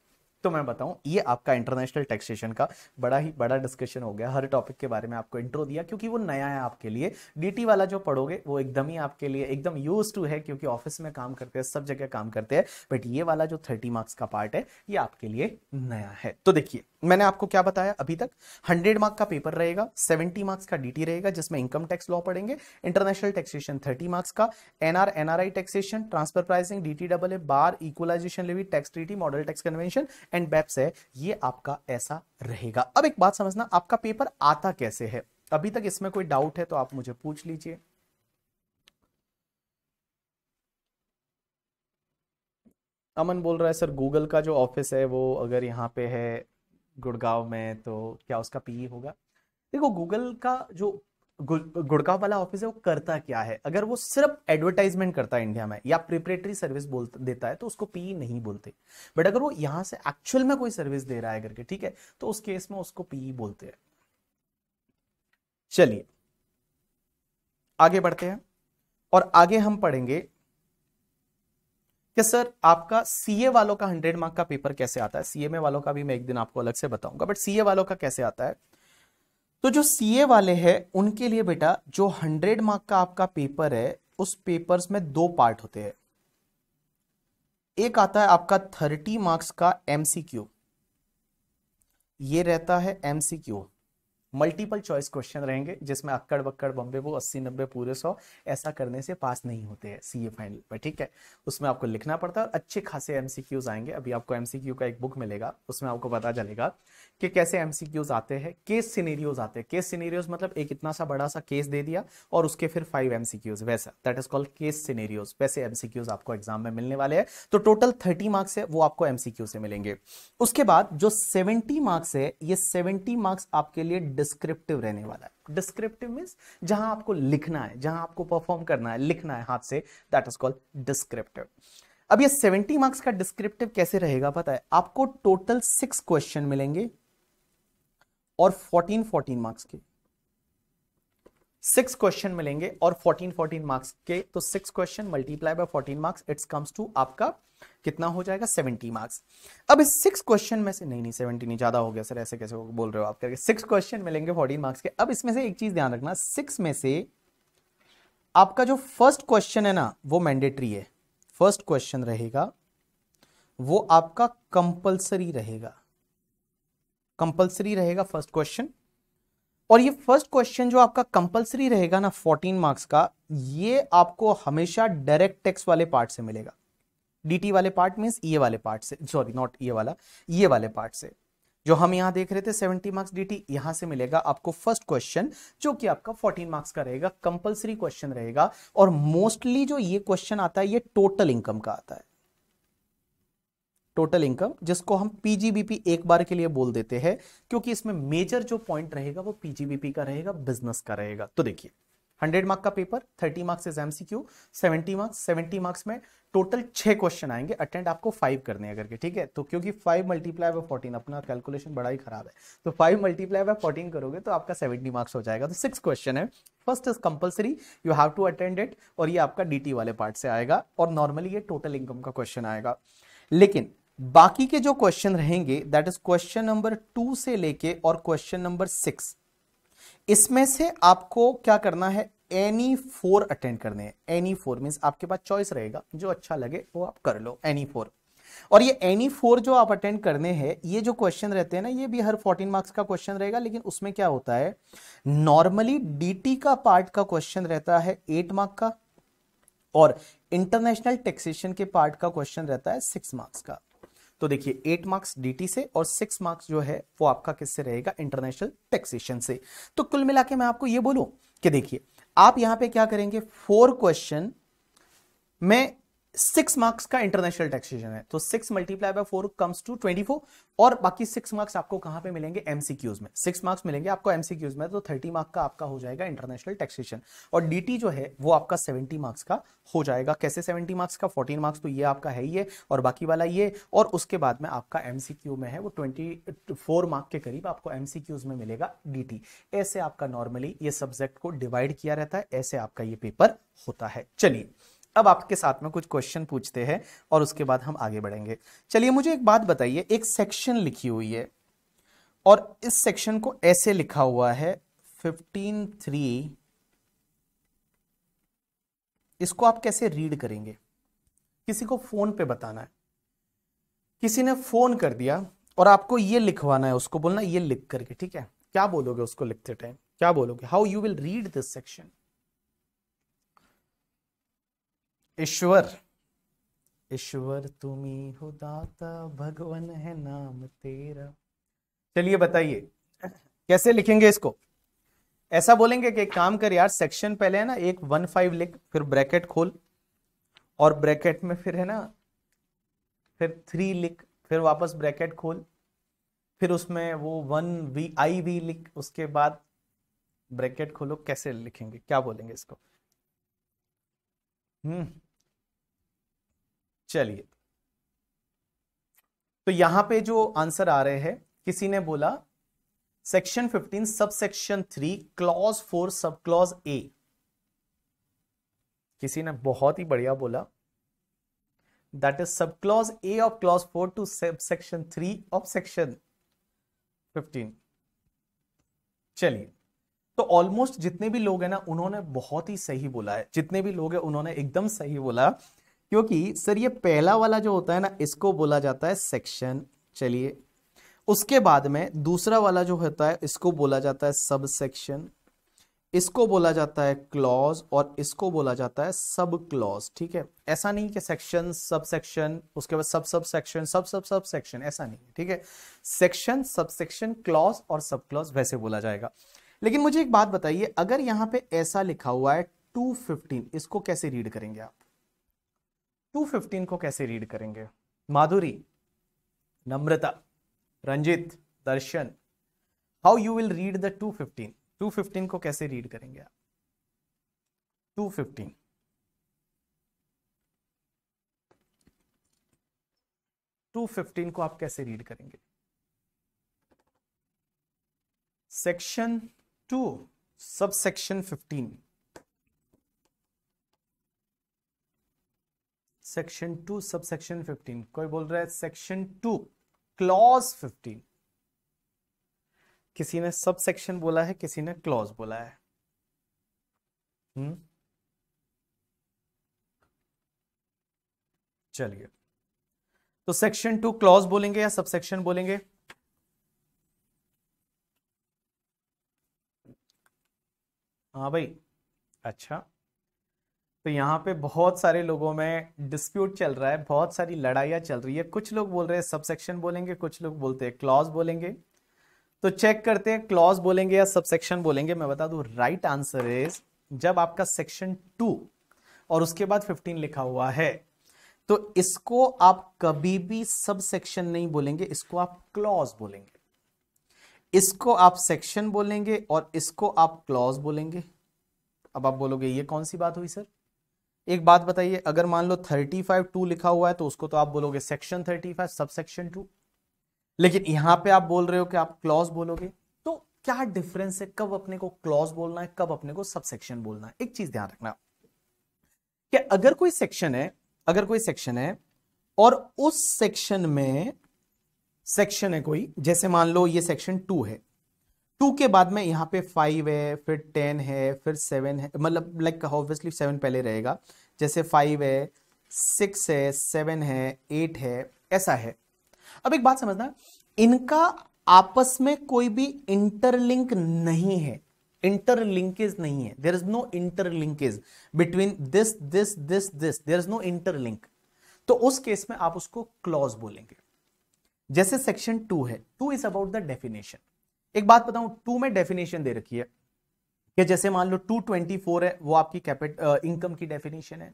तो मैं बताऊं, ये आपका इंटरनेशनल टैक्सेशन का बड़ा ही बड़ा डिस्कशन हो गया। हर टॉपिक के बारे में आपको इंट्रो दिया क्योंकि वो नया है आपके लिए। डीटी वाला जो पढ़ोगे वो एकदम ही आपके लिए एकदम यूज टू है, क्योंकि ऑफिस में काम करते हैं, सब जगह काम करते हैं, बट ये वाला जो 30 मार्क्स का पार्ट है ये आपके लिए नया है। तो देखिए, मैंने आपको क्या बताया अभी तक, 100 मार्क्स का पेपर रहेगा, 70 मार्क्स का डीटी रहेगा जिसमें इनकम टैक्स लॉ पढ़ेंगे, इंटरनेशनल टैक्सेशन 30 मार्क्स का, NR NRI taxation, transfer pricing, DT double A, bar, equalisation levy, tax treaty, model tax convention and BEPS है, ये आपका ऐसा रहेगा। अब एक बात समझना, आपका पेपर आता कैसे है, अभी तक इसमें कोई डाउट है तो आप मुझे पूछ लीजिए। अमन बोल रहा है सर गूगल का जो ऑफिस है वो अगर यहाँ पे है गुड़गांव में तो क्या उसका पीई होगा। देखो, गूगल का जो गुड़गांव वाला ऑफिस है वो करता क्या है, अगर वो सिर्फ एडवर्टाइजमेंट करता है इंडिया में या प्रिपरेटरी सर्विस बोल देता है तो उसको पीई नहीं बोलते, बट अगर वो यहां से एक्चुअल में कोई सर्विस दे रहा है करके, ठीक है, तो उस केस में उसको पीई बोलते हैं। चलिए आगे बढ़ते हैं, और आगे हम पढ़ेंगे कि सर आपका सीए वालों का 100 मार्क का पेपर कैसे आता है। सीएमए वालों का भी मैं एक दिन आपको अलग से बताऊंगा, बट सीए वालों का कैसे आता है। तो जो सीए वाले हैं उनके लिए बेटा जो 100 मार्क का आपका पेपर है, उस पेपर्स में 2 पार्ट होते हैं। एक आता है आपका 30 मार्क्स का एमसीक्यू, ये रहता है एमसीक्यू, मल्टीपल चॉइस क्वेश्चन रहेंगे जिसमें अक्कड़ बक्कड़ बम्बे वो 80-90 पूरे 100 ऐसा करने से पास नहीं होते हैं सीए फाइनल पर, ठीक है। उसमें आपको लिखना पड़ता है और अच्छे खासे एमसीक्यूज आएंगे। अभी आपको एमसीक्यू का एक बुक मिलेगा, उसमें आपको पता चलेगा कि कैसे एमसीक्यूज आते हैं, केस सिनेरियोज आते हैं। केस सिनेरियोज मतलब एक इतना सा बड़ा सा केस दे दिया और उसके फिर 5 एमसीक्यूज, वैसा that is called case scenarios. वैसे एमसीक्यूज आपको एग्जाम में मिलने वाले हैं। तो टोटल 30 मार्क्स है वो आपको एमसीक्यू से मिलेंगे। उसके बाद जो 70 मार्क्स है, ये 70 मार्क्स आपके लिए डिस्क्रिप्टिव रहने वाला है। डिस्क्रिप्टिव मींस जहां आपको लिखना है, जहां आपको परफॉर्म करना है, लिखना है हाथ से, दैट इज कॉल्ड डिस्क्रिप्टिव। अब ये 70 मार्क्स का डिस्क्रिप्टिव कैसे रहेगा पता है आपको, टोटल 6 क्वेश्चन मिलेंगे और 14 मार्क्स के 6 क्वेश्चन मिलेंगे और 14 मार्क्स के। तो 6 question multiply by 14 marks, it's comes to आपका कितना हो जाएगा 70 मार्क्स। अब इस 6 क्वेश्चन में से, नहीं 70 नहीं, ज्यादा हो गया सर, ऐसे कैसे बोल रहे हो आप करके। 6 क्वेश्चन मिलेंगे 14 मार्क्स के। अब इसमें से एक चीज ध्यान रखना, 6 में से आपका जो फर्स्ट क्वेश्चन है ना वो मैंडेटरी है। फर्स्ट क्वेश्चन रहेगा वो आपका कंपल्सरी रहेगा, कंपल्सरी रहेगा फर्स्ट क्वेश्चन। और ये फर्स्ट क्वेश्चन जो आपका कंपल्सरी रहेगा ना 14 मार्क्स का, ये आपको हमेशा डायरेक्ट टैक्स वाले पार्ट से मिलेगा। डीटी वाले पार्ट मींस ये वाले पार्ट से, सॉरी नॉट ये वाला, ये वाले पार्ट से जो हम यहां देख रहे थे 70 मार्क्स डीटी, यहां से मिलेगा आपको फर्स्ट क्वेश्चन जो कि आपका 14 मार्क्स का रहेगा, कंपलसरी क्वेश्चन रहेगा। और मोस्टली जो ये क्वेश्चन आता है ये टोटल इनकम का आता है। टोटल इनकम जिसको हम पीजीबीपी एक बार के लिए बोल देते हैं, क्योंकि इसमें मेजर जो पॉइंट रहेगा वो पीजीबीपी का रहेगा, बिजनेस का रहेगा। तो देखिए 100 मार्क का paper, 30 marks is MCQ, 70 marks में टोटल 6 क्वेश्चन आएंगे, अटेंड आपको 5 करने हैं करके, ठीक है। तो क्योंकि 5 मल्टीप्लाई बाय 14, अपना कैलकुलेशन बड़ा ही खराब है, तो 5 मल्टीप्लाई बाय 14 करोगे तो आपका 70 मार्क्स हो जाएगा। तो 6 क्वेश्चन है, first is compulsory, you have to attend it, और ये आपका डीटी वाले पार्ट से आएगा, और नॉर्मली ये टोटल इनकम का क्वेश्चन आएगा। लेकिन बाकी के जो क्वेश्चन रहेंगे दैट इज क्वेश्चन नंबर 2 से लेके और क्वेश्चन नंबर 6, इसमें से आपको क्या करना है, एनी 4 अटेंड करने हैं। एनी 4 मींस आपके पास चॉइस रहेगा, जो अच्छा लगे वो आप कर लो, एनी 4। और ये एनी 4 जो आप अटेंड करने हैं, ये जो क्वेश्चन रहते हैं ना, ये भी हर 14 मार्क्स का क्वेश्चन रहेगा। लेकिन उसमें क्या होता है, नॉर्मली डीटी का पार्ट का क्वेश्चन रहता है 8 मार्क का, और इंटरनेशनल टैक्सेशन के पार्ट का क्वेश्चन रहता है 6 मार्क्स का। तो देखिए 8 मार्क्स डीटी से और 6 मार्क्स जो है वो आपका किससे रहेगा, इंटरनेशनल टैक्सेशन से। तो कुल मिला के मैं आपको ये बोलूं कि देखिए आप यहां पे क्या करेंगे, 4 क्वेश्चन में 6 मार्क्स का इंटरनेशनल टैक्सेशन है, तो 6 मल्टीप्लाई बाय 4 कम्स टू 24, और बाकी 6 मार्क्स आपको कहां पे मिलेंगे, एमसीक्यूज में। 6 मार्क्स मिलेंगे आपको एमसीक्यूज में, तो 30 मार्क्स का आपका हो जाएगा इंटरनेशनल टैक्सेशन। और डीटी जो है वो आपका 70 मार्क्स का हो जाएगा। कैसे 70 मार्क्स का, 14 मार्क्स तो ये आपका है ही है, और बाकी वाला ये, और उसके बाद में आपका एमसीक्यू में है वो 24 मार्क के करीब आपको एमसीक्यूज में मिलेगा डीटी। ऐसे आपका नॉर्मली ये सब्जेक्ट को डिवाइड किया रहता है, ऐसे आपका ये पेपर होता है। चलिए अब आपके साथ में कुछ क्वेश्चन पूछते हैं और उसके बाद हम आगे बढ़ेंगे। चलिए मुझे एक बात बताइए, एक सेक्शन लिखी हुई है और इस सेक्शन को ऐसे लिखा हुआ है 15(3), इसको आप कैसे रीड करेंगे? किसी को फोन पे बताना है, किसी ने फोन कर दिया और आपको ये लिखवाना है, उसको बोलना ये लिख करके, ठीक है। क्या बोलोगे उसको लिखते टाइम, क्या बोलोगे, how you will read this section? ईश्वर, ईश्वर तुम्ही हो दाता, भगवान है नाम तेरा। चलिए बताइए कैसे लिखेंगे इसको? ऐसा बोलेंगे कि एक काम कर यार, सेक्शन पहले है ना 115 लिख, फिर ब्रैकेट खोल, और ब्रैकेट में फिर है ना फिर 3 लिख, फिर वापस ब्रैकेट खोल, फिर उसमें वो 1 वी लिख, उसके बाद ब्रैकेट खोलो। कैसे लिखेंगे, क्या बोलेंगे इसको? चलिए तो यहां पे जो आंसर आ रहे हैं, किसी ने बोला सेक्शन 15 सब सेक्शन 3 क्लॉज 4 सब क्लॉज ए। किसी ने बहुत ही बढ़िया बोला, that is sub clause A of clause 4 to sub section 3 of section 15। चलिए तो ऑलमोस्ट जितने भी लोग हैं ना उन्होंने बहुत ही सही बोला है, जितने भी लोग हैं उन्होंने एकदम सही बोला, क्योंकि सर ये पहला वाला जो होता है ना इसको बोला जाता है सेक्शन। चलिए उसके बाद में दूसरा वाला जो होता है इसको बोला जाता है सब सेक्शन, इसको बोला जाता है क्लॉज, और इसको बोला जाता है सब क्लॉज, ठीक है। ऐसा नहीं कि सेक्शन सब सेक्शन उसके बाद सब सब सेक्शन सब सेक्शन, ऐसा नहीं है, ठीक है। सेक्शन सब सेक्शन क्लॉज और सब क्लॉज वैसे बोला जाएगा। लेकिन मुझे एक बात बताइए, अगर यहां पे ऐसा लिखा हुआ है 215, इसको कैसे रीड करेंगे आप? 215 को कैसे रीड करेंगे? Madhuri, Namrata, Ranjit, Darshan, how you will read the 215? 215 को कैसे रीड करेंगे आप? 215 215 को आप कैसे रीड करेंगे? Section 2 sub section 15, section 2 sub section 15। कोई बोल रहा है सेक्शन 2 क्लॉज 15। किसी ने सब सेक्शन बोला है, किसी ने क्लॉज बोला है। चलिए तो सेक्शन 2 क्लॉज बोलेंगे या सब सेक्शन बोलेंगे? हाँ भाई, अच्छा तो यहाँ पे बहुत सारे लोगों में डिस्प्यूट चल रहा है, बहुत सारी लड़ाइयाँ चल रही है। कुछ लोग बोल रहे हैं सबसेक्शन बोलेंगे, कुछ लोग बोलते हैं क्लॉज बोलेंगे। तो चेक करते हैं क्लॉज बोलेंगे या सबसेक्शन बोलेंगे। मैं बता दूं राइट आंसर इज, जब आपका सेक्शन 2 और उसके बाद 15 लिखा हुआ है तो इसको आप कभी भी सबसेक्शन नहीं बोलेंगे, इसको आप क्लॉज बोलेंगे। इसको आप सेक्शन बोलेंगे और इसको आप क्लॉज बोलेंगे। अब आप बोलोगे ये कौन सी बात हुई सर? एक बात बताइए, अगर मान लो 35(2) लिखा हुआ है तो उसको तो आप बोलोगे सेक्शन 35 सबसेक्शन 2, लेकिन यहां पे आप बोल रहे हो कि आप क्लॉज बोलोगे। तो क्या डिफरेंस है, कब अपने को क्लॉज बोलना है, कब अपने को सबसेक्शन बोलना है? एक चीज ध्यान रखना कि अगर कोई सेक्शन है और उस सेक्शन में सेक्शन है कोई, जैसे मान लो ये सेक्शन 2 है, 2 के बाद में यहां पे 5 है, फिर 10 है, फिर 7 है, मतलब लाइक ऑब्वियसली 7 पहले रहेगा, जैसे 5 है, 6 है, 7 है, 8 है, ऐसा है। अब एक बात समझना, इनका आपस में कोई भी इंटरलिंक नहीं है, इंटरलिंकेज नहीं है, there is no interlinkage between this this this this, there is no interlink. तो उस केस में आप उसको क्लॉज बोलेंगे। जैसे सेक्शन 2 है, 2 इज अबाउट द डेफिनेशन। एक बात बताऊं, 2 में डेफिनेशन दे रखी है कि जैसे मान लो 224 है, वो आपकी इनकम की डेफिनेशन है।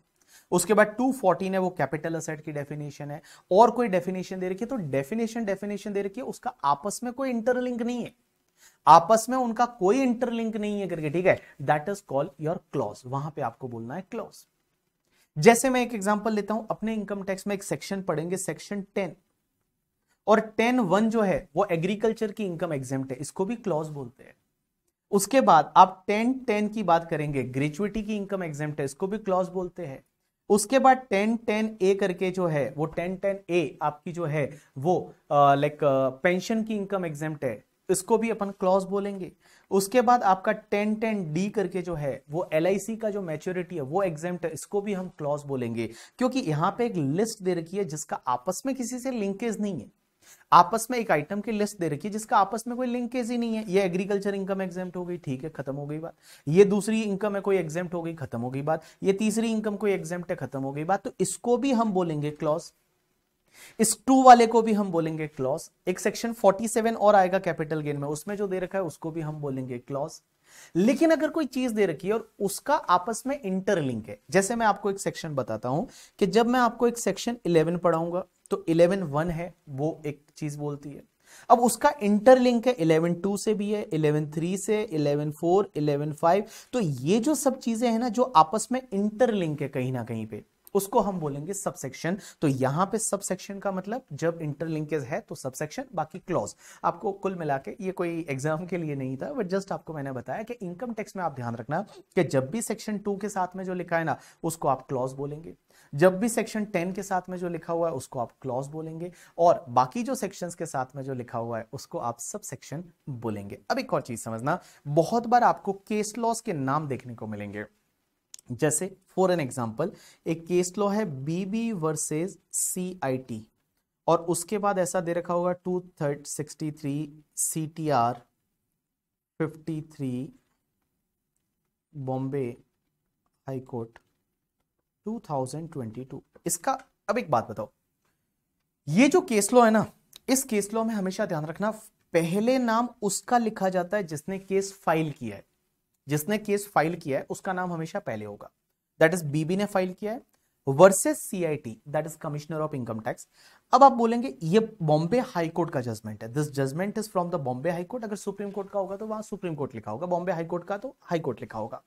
उसके बाद 214 है, वो कैपिटल असेट की डेफिनेशन है। और कोई डेफिनेशन दे रखी है, तो डेफिनेशन दे रखी है, उसका आपस में कोई इंटरलिंक नहीं है, आपस में उनका कोई इंटरलिंक नहीं है करके, ठीक है, that is called your clause. वहां पे आपको बोलना है क्लॉज। जैसे मैं एक एग्जांपल लेता हूं, अपने इनकम टैक्स में एक सेक्शन पढ़ेंगे, सेक्शन 10, और 10(1) जो है वो एग्रीकल्चर की इनकम एग्जेम्प्ट है, इसको भी क्लॉज बोलते हैं। उसके बाद आप 10(10) की बात करेंगे, ग्रेचुइटी की इनकम एग्जेम्प्ट है, इसको भी क्लॉज बोलते हैं। उसके बाद 10(10)(A) करके जो है वो 10(10)(A) आपकी जो है वो लाइक पेंशन की इनकम एग्जेम्प्ट है, इसको भी अपन क्लॉज बोलेंगे। उसके बाद आपका 10(10)(D) करके जो है वो LIC का जो मैच्योरिटी है वो एग्जेम्प्ट है, इसको भी हम क्लॉज बोलेंगे, क्योंकि यहां पे एक लिस्ट दे रखी है जिसका आपस में किसी से लिंकेज नहीं है। आपस में एक आइटम की लिस्ट दे रखी है जिसका आपस में कोई लिंकेज ही नहीं है। ये एग्रीकल्चर इनकम एग्जेम्प्ट हो गई, ठीक है, खत्म हो गई बात। ये दूसरी इनकम है कोई एग्जेम्प्ट हो गई, खत्म हो गई बात। ये तीसरी इनकम कोई एग्जेम्प्ट है, खत्म हो गई बात। तो इसको भी हम बोलेंगे क्लॉज, इस 2 वाले को भी हम बोलेंगे क्लॉज। एक सेक्शन 47 और आएगा कैपिटल गेन में, उसमें जो दे रखा है उसको भी हम बोलेंगे क्लॉज। लेकिन अगर कोई चीज दे रखी है और उसका आपस में इंटरलिंक है, जैसे मैं आपको एक सेक्शन बताता हूं कि जब मैं आपको एक सेक्शन 11 पढ़ाऊंगा तो 11(1) है, वो एक चीज बोलती है। अब उसका इंटरलिंक है 11(2) से भी है, 11(3) से, 11(4), 11(5). तो ये जो सब चीजें हैं ना जो आपस में इंटरलिंक है कहीं ना कहीं पे, उसको हम बोलेंगे सबसेक्शन। तो यहां पे सबसेक्शन का मतलब जब इंटरलिंकेज है तो सबसेक्शन, बाकी क्लॉज। आपको कुल मिला के, ये कोई एग्जाम के लिए नहीं था, बट जस्ट आपको मैंने बताया कि इनकम टैक्स में आप ध्यान रखना कि जब भी सेक्शन 2 के साथ में जो लिखा है ना उसको आप क्लॉज बोलेंगे, जब भी सेक्शन 10 के साथ में जो लिखा हुआ है उसको आप क्लॉज बोलेंगे, और बाकी जो सेक्शंस के साथ में जो लिखा हुआ है उसको आप सबसेक्शन बोलेंगे। अब एक और चीज समझना, बहुत बार आपको केस लॉज के नाम देखने को मिलेंगे। जैसे फॉर एन एग्जांपल, एक केस लॉ है BB वर्सेस CIT, और उसके बाद ऐसा दे रखा होगा 263 CTR 53 बॉम्बे हाई कोर्ट 2022। इसका अब एक बात बताओ, ये जो केस लॉ है ना, इस केस लॉ में हमेशा ध्यान रखना पहले नाम उसका लिखा जाता है जिसने केस फाइल किया है। जिसने केस फाइल किया है उसका नाम हमेशा पहले होगा, दैट इज BB ने फाइल किया है versus CIT, that is commissioner of income tax. अब आप बोलेंगे ये बॉम्बे हाई कोर्ट का जजमेंट है, this judgement is from the Bombay high court. अगर सुप्रीम कोर्ट का होगा तो वहां सुप्रीम कोर्ट लिखा होगा, बॉम्बे हाई कोर्ट का तो हाई कोर्ट लिखा होगा।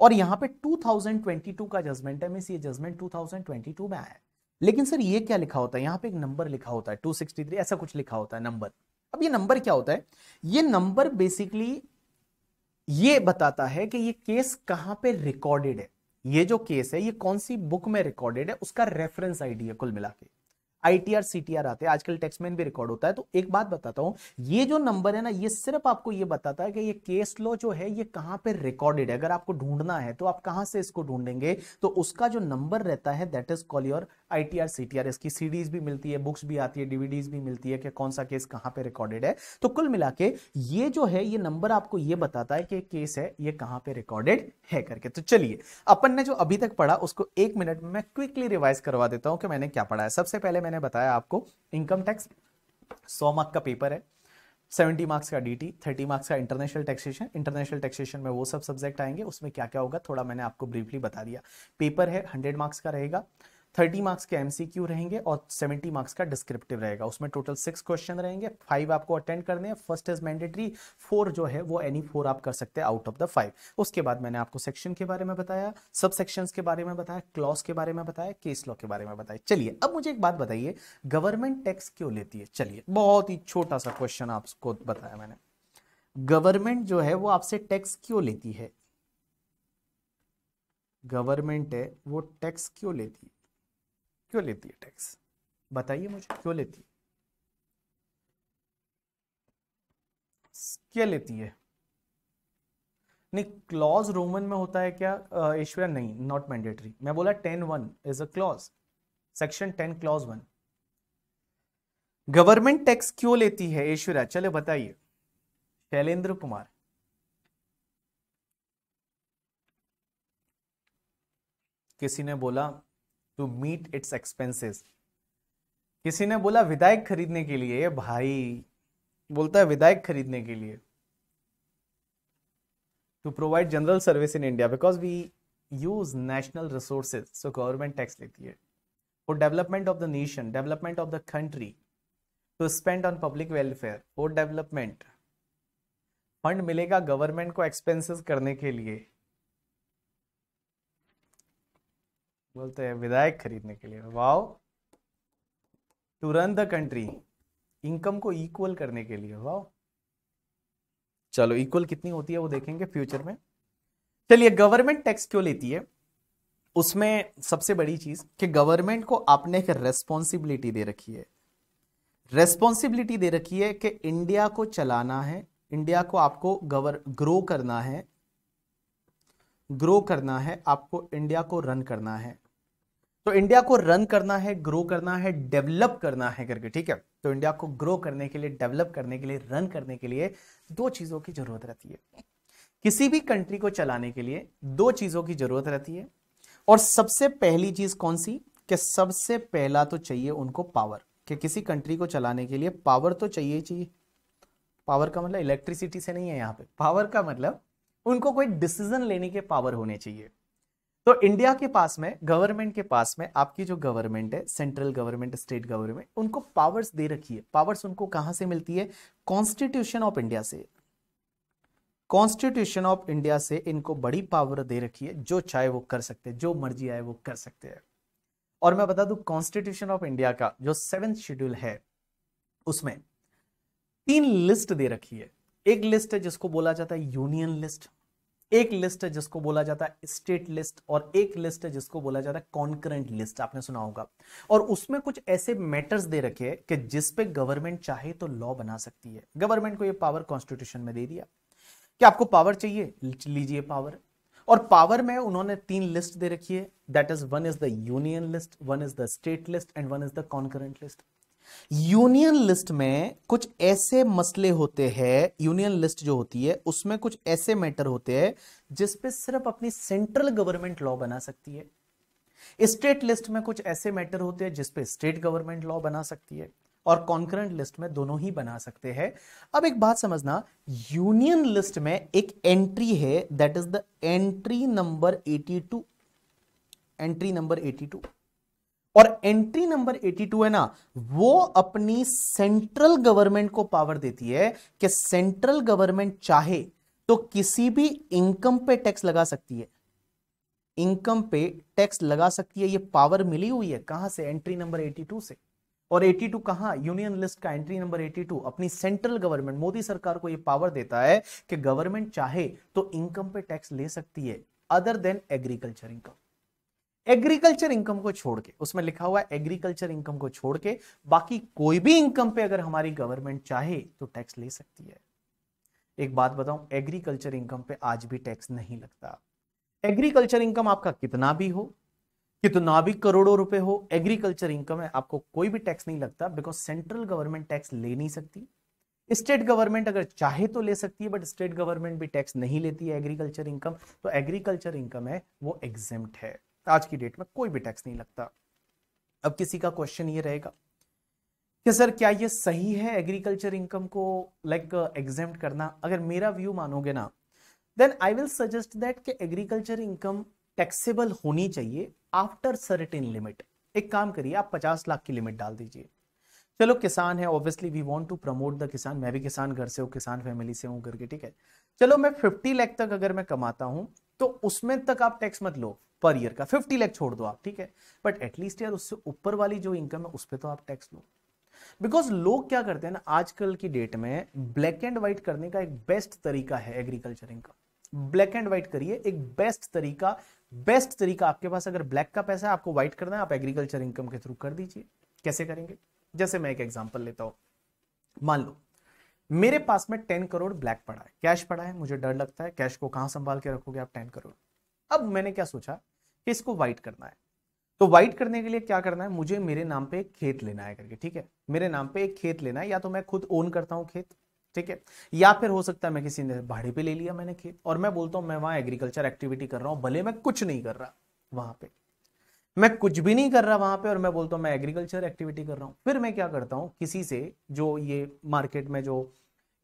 और यहां पे 2022 का जजमेंट है, मींस ये जजमेंट 2022 में आया है। लेकिन सर ये क्या लिखा होता है, यहां पे एक नंबर लिखा होता है 263, ऐसा कुछ लिखा होता है नंबर। अब ये नंबर क्या होता है, ये नंबर बेसिकली ये बताता है कि ये केस कहां पे रिकॉर्डेड है, ये जो केस है ये कौन सी बुक में रिकॉर्डेड है, उसका रेफरेंस आईडी है। कुल मिला के ITR CTR आते हैं, आजकल टेक्स्ट में भी रिकॉर्ड होता है। तो एक बात बताता हूं, ये जो नंबर है ना ये सिर्फ आपको ये बताता है कि ये केस लॉ जो है ये कहां पे रिकॉर्डेड है। अगर आपको ढूंढना है तो आप कहां से इसको ढूंढेंगे, तो उसका जो नंबर रहता है that is called your ITR CTR, इसकी सीडीज भी मिलती है, बुक्स भी आती है, डीवीडीज भी मिलती है कि कौन सा केस कहां पे रिकॉर्डेड है। तो कुल मिला के ये जो है ये नंबर आपको ये बताता है कि केस है ये कहां पे रिकॉर्डेड है करके। तो चलिए अपन ने जो अभी तक पढ़ा उसको 1 मिनट में मैं क्विकली रिवाइज करवा देता हूं कि मैंने क्या पढ़ा है। सबसे पहले मैंने बताया आपको इनकम टैक्स 100 मार्क का पेपर है, 70 मार्क्स का DT, 30 मार्क्स का इंटरनेशनल टैक्सेशन। इंटरनेशनल टैक्सेशन में वो सब सब्जेक्ट आएंगे, उसमें क्या क्या होगा थोड़ा मैंने आपको ब्रीफली बता दिया। पेपर है 100 मार्क्स का रहेगा, 30 मार्क्स के MCQ रहेंगे और 70 मार्क्स का डिस्क्रिप्टिव रहेगा। उसमें टोटल 6 क्वेश्चन रहेंगे, 5 आपको अटेंड करने हैं। फर्स्ट इज मैंडेटरी, 4 जो है वो एनी 4 आप कर सकते हैं आउट ऑफ द 5। उसके बाद मैंने आपको सेक्शन के बारे में बताया, सब सेक्शंस के बारे में बताया, क्लॉज के बारे में बताया, केस लॉ के बारे में बताया। चलिए अब मुझे एक बात बताइए, गवर्नमेंट टैक्स क्यों लेती है? चलिए बहुत ही छोटा सा क्वेश्चन आपको बताया मैंने, गवर्नमेंट जो है वो आपसे टैक्स क्यों लेती है? गवर्नमेंट है वो टैक्स क्यों लेती है? क्यों लेती है टैक्स? बताइए मुझे क्यों लेती है, क्या लेती है? नहीं, क्लॉज रोमन में होता है क्या ऐश्वर्या? नहीं, नॉट मैंडेटरी। मैं बोला 10(1) is a clause, section 10 clause 1। Government tax क्यों लेती है ऐश्वर्या? चले बताइए। शैलेंद्र कुमार, किसी ने बोला टू मीट इट्स एक्सपेंसेस, किसी ने बोला विधायक खरीदने के लिए। भाई बोलता है विधायक खरीदने के लिए, to provide general service in India because we use national resources. So government tax लेती है for development of the nation, development of the country, to spend on public welfare, for development. Fund मिलेगा गवर्नमेंट को एक्सपेंसेस करने के लिए, बोलते हैं विधायक खरीदने के लिए। Wow, to run the country, income को इक्वल करने के लिए। वाओ, चलो इक्वल कितनी होती है वो देखेंगे फ्यूचर में। चलिए गवर्नमेंट टैक्स क्यों लेती है, उसमें सबसे बड़ी चीज कि गवर्नमेंट को आपने एक रेस्पॉन्सिबिलिटी दे रखी है। रेस्पॉन्सिबिलिटी दे रखी है कि इंडिया को चलाना है, इंडिया को आपको ग्रो करना है, ग्रो करना है, आपको इंडिया को रन करना है। तो इंडिया को रन करना है, ग्रो करना है, डेवलप करना है करके, ठीक है। तो इंडिया को ग्रो करने के लिए, डेवलप करने के लिए, रन करने के लिए 2 चीजों की जरूरत रहती है। किसी भी कंट्री को चलाने के लिए 2 चीजों की जरूरत रहती है। और सबसे पहली चीज कौन सी? कि सबसे पहला तो चाहिए उनको पावर, कि किसी कंट्री को चलाने के लिए पावर तो चाहिए ही चाहिए। पावर का मतलब इलेक्ट्रिसिटी से नहीं है यहां पे, पावर का मतलब उनको कोई डिसीजन लेने के पावर होने चाहिए। तो इंडिया के पास में, गवर्नमेंट के पास में, आपकी जो गवर्नमेंट है, सेंट्रल गवर्नमेंट, स्टेट गवर्नमेंट, उनको पावर्स दे रखी है। पावर्स उनको कहां से मिलती है? कॉन्स्टिट्यूशन ऑफ इंडिया से। कॉन्स्टिट्यूशन ऑफ इंडिया से इनको बड़ी पावर दे रखी है, जो चाहे वो कर सकते हैं, जो मर्जी आए वो कर सकते हैं। और मैं बता दूं कॉन्स्टिट्यूशन ऑफ इंडिया का जो 7th शेड्यूल है उसमें 3 लिस्ट दे रखी है। एक लिस्ट है जिसको बोला जाता है यूनियन लिस्ट, एक लिस्ट है जिसको बोला जाता है स्टेट लिस्ट, और एक लिस्ट है जिसको बोला जाता है कॉन्करेंट लिस्ट, आपने सुना होगा। और उसमें कुछ ऐसे मैटर्स दे रखे हैं कि जिस पे गवर्नमेंट चाहे तो लॉ बना सकती है। गवर्नमेंट को ये पावर कॉन्स्टिट्यूशन में दे दिया कि आपको पावर चाहिए, लीजिए पावर। और पावर में उन्होंने 3 लिस्ट दे रखी है, that is one is the union list, one is the state list and one is the concurrent list. Union list में कुछ ऐसे मसले होते हैं, यूनियन लिस्ट जो होती है उसमें कुछ ऐसे मैटर होते हैं जिस पे सिर्फ अपनी सेंट्रल गवर्नमेंट लॉ बना सकती है। स्टेट लिस्ट में कुछ ऐसे मैटर होते हैं जिस पे स्टेट गवर्नमेंट लॉ बना सकती है, और कॉन्करेंट लिस्ट में दोनों ही बना सकते हैं। अब एक बात समझना, यूनियन लिस्ट में एक एंट्री है, that is the entry number 82, entry number 82। और एंट्री नंबर 82 है ना, वो अपनी सेंट्रल गवर्नमेंट को पावर देती है कि सेंट्रल गवर्नमेंट चाहे तो किसी भी इनकम पे टैक्स लगा सकती है, इनकम पे टैक्स लगा सकती है। ये पावर मिली हुई है कहां से? एंट्री नंबर 82 से। और 82 कहां? यूनियन लिस्ट का एंट्री नंबर 82 अपनी सेंट्रल गवर्नमेंट, मोदी सरकार को यह पावर देता है कि गवर्नमेंट चाहे तो इनकम पे टैक्स ले सकती है, other than agriculture income. Agriculture income को छोड़ के, उसमें लिखा हुआ है एग्रीकल्चर इनकम को छोड़ के बाकी कोई भी इनकम पे अगर हमारी गवर्नमेंट चाहे तो टैक्स ले सकती है। एक बात बताऊं, एग्रीकल्चर इनकम पे आज भी टैक्स नहीं लगता। एग्रीकल्चर इनकम आपका कितना भी हो, कितना भी करोड़ों रुपए हो, एग्रीकल्चर इनकम है, आपको कोई भी टैक्स नहीं लगता, बिकॉज सेंट्रल गवर्नमेंट टैक्स ले नहीं सकती। स्टेट गवर्नमेंट अगर चाहे तो ले सकती है, बट स्टेट गवर्नमेंट भी टैक्स नहीं लेती है एग्रीकल्चर इनकम। तो एग्रीकल्चर इनकम है वो एग्जेम्प्ट है, आज की डेट में कोई भी टैक्स नहीं लगता। अब किसी का क्वेश्चन ये रहेगा कि सर क्या ये सही है एग्रीकल्चर इनकम को लाइक एग्जेम्प्ट करना? अगर मेरा व्यू मानोगे ना, then I will suggest that कि एग्रीकल्चर इनकम टैक्सेबल होनी चाहिए आफ्टर सर्टेन लिमिट। एक काम करिए, आप 50 लाख की लिमिट डाल दीजिए। चलो किसान है, obviously we want to promote the kisan, मैं भी किसान घर से हूँ, किसान फैमिली से हूँ करके, ठीक है। चलो मैं 50 लाख तक अगर मैं कमाता हूं तो उसमें तक आप टैक्स मत लो पर ईयर का, 50 लाख छोड़ दो आप, ठीक है। बट एटलीस्ट यार उससे ऊपर वाली जो इनकम है उस पर तो आप टैक्स लो। बिकॉज लोग क्या करते हैं ना, आजकल की डेट में ब्लैक एंड व्हाइट करने का एक बेस्ट तरीका है agriculture income. Black and white करिए, एक बेस्ट तरीका आपके पास, अगर ब्लैक का पैसा है आपको व्हाइट करना है, आप एग्रीकल्चर इनकम के थ्रू कर दीजिए। कैसे करेंगे? जैसे मैं एक एग्जांपल लेता हूं, मान लो मेरे पास में 10 करोड़ ब्लैक पड़ा है, कैश पड़ा है, मुझे डर लगता है कैश को कहां संभाल के रखोगे आप 10 करोड़। अब मैंने क्या सोचा कि इसको व्हाइट करना है। तो व्हाइट करने के लिए क्या करना है, मुझे मेरे नाम पे एक खेत लेना है करके, ठीक है। मेरे नाम पे एक खेत लेना है, या तो मैं खुद ओन करता हूं खेत, ठीक है, या फिर हो सकता है मैं किसी ने भाड़े पे ले लिया मैंने खेत, और मैं बोलता हूं मैं वहां एग्रीकल्चर एक्टिविटी कर रहा हूं, भले मैं कुछ नहीं कर रहा वहां पे, मैं कुछ भी नहीं कर रहा वहां पे, और मैं बोलता हूं मैं एग्रीकल्चर एक्टिविटी कर रहा हूं। फिर मैं क्या करता हूं, किसी से जो ये मार्केट में जो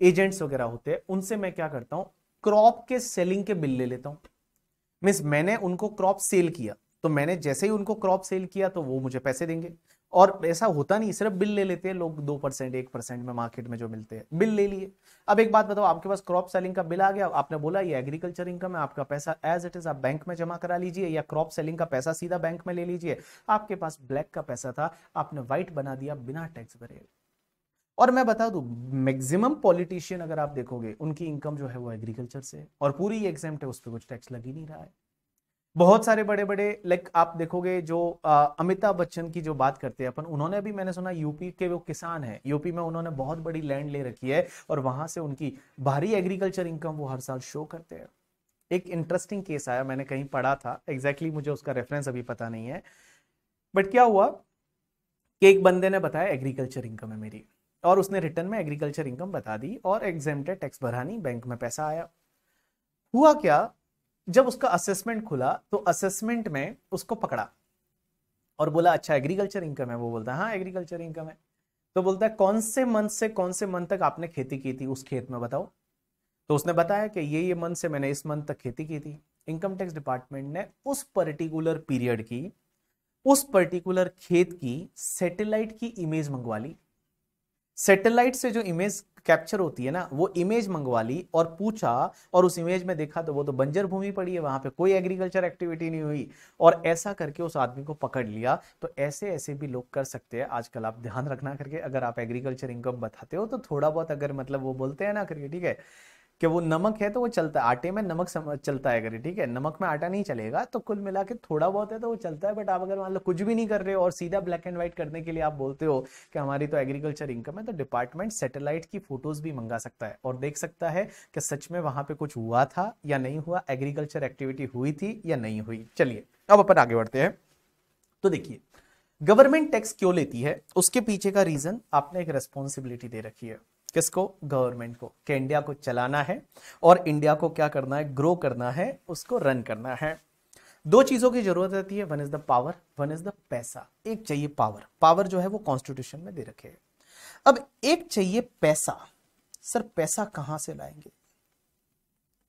एजेंट्स वगैरह होते हैं उनसे मैं क्या करता हूं, क्रॉप के सेलिंग के बिल ले लेता हूं। मीन्स मैंने उनको क्रॉप सेल किया, तो मैंने जैसे ही उनको क्रॉप सेल किया तो वो मुझे पैसे देंगे। और ऐसा होता नहीं, सिर्फ बिल ले लेते हैं लोग, 2% 1% में मार्केट में जो मिलते हैं, बिल ले लिए। अब एक बात बताओ, आपके पास क्रॉप सेलिंग का बिल आ गया, आपने बोला ये एग्रीकल्चर इनकम है, आपका पैसा एज इट इज आप बैंक में जमा करा लीजिए, या क्रॉप सेलिंग का पैसा सीधा बैंक में ले लीजिए। आपके पास ब्लैक का पैसा था, आपने व्हाइट बना दिया बिना टैक्स भरे। और मैं बता दूं, मैक्सिमम पॉलिटिशियन अगर आप देखोगे उनकी इनकम जो है वो एग्रीकल्चर से है, और पूरी एग्जेम्प्ट है, उस पर कुछ टैक्स लग ही नहीं रहा है। बहुत सारे बड़े बड़े लाइक आप देखोगे जो अमिताभ बच्चन की जो बात करते हैं अपन, उन्होंने भी, मैंने सुना यूपी के वो किसान है, यूपी में उन्होंने बहुत बड़ी लैंड ले रखी है, और वहां से उनकी भारी एग्रीकल्चर इनकम वो हर साल शो करते हैं। एक इंटरेस्टिंग केस आया, मैंने कहीं पढ़ा था, एग्जैक्टली मुझे उसका रेफरेंस अभी पता नहीं है, बट क्या हुआ कि एक बंदे ने बताया एग्रीकल्चर इनकम है मेरी, और उसने रिटर्न में एग्रीकल्चर इनकम बता दी, और एग्जेम्प्टेड, टैक्स भरा नहीं, बैंक में पैसा आया। हुआ क्या, जब उसका असेसमेंट खुला तो असेसमेंट में उसको पकड़ा और बोला अच्छा एग्रीकल्चर इनकम है, वो बोलता है हाँ एग्रीकल्चर इनकम है। तो बोलता है कौन से मंथ से कौन से मंथ तक आपने खेती की थी उस खेत में बताओ। तो उसने बताया कि ये मंथ से मैंने इस मंथ तक खेती की थी। इनकम टैक्स डिपार्टमेंट ने उस पर्टिकुलर पीरियड की, उस पर्टिकुलर खेत की सैटेलाइट की इमेज मंगवा ली। सैटेलाइट से जो इमेज कैप्चर होती है ना, वो इमेज मंगवा ली और पूछा, और उस इमेज में देखा तो वो तो बंजर भूमि पड़ी है, वहां पे कोई एग्रीकल्चर एक्टिविटी नहीं हुई, और ऐसा करके उस आदमी को पकड़ लिया। तो ऐसे ऐसे भी लोग कर सकते हैं आजकल, आप ध्यान रखना करके, अगर आप एग्रीकल्चर इनकम बताते हो तो थोड़ा बहुत अगर मतलब वो बोलते हैं ना करके, ठीक है, कि वो नमक है तो वो चलता है, आटे में नमक चलता है करके, ठीक है, नमक में आटा नहीं चलेगा, तो कुल मिला के थोड़ा बहुत है तो वो चलता है। बट आप अगर मान लो कुछ भी नहीं कर रहे हो और सीधा ब्लैक एंड व्हाइट करने के लिए आप बोलते हो कि हमारी तो एग्रीकल्चर इनकम है, तो डिपार्टमेंट सैटेलाइट की फोटोज भी मंगा सकता है और देख सकता है कि सच में वहां पे कुछ हुआ था या नहीं हुआ, एग्रीकल्चर एक्टिविटी हुई थी या नहीं हुई। चलिए अब अपन आगे बढ़ते हैं। तो देखिए, गवर्नमेंट टैक्स क्यों लेती है, उसके पीछे का रीजन, आपने एक रेस्पॉन्सिबिलिटी दे रखी है। किसको? गवर्नमेंट को, कि इंडिया को चलाना है और इंडिया को क्या करना है, ग्रो करना है, उसको रन करना है। दो चीजों की जरूरत रहती है, one is the power, one is the पैसा। एक चाहिए पावर, पावर जो है वो कॉन्स्टिट्यूशन में दे रखे है। अब एक चाहिए पैसा। सर पैसा कहां से लाएंगे,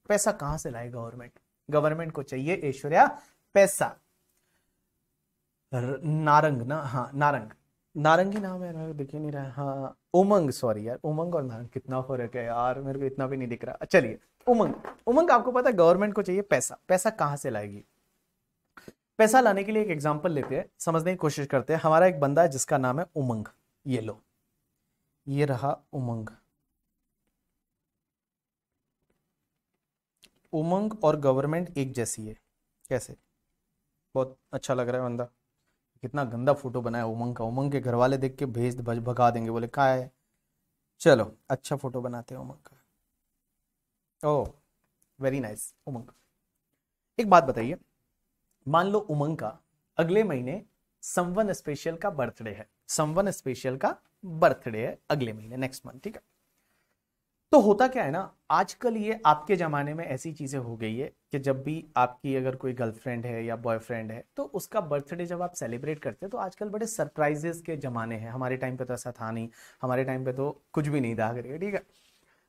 पैसा कहां से लाए गवर्नमेंट? गवर्नमेंट को चाहिए ऐश्वर्या पैसा। नारंग ना, हाँ नारंग, नारंगी नाम है, मेरे को दिख ही नहीं रहा है। हाँ उमंग, सॉरी यार, उमंग और नारंग कितना फर्क है यार, मेरे को इतना भी नहीं दिख रहा। चलिए उमंग, उमंग आपको पता है गवर्नमेंट को चाहिए पैसा, पैसा कहां से लाएगी? पैसा लाने के लिए एक एग्जांपल लेते हैं, समझने की कोशिश करते हैं। हमारा एक बंदा है जिसका नाम है उमंग, ये लो, ये रहा उमंग। उमंग और गवर्नमेंट एक जैसी है, कैसे? बहुत अच्छा लग रहा है बंदा, कितना गंदा फोटो बनाया उमंग का, उमंग के घर वाले देख के भगा देंगे, बोले कहाँ है। चलो अच्छा फोटो बनाते हैं उमंग का। ओह वेरी नाइस उमंग। एक बात बताइए, मान लो उमंग का अगले महीने समवन स्पेशल का बर्थडे है, समवन स्पेशल का बर्थडे है अगले महीने, नेक्स्ट मंथ, ठीक है। तो होता क्या है ना, आजकल ये आपके जमाने में ऐसी चीजें हो गई है कि जब भी आपकी अगर कोई गर्लफ्रेंड है या बॉयफ्रेंड है तो उसका बर्थडे जब आप सेलिब्रेट करते हैं तो आजकल बड़े सरप्राइजेस के जमाने हैं। हमारे टाइम पे तो ऐसा था नहीं, हमारे टाइम पे तो कुछ भी नहीं था करिए, ठीक है।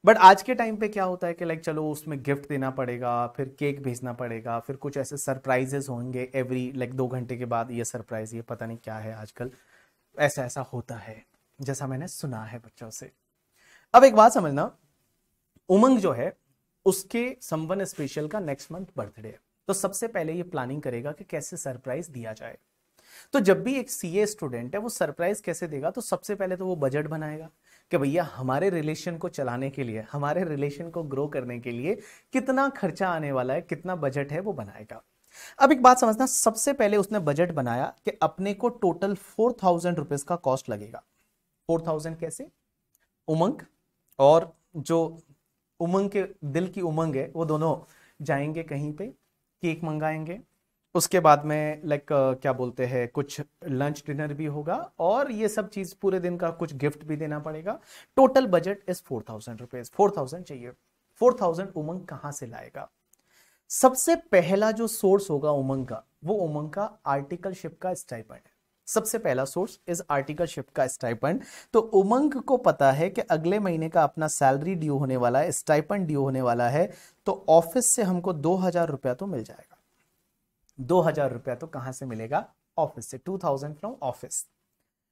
बट आज के टाइम पे क्या होता है कि लाइक चलो उसमें गिफ्ट देना पड़ेगा, फिर केक भेजना पड़ेगा, फिर कुछ ऐसे सरप्राइजेस होंगे एवरी लाइक 2 घंटे के बाद, ये सरप्राइज, ये पता नहीं क्या है आजकल, ऐसा ऐसा होता है जैसा मैंने सुना है बच्चों से। अब एक बात समझना, उमंग जो है उसके समवन स्पेशल का नेक्स्ट मंथ बर्थडे है, तो सबसे पहले ये प्लानिंग करेगा कि कैसे सरप्राइज दिया जाए। तो जब भी एक सीए स्टूडेंट है वो सरप्राइज कैसे देगा, तो सबसे पहले तो वो बजट बनाएगा कि भैया हमारे रिलेशन को चलाने के लिए, हमारे रिलेशन को ग्रो करने के लिए कितना खर्चा आने वाला है, कितना बजट है, वो बनाएगा। अब एक बात समझना, सबसे पहले उसने बजट बनाया कि अपने को टोटल 4000 रुपीज का कॉस्ट लगेगा। 4000 कैसे, उमंग और जो उमंग के दिल की उमंग है वो दोनों जाएंगे कहीं पे, केक मंगाएंगे, उसके बाद में लाइक क्या बोलते हैं, कुछ लंच डिनर भी होगा और ये सब चीज पूरे दिन का कुछ गिफ्ट भी देना पड़ेगा। टोटल बजट इज 4000 रुपीज, 4000 चाहिए। 4000 उमंग कहां से लाएगा? सबसे पहला जो सोर्स होगा उमंग का, वो उमंग का आर्टिकलशिप का स्टाइपेंड है। सबसे पहला सोर्स इज आर्टिकलशिप का स्टाइपेंड। तो उमंग को पता है कि अगले महीने का अपना सैलरी ड्यू होने वाला है, स्टाइपेंड ड्यू होने वाला है, तो ऑफिस से हमको 2000 रुपया तो मिल जाएगा। 2000 रुपया तो कहां से मिलेगा? ऑफिस से, 2000 from office.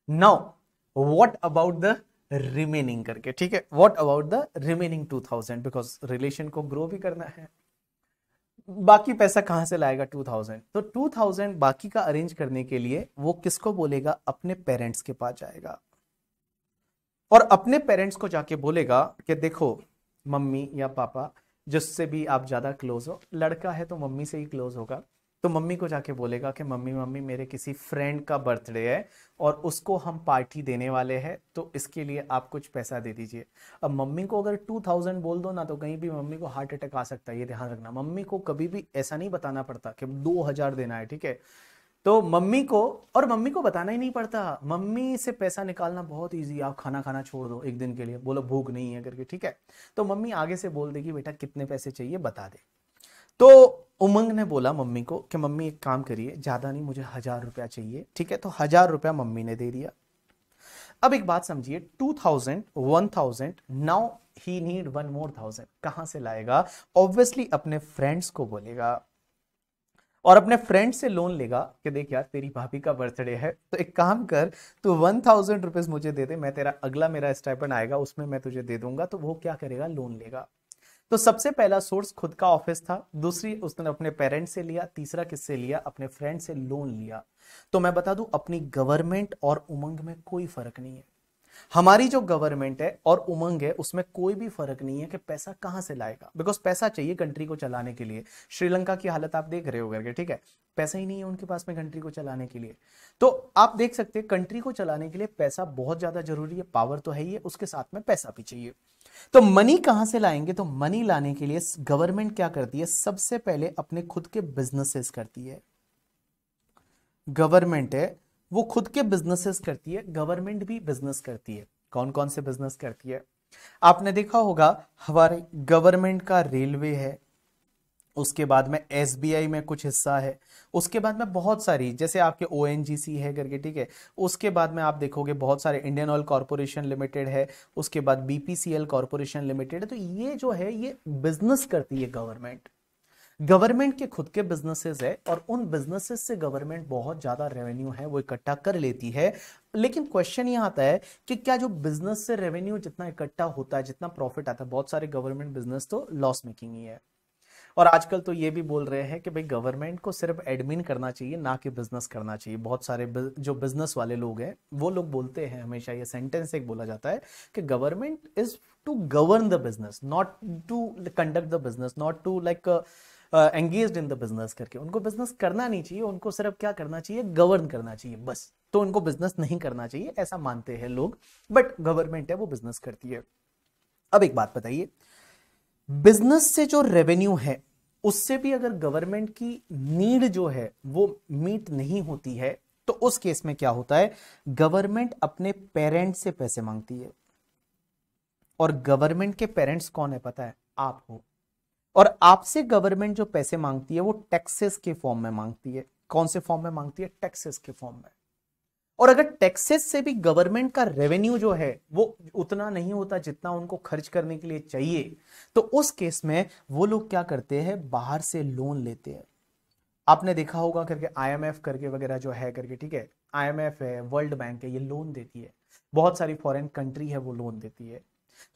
Now what about the remaining करके, ठीक है, what about the remaining 2000, because relation को ग्रो भी करना है। बाकी पैसा कहां से लाएगा? 2000। तो 2000 बाकी का अरेंज करने के लिए वो किसको बोलेगा? अपने पेरेंट्स के पास जाएगा और अपने पेरेंट्स को जाके बोलेगा कि देखो मम्मी या पापा, जिससे भी आप ज्यादा क्लोज हो, लड़का है तो मम्मी से ही क्लोज होगा, तो मम्मी को जाके बोलेगा कि मम्मी मम्मी मेरे किसी फ्रेंड का बर्थडे है और उसको हम पार्टी देने वाले हैं, तो इसके लिए आप कुछ पैसा दे दीजिए। अब मम्मी को अगर 2000 बोल दो ना तो कहीं भी मम्मी को हार्ट अटैक आ सकता है, ये ध्यान रखना। मम्मी को कभी भी ऐसा नहीं बताना पड़ता कि 2000 देना है, ठीक है। तो मम्मी को, और मम्मी को बताना ही नहीं पड़ता, मम्मी से पैसा निकालना बहुत ईजी। आप खाना खाना छोड़ दो एक दिन के लिए, बोलो भूख नहीं है करके, ठीक है, तो मम्मी आगे से बोल देगी बेटा कितने पैसे चाहिए बता दे। तो उमंग ने बोला मम्मी को कि मम्मी एक काम करिए, ज्यादा नहीं, मुझे 1000 रुपया चाहिए, ठीक है। तो 1000 रुपया मम्मी ने दे दिया। अब एक बात समझिए, 2000, 1000, नाउ ही नीड 1 more 1000। कहां से लाएगा? ऑब्वियसली अपने फ्रेंड्स को बोलेगा और अपने फ्रेंड से लोन लेगा कि देख यार तेरी भाभी का बर्थडे है, तो एक काम कर, तू 1000 रुपीज मुझे दे दे, मैं तेरा अगला मेरा स्टाइपेंड आएगा उसमें मैं तुझे दे दूंगा। तो वो क्या करेगा? लोन लेगा। तो सबसे पहला सोर्स खुद का ऑफिस था, दूसरी उसने अपने पेरेंट्स से लिया, तीसरा किससे लिया? अपने फ्रेंड से लोन लिया। तो मैं बता दूं, अपनी गवर्नमेंट और उमंग में कोई फर्क नहीं है। हमारी जो गवर्नमेंट है और उमंग है उसमें कोई भी फर्क नहीं है कि पैसा कहां से लाएगा, बिकॉज पैसा चाहिए कंट्री को चलाने के लिए। श्रीलंका की हालत आप देख रहे हो करके, ठीक है, पैसा ही नहीं है उनके पास में कंट्री को चलाने के लिए। तो आप देख सकते हैं कंट्री को चलाने के लिए पैसा बहुत ज्यादा जरूरी है। पावर तो है ही है, उसके साथ में पैसा भी चाहिए। तो मनी कहां से लाएंगे? तो मनी लाने के लिए गवर्नमेंट क्या करती है? सबसे पहले अपने खुद के बिजनेसेस करती है। गवर्नमेंट है वो खुद के बिजनेसेस करती है, गवर्नमेंट भी बिजनेस करती है। कौन कौन से बिजनेस करती है? आपने देखा होगा हमारे गवर्नमेंट का रेलवे है, उसके बाद में एसबीआई में कुछ हिस्सा है, उसके बाद में बहुत सारी जैसे आपके ओएनजीसी है करके, ठीक है, उसके बाद में आप देखोगे बहुत सारे इंडियन ऑयल कॉर्पोरेशन लिमिटेड है, उसके बाद बीपीसीएल कॉर्पोरेशन लिमिटेड है। तो ये जो है ये बिजनेस करती है गवर्नमेंट। गवर्नमेंट के खुद के बिजनेसेस है और उन बिजनेसेस से गवर्नमेंट बहुत ज्यादा रेवेन्यू है वो इकट्ठा कर लेती है। लेकिन क्वेश्चन ये आता है कि क्या जो बिजनेस से रेवेन्यू जितना इकट्ठा होता है, जितना प्रॉफिट आता है, बहुत सारे गवर्नमेंट बिजनेस तो लॉस मेकिंग ही है। और आजकल तो ये भी बोल रहे हैं कि भाई गवर्नमेंट को सिर्फ एडमिन करना चाहिए, ना कि बिजनेस करना चाहिए। बहुत सारे जो बिजनेस वाले लोग हैं वो लोग बोलते हैं, हमेशा ये सेंटेंस एक बोला जाता है कि government is to govern the business, not to conduct the business, not to like engaged in the business करके। उनको बिजनेस करना नहीं चाहिए, उनको सिर्फ क्या करना चाहिए? गवर्न करना चाहिए बस। तो उनको बिजनेस नहीं करना चाहिए ऐसा मानते हैं लोग, बट गवर्नमेंट है वो बिजनेस करती है। अब एक बात बताइए, बिजनेस से जो रेवेन्यू है उससे भी अगर गवर्नमेंट की नीड जो है वो मीट नहीं होती है, तो उस केस में क्या होता है, गवर्नमेंट अपने पेरेंट्स से पैसे मांगती है। और गवर्नमेंट के पेरेंट्स कौन है पता है, आप हो। और आपसे गवर्नमेंट जो पैसे मांगती है वो टैक्सेस के फॉर्म में मांगती है। कौन से फॉर्म में मांगती है, टैक्सेस के फॉर्म में। और अगर टैक्सेस से भी गवर्नमेंट का रेवेन्यू जो है वो उतना नहीं होता जितना उनको खर्च करने के लिए चाहिए, तो उस केस में वो लोग क्या करते हैं, बाहर से लोन लेते हैं। आपने देखा होगा करके आईएमएफ करके वगैरह जो है करके, ठीक है, आईएमएफ है, वर्ल्ड बैंक है, ये लोन देती है। बहुत सारी फॉरेन कंट्री है वो लोन देती है।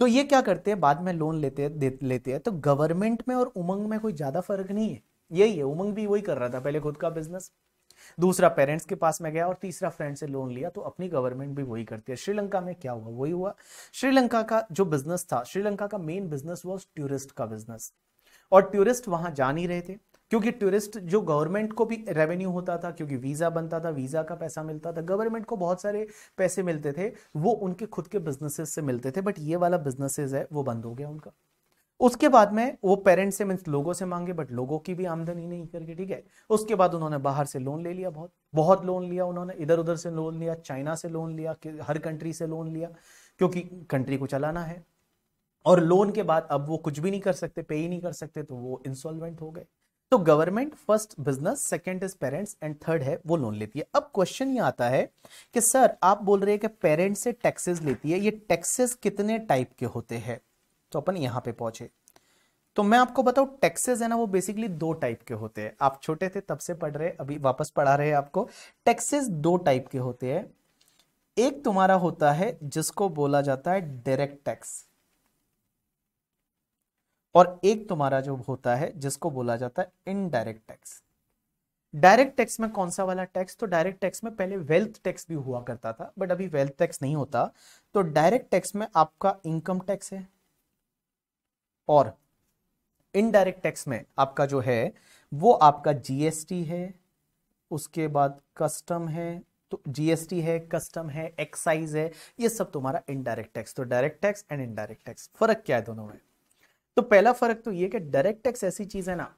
तो ये क्या करते हैं, बाद में लोन लेते हैं। तो गवर्नमेंट में और उमंग में कोई ज्यादा फर्क नहीं है, यही है। उमंग भी वही कर रहा था, पहले खुद का बिजनेस, दूसरा पेरेंट्स के पास में गया, और तीसरा फ्रेंड से लोन लिया। तो अपनी गवर्नमेंट भी वही करती है। श्रीलंका में क्या हुआ, वही हुआ। श्रीलंका का जो बिजनेस था, श्रीलंका का मेन बिजनेस वाज टूरिस्ट का बिजनेस। और टूरिस्ट वहां जा नहीं रहे थे, क्योंकि टूरिस्ट जो गवर्नमेंट को भी रेवेन्यू होता था, क्योंकि वीजा बनता था, वीजा का पैसा मिलता था, गवर्नमेंट को बहुत सारे पैसे मिलते थे, वो उनके खुद के बिजनेसेस से मिलते थे। बट ये वाला बिजनेसेस है वो बंद हो गया उनका। उसके बाद में वो पेरेंट्स से मीन्स लोगों से मांगे, बट लोगों की भी आमदनी नहीं करके, ठीक है। उसके बाद उन्होंने बाहर से लोन ले लिया, बहुत बहुत लोन लिया उन्होंने, इधर उधर से लोन लिया, चाइना से लोन लिया, हर कंट्री से लोन लिया, क्योंकि कंट्री को चलाना है। और लोन के बाद अब वो कुछ भी नहीं कर सकते, पे ही नहीं कर सकते, तो वो इंसॉल्वेंट हो गए। तो government first business, second is parents, and third है वो लोन लेती है। अब क्वेश्चन ये आता है कि सर आप बोल रहे हैं कि पेरेंट्स से टैक्सेस लेती है, ये टैक्सेस कितने टाइप के होते हैं। तो अपन यहां पे पहुंचे, तो मैं आपको बताऊं, टैक्सेस है ना वो बेसिकली दो टाइप के होते हैं। आप छोटे थे तब से पढ़ रहे, अभी वापस पढ़ा रहे हैं आपको। टैक्सेस दो टाइप के होते हैं। एक तुम्हारा होता है जिसको बोला जाता है डायरेक्ट टैक्स, और एक तुम्हारा जो होता है जिसको बोला जाता है इनडायरेक्ट टैक्स। डायरेक्ट टैक्स में कौन सा वाला टैक्स, तो डायरेक्ट टैक्स में पहले वेल्थ टैक्स भी हुआ करता था, बट अभी वेल्थ टैक्स नहीं होता। तो डायरेक्ट टैक्स में आपका इनकम टैक्स है, और इनडायरेक्ट टैक्स में आपका जो है वो आपका जीएसटी है, उसके बाद कस्टम है। तो जीएसटी है, कस्टम है, एक्साइज है, ये सब तुम्हारा इनडायरेक्ट टैक्स। तो direct tax and indirect tax, फर्क क्या है दोनों में। तो पहला फर्क तो ये कि डायरेक्ट टैक्स ऐसी चीज है ना,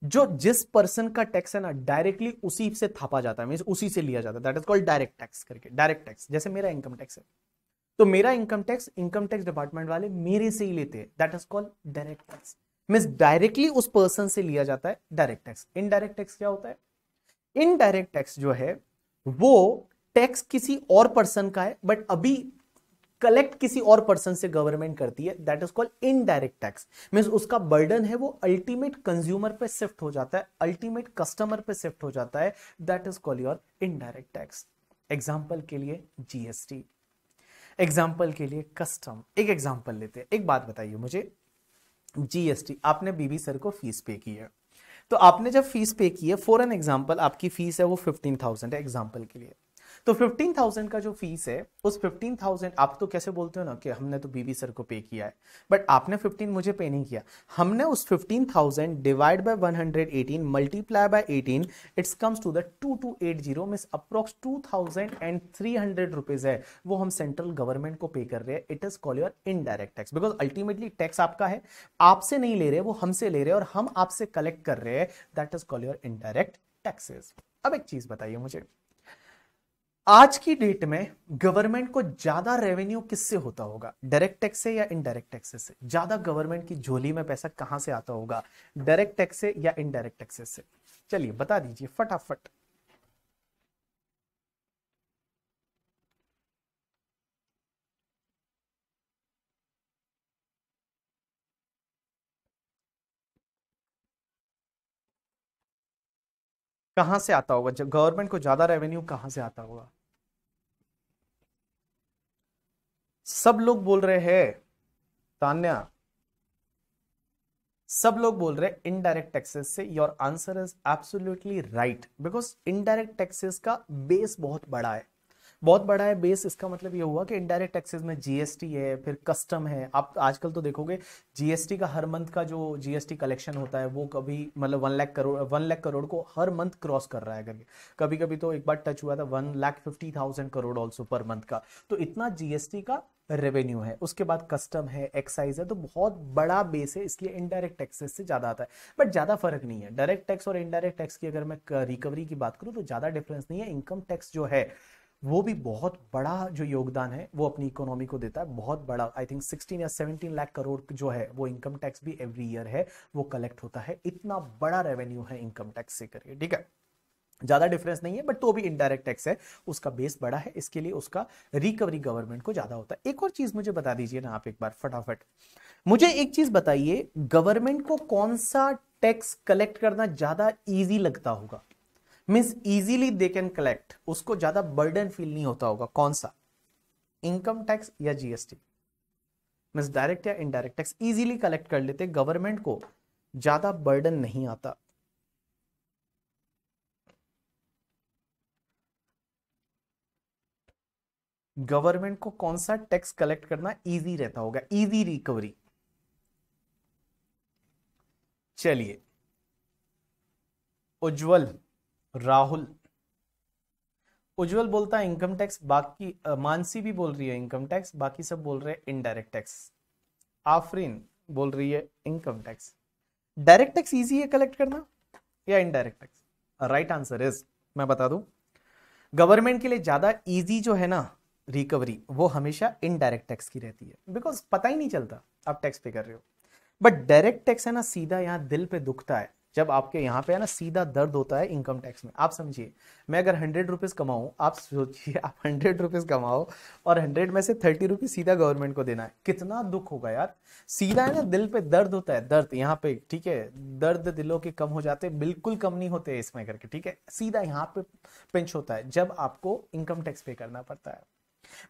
जो जिस पर्सन का टैक्स है ना डायरेक्टली उसी से थापा जाता है, मींस उसी से लिया जाता है, that is called direct tax करके। डायरेक्ट टैक्स जैसे मेरा इनकम टैक्स है, तो मेरा इनकम टैक्स डिपार्टमेंट वाले मेरे से ही लेते हैं, that is called direct tax. Means directly उस पर्सन से लिया जाता है डायरेक्ट टैक्स। इनडायरेक्ट टैक्स क्या होता है, इनडायरेक्ट टैक्स जो है वो टैक्स किसी और पर्सन का है, बट अभी कलेक्ट किसी और पर्सन से गवर्नमेंट करती है, that is called indirect tax. Means उसका बर्डन है वो अल्टीमेट कंज्यूमर पे शिफ्ट हो जाता है, अल्टीमेट कस्टमर पे शिफ्ट हो जाता है, that is called your indirect tax. Example के लिए जीएसटी, एग्जांपल के लिए कस्टम। एक एग्जांपल लेते हैं, एक बात बताइए मुझे, जीएसटी आपने बीबी सर को फीस पे की है, तो आपने जब फीस पे की है, फॉर एन एग्जांपल आपकी फीस है वो 15,000 है एग्जांपल के लिए। तो 15,000 का जो फीस है, उस 15,000 आप तो कैसे बोलते हो ना कि हमने तो बीबी सर को पे किया है, बट आपने 15 मुझे पे नहीं किया। हमने उस 15,000 divide by 118 multiply by 18, it's comes to the 2280, means approx 2,300 rupees है, वो हम सेंट्रल गवर्नमेंट को पे कर रहे हैं। It is called your indirect tax, because ultimately tax आपका है, आपसे नहीं ले रहे, वो हमसे ले रहे हैं, और हम आपसे कलेक्ट कर रहे हैं, that is called your indirect taxes. अब एक चीज बताइए मुझे, आज की डेट में गवर्नमेंट को ज्यादा रेवेन्यू किससे होता होगा, डायरेक्ट टैक्स से या इनडायरेक्ट टैक्सेस से? ज्यादा गवर्नमेंट की झोली में पैसा कहां से आता होगा, डायरेक्ट टैक्स से या इनडायरेक्ट टैक्सेस से? चलिए बता दीजिए फटाफट। कहां से आता होगा, जब गवर्नमेंट को ज्यादा रेवेन्यू कहां से आता होगा? सब लोग बोल रहे हैं, तान्या, सब लोग बोल रहे हैं इनडायरेक्ट टैक्सेस से। Your answer is absolutely right, because indirect taxes का बेस बहुत बड़ा है, बहुत बड़ा है बेस, इसका मतलब ये हुआ कि इनडायरेक्ट टैक्सेस में जीएसटी है, फिर कस्टम है। आप आजकल तो देखोगे जीएसटी का हर मंथ का जो जीएसटी कलेक्शन होता है वो कभी मतलब 1 लाख करोड़ को हर मंथ क्रॉस कर रहा है करके। कभी कभी तो एक बार टच हुआ था 1,50,000 करोड़ ऑल्सो पर मंथ का। तो इतना जीएसटी का रेवेन्यू है। उसके बाद कस्टम है, एक्साइज है, तो बहुत बड़ा बेस है, इसलिए इनडायरेक्ट टैक्सेस से ज्यादा आता है। बट ज्यादा फर्क नहीं है डायरेक्ट टैक्स और इनडायरेक्ट टैक्स की। अगर मैं रिकवरी की बात करूं तो ज्यादा डिफरेंस नहीं है। इनकम टैक्स जो है वो भी बहुत बड़ा जो योगदान है वो अपनी इकोनॉमी को देता है, बहुत बड़ा। आई थिंक 16 या 17 लाख करोड़ जो है वो इनकम टैक्स भी एवरी ईयर है वो कलेक्ट होता है। इतना बड़ा रेवेन्यू है इनकम टैक्स से करिए, ठीक है। ज्यादा डिफरेंस नहीं है, बट तो भी इनडायरेक्ट टैक्स है, उसका बेस बड़ा है, इसके लिए उसका रिकवरी गवर्नमेंट को ज्यादा होता है। एक और चीज मुझे बता दीजिए ना आप एक बार फटाफट, मुझे एक चीज बताइए, गवर्नमेंट को कौन सा टैक्स कलेक्ट करना ज्यादा इजी लगता होगा? Means easily they can collect, उसको ज्यादा बर्डन फील नहीं होता होगा, कौन सा? इनकम टैक्स या जीएसटी? मीन्स डायरेक्ट या इनडायरेक्ट टैक्स इजीली कलेक्ट कर लेते, गवर्नमेंट को ज्यादा बर्डन नहीं आता। गवर्नमेंट को कौन सा टैक्स कलेक्ट करना इजी रहता होगा, इजी रिकवरी? चलिए, उज्जवल, राहुल। उज्जवल बोलता है इनकम टैक्स, बाकी मानसी भी बोल रही है इनकम टैक्स, बाकी सब बोल रहे हैं इनडायरेक्ट टैक्स। आफरीन बोल रही है income tax. Direct tax easy है कलेक्ट करना या indirect tax? Right answer is, मैं बता दूं, गवर्नमेंट के लिए ज्यादा इजी जो है ना रिकवरी, वो हमेशा इनडायरेक्ट टैक्स की रहती है, बिकॉज पता ही नहीं चलता आप टैक्स पे कर रहे हो। बट डायरेक्ट टैक्स है ना, सीधा यहां दिल पे दुखता है जब आपके यहाँ पे है ना, सीधा दर्द होता है इनकम टैक्स में। आप समझिए, मैं अगर 100 रुपीज कमाऊं, आप सोचिए आप 100 रुपीज कमाओ और 100 में से 30 रुपीज सीधा गवर्नमेंट को देना है, कितना दुख होगा यार। सीधा है ना, दिल पे दर्द होता है, दर्द यहाँ पे, ठीक है। दर्द दिलों के कम हो जाते, बिल्कुल कम नहीं होते इसमें करके, ठीक है। सीधा यहाँ पे पिंच होता है जब आपको इनकम टैक्स पे करना पड़ता है।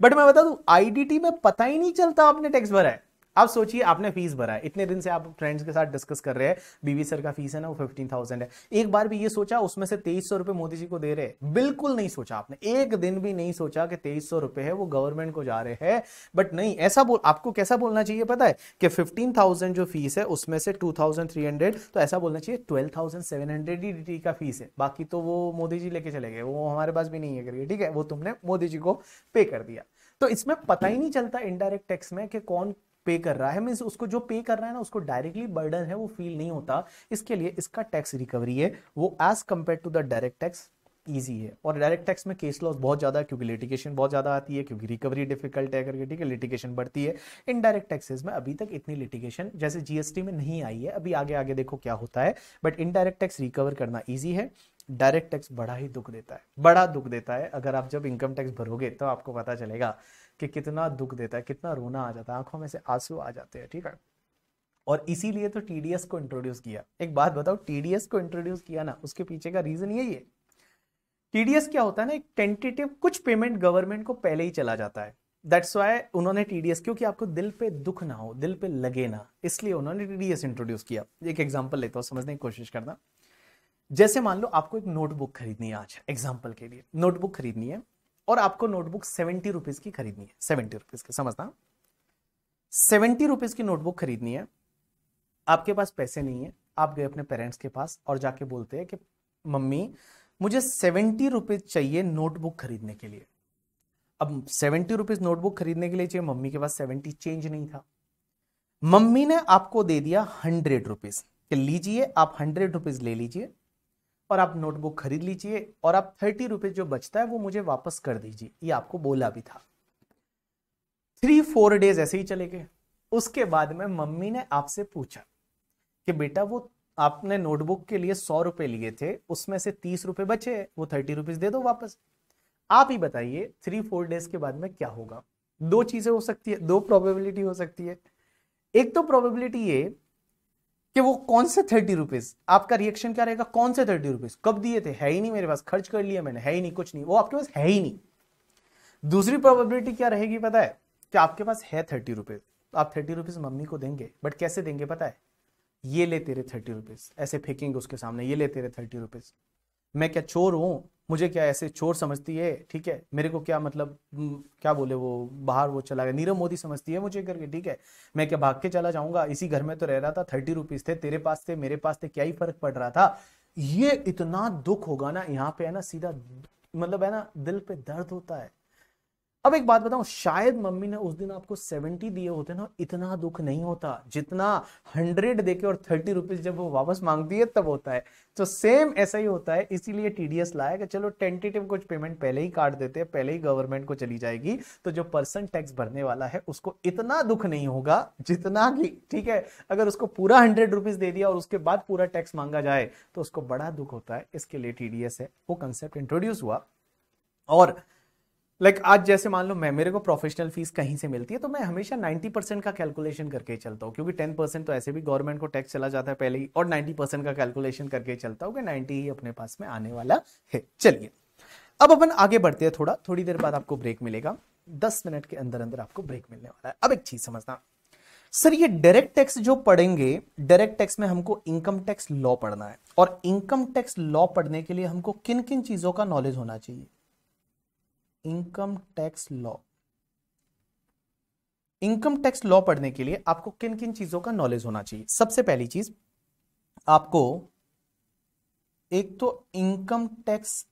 बट मैं बता दूं, आईडीटी में पता ही नहीं चलता आपने टैक्स भरा है। आप सोचिए, आपने फीस भरा है, इतने दिन से आप फ्रेंड्स के साथ डिस्कस कर रहे हैं, बीवी सर का फीस है ना वो 15,000 है। एक बार भी ये सोचा उसमें से 2300 रुपए मोदी जी को दे रहे? बिल्कुल नहीं सोचा आपने, एक दिन भी नहीं सोचा कि 2300 रुपए है वो गवर्नमेंट को जा रहे हैं। बट नहीं, ऐसा बोल, आपको कैसा बोलना चाहिए पता है, कि 15,000 जो फीस है उसमें से 2,300, तो ऐसा बोलना चाहिए 12,700 ही डीटी का फीस है, बाकी तो वो मोदी जी लेके चले गए, वो हमारे पास भी नहीं है करके, ठीक है। वो तुमने मोदी जी को पे कर दिया। तो इसमें पता ही नहीं चलता इनडायरेक्ट टैक्स में कि कौन पे कर रहा है। मींस उसको जो पे कर रहा है ना, उसको डायरेक्टली बर्डन है वो फील नहीं होता। इसके लिए इसका टैक्स रिकवरी है वो as compare to the direct tax easy है। और डायरेक्ट टैक्स में केस लॉस बहुत ज्यादा है, क्योंकि लिटिगेशन बहुत ज्यादा आती है, क्योंकि रिकवरी डिफिकल्ट है करके, ठीक है, लिटिगेशन बढ़ती है। इनडायरेक्ट टैक्सेस में अभी तक इतनी लिटिगेशन जैसे जीएसटी में नहीं आई है, अभी आगे आगे देखो क्या होता है। बट इनडायरेक्ट टैक्स रिकवर करना ईजी है, डायरेक्ट टैक्स बड़ा ही दुख देता है, बड़ा दुख देता है। अगर आप जब इनकम टैक्स भरोगे तो आपको पता चलेगा कि कितना दुख देता है, कितना रोना आ जाता है, आंखों में से आंसू आ जाते हैं, ठीक है। और इसीलिए तो टीडीएस को इंट्रोड्यूस किया। एक बात बताओ, टीडीएस को इंट्रोड्यूस किया ना, उसके पीछे का रीजन यही है। टीडीएस क्या होता है ना, एक टेंटेटिव कुछ पेमेंट गवर्नमेंट को पहले ही चला जाता है। दैट्स वाई उन्होंने टीडीएस, क्योंकि आपको दिल पे दुख ना हो, दिल पे लगे ना, इसलिए उन्होंने टीडीएस इंट्रोड्यूस किया। एक एग्जांपल लेता हूं, समझने की कोशिश करना। जैसे मान लो आपको एक नोटबुक खरीदनी है, आज एग्जाम्पल के लिए नोटबुक खरीदनी है, और आपको नोटबुक 70 रुपीज की खरीदनी है, 70 रुपीज की, समझना, 70 रुपीज की नोटबुक खरीदनी है। आपके पास पैसे नहीं है, आप गए अपने पेरेंट्स के पास और जाके बोलते हैं कि मम्मी मुझे 70 रुपीज चाहिए नोटबुक खरीदने के लिए। अब 70 रुपीज नोटबुक खरीदने के लिए चाहिए, मम्मी के पास 70 चेंज नहीं था। मम्मी ने आपको दे दिया 100 रुपीज कि लीजिए, आप 100 रुपीज ले लीजिए और आप नोटबुक खरीद लीजिए, और आप 30 रुपीज जो बचता है वो मुझे वापस कर दीजिए, ये आपको बोला भी था। 3-4 डेज ऐसे ही चले गए। उसके बाद में मम्मी ने आपसे पूछा कि बेटा वो आपने नोटबुक के लिए 100 रुपए लिए थे, उसमें से 30 रुपए बचे, वो 30 रुपीज दे दो वापस। आप ही बताइए 3-4 डेज के बाद में क्या होगा? दो चीजें हो सकती है, दो प्रोबेबिलिटी हो सकती है। एक तो प्रोबेबिलिटी ये कि वो कौन से 30 रुपीज, आपका रिएक्शन क्या रहेगा, कौन से 30 रुपीज, कब दिए थे, है ही नहीं मेरे पास, खर्च कर लिया मैंने, है ही नहीं, कुछ नहीं, वो आपके पास है ही नहीं। दूसरी प्रोबेबिलिटी क्या रहेगी पता है, कि आपके पास है 30 रुपीज, आप 30 रुपीज मम्मी को देंगे, बट कैसे देंगे पता है, ये ले तेरे 30 रुपीज, ऐसे फेंकेंगे उसके सामने, ये ले तेरे 30 रुपीज। मैं क्या चोर हूं? मुझे क्या ऐसे चोर समझती है, ठीक है, मेरे को क्या मतलब क्या बोले वो बाहर वो चला गया, नीरव मोदी समझती है मुझे करके, ठीक है, मैं क्या भाग के चला जाऊंगा, इसी घर में तो रह रहा था, 30 रुपीज थे, तेरे पास थे मेरे पास थे, क्या ही फर्क पड़ रहा था। ये इतना दुख होगा ना यहाँ पे, है ना, सीधा मतलब है ना, दिल पे दर्द होता है। अब एक बात बताऊं, शायद मम्मी ने उस दिन आपको 70 दिए होते ना, इतना दुख नहीं होता जितना 100 देके और 30 रुपीज जब वो वापस मांगती है तब होता है। तो सेम ऐसा ही होता है, इसीलिए टीडीएस लाया कि चलो टेंटेटिव कुछ पेमेंट पहले ही काट देते हैं, पहले ही गवर्नमेंट को चली जाएगी, तो जो पर्सन टैक्स भरने वाला है उसको इतना दुख नहीं होगा जितना कि, ठीक है, अगर उसको पूरा 100 रुपीज दे दिया और उसके बाद पूरा टैक्स मांगा जाए तो उसको बड़ा दुख होता है। इसके लिए टीडीएस है, वो कंसेप्ट इंट्रोड्यूस हुआ। और आज जैसे मान लो मैं, मेरे को प्रोफेशनल फीस कहीं से मिलती है तो मैं हमेशा 90% का कैलकुलेशन करके ही चलता हूँ, क्योंकि 10% तो ऐसे भी गवर्नमेंट को टैक्स चला जाता है पहले ही, और 90% का कैलकुलेशन करके ही चलता हूँ कि 90 ही अपने पास में आने वाला है। चलिए अब अपन आगे बढ़ते हैं, थोड़ी देर बाद आपको ब्रेक मिलेगा, 10 मिनट के अंदर अंदर आपको ब्रेक मिलने वाला है। अब एक चीज समझना सर, ये डायरेक्ट टैक्स जो पढ़ेंगे, डायरेक्ट टैक्स में हमको इनकम टैक्स लॉ पढ़ना है, और इनकम टैक्स लॉ पढ़ने के लिए हमको किन किन चीजों का नॉलेज होना चाहिए। Income tax law, income tax law पढ़ने के लिए आपको किन किन चीजों का नॉलेज होना चाहिए। सबसे पहली चीज, आपको एक तो इनकम टैक्स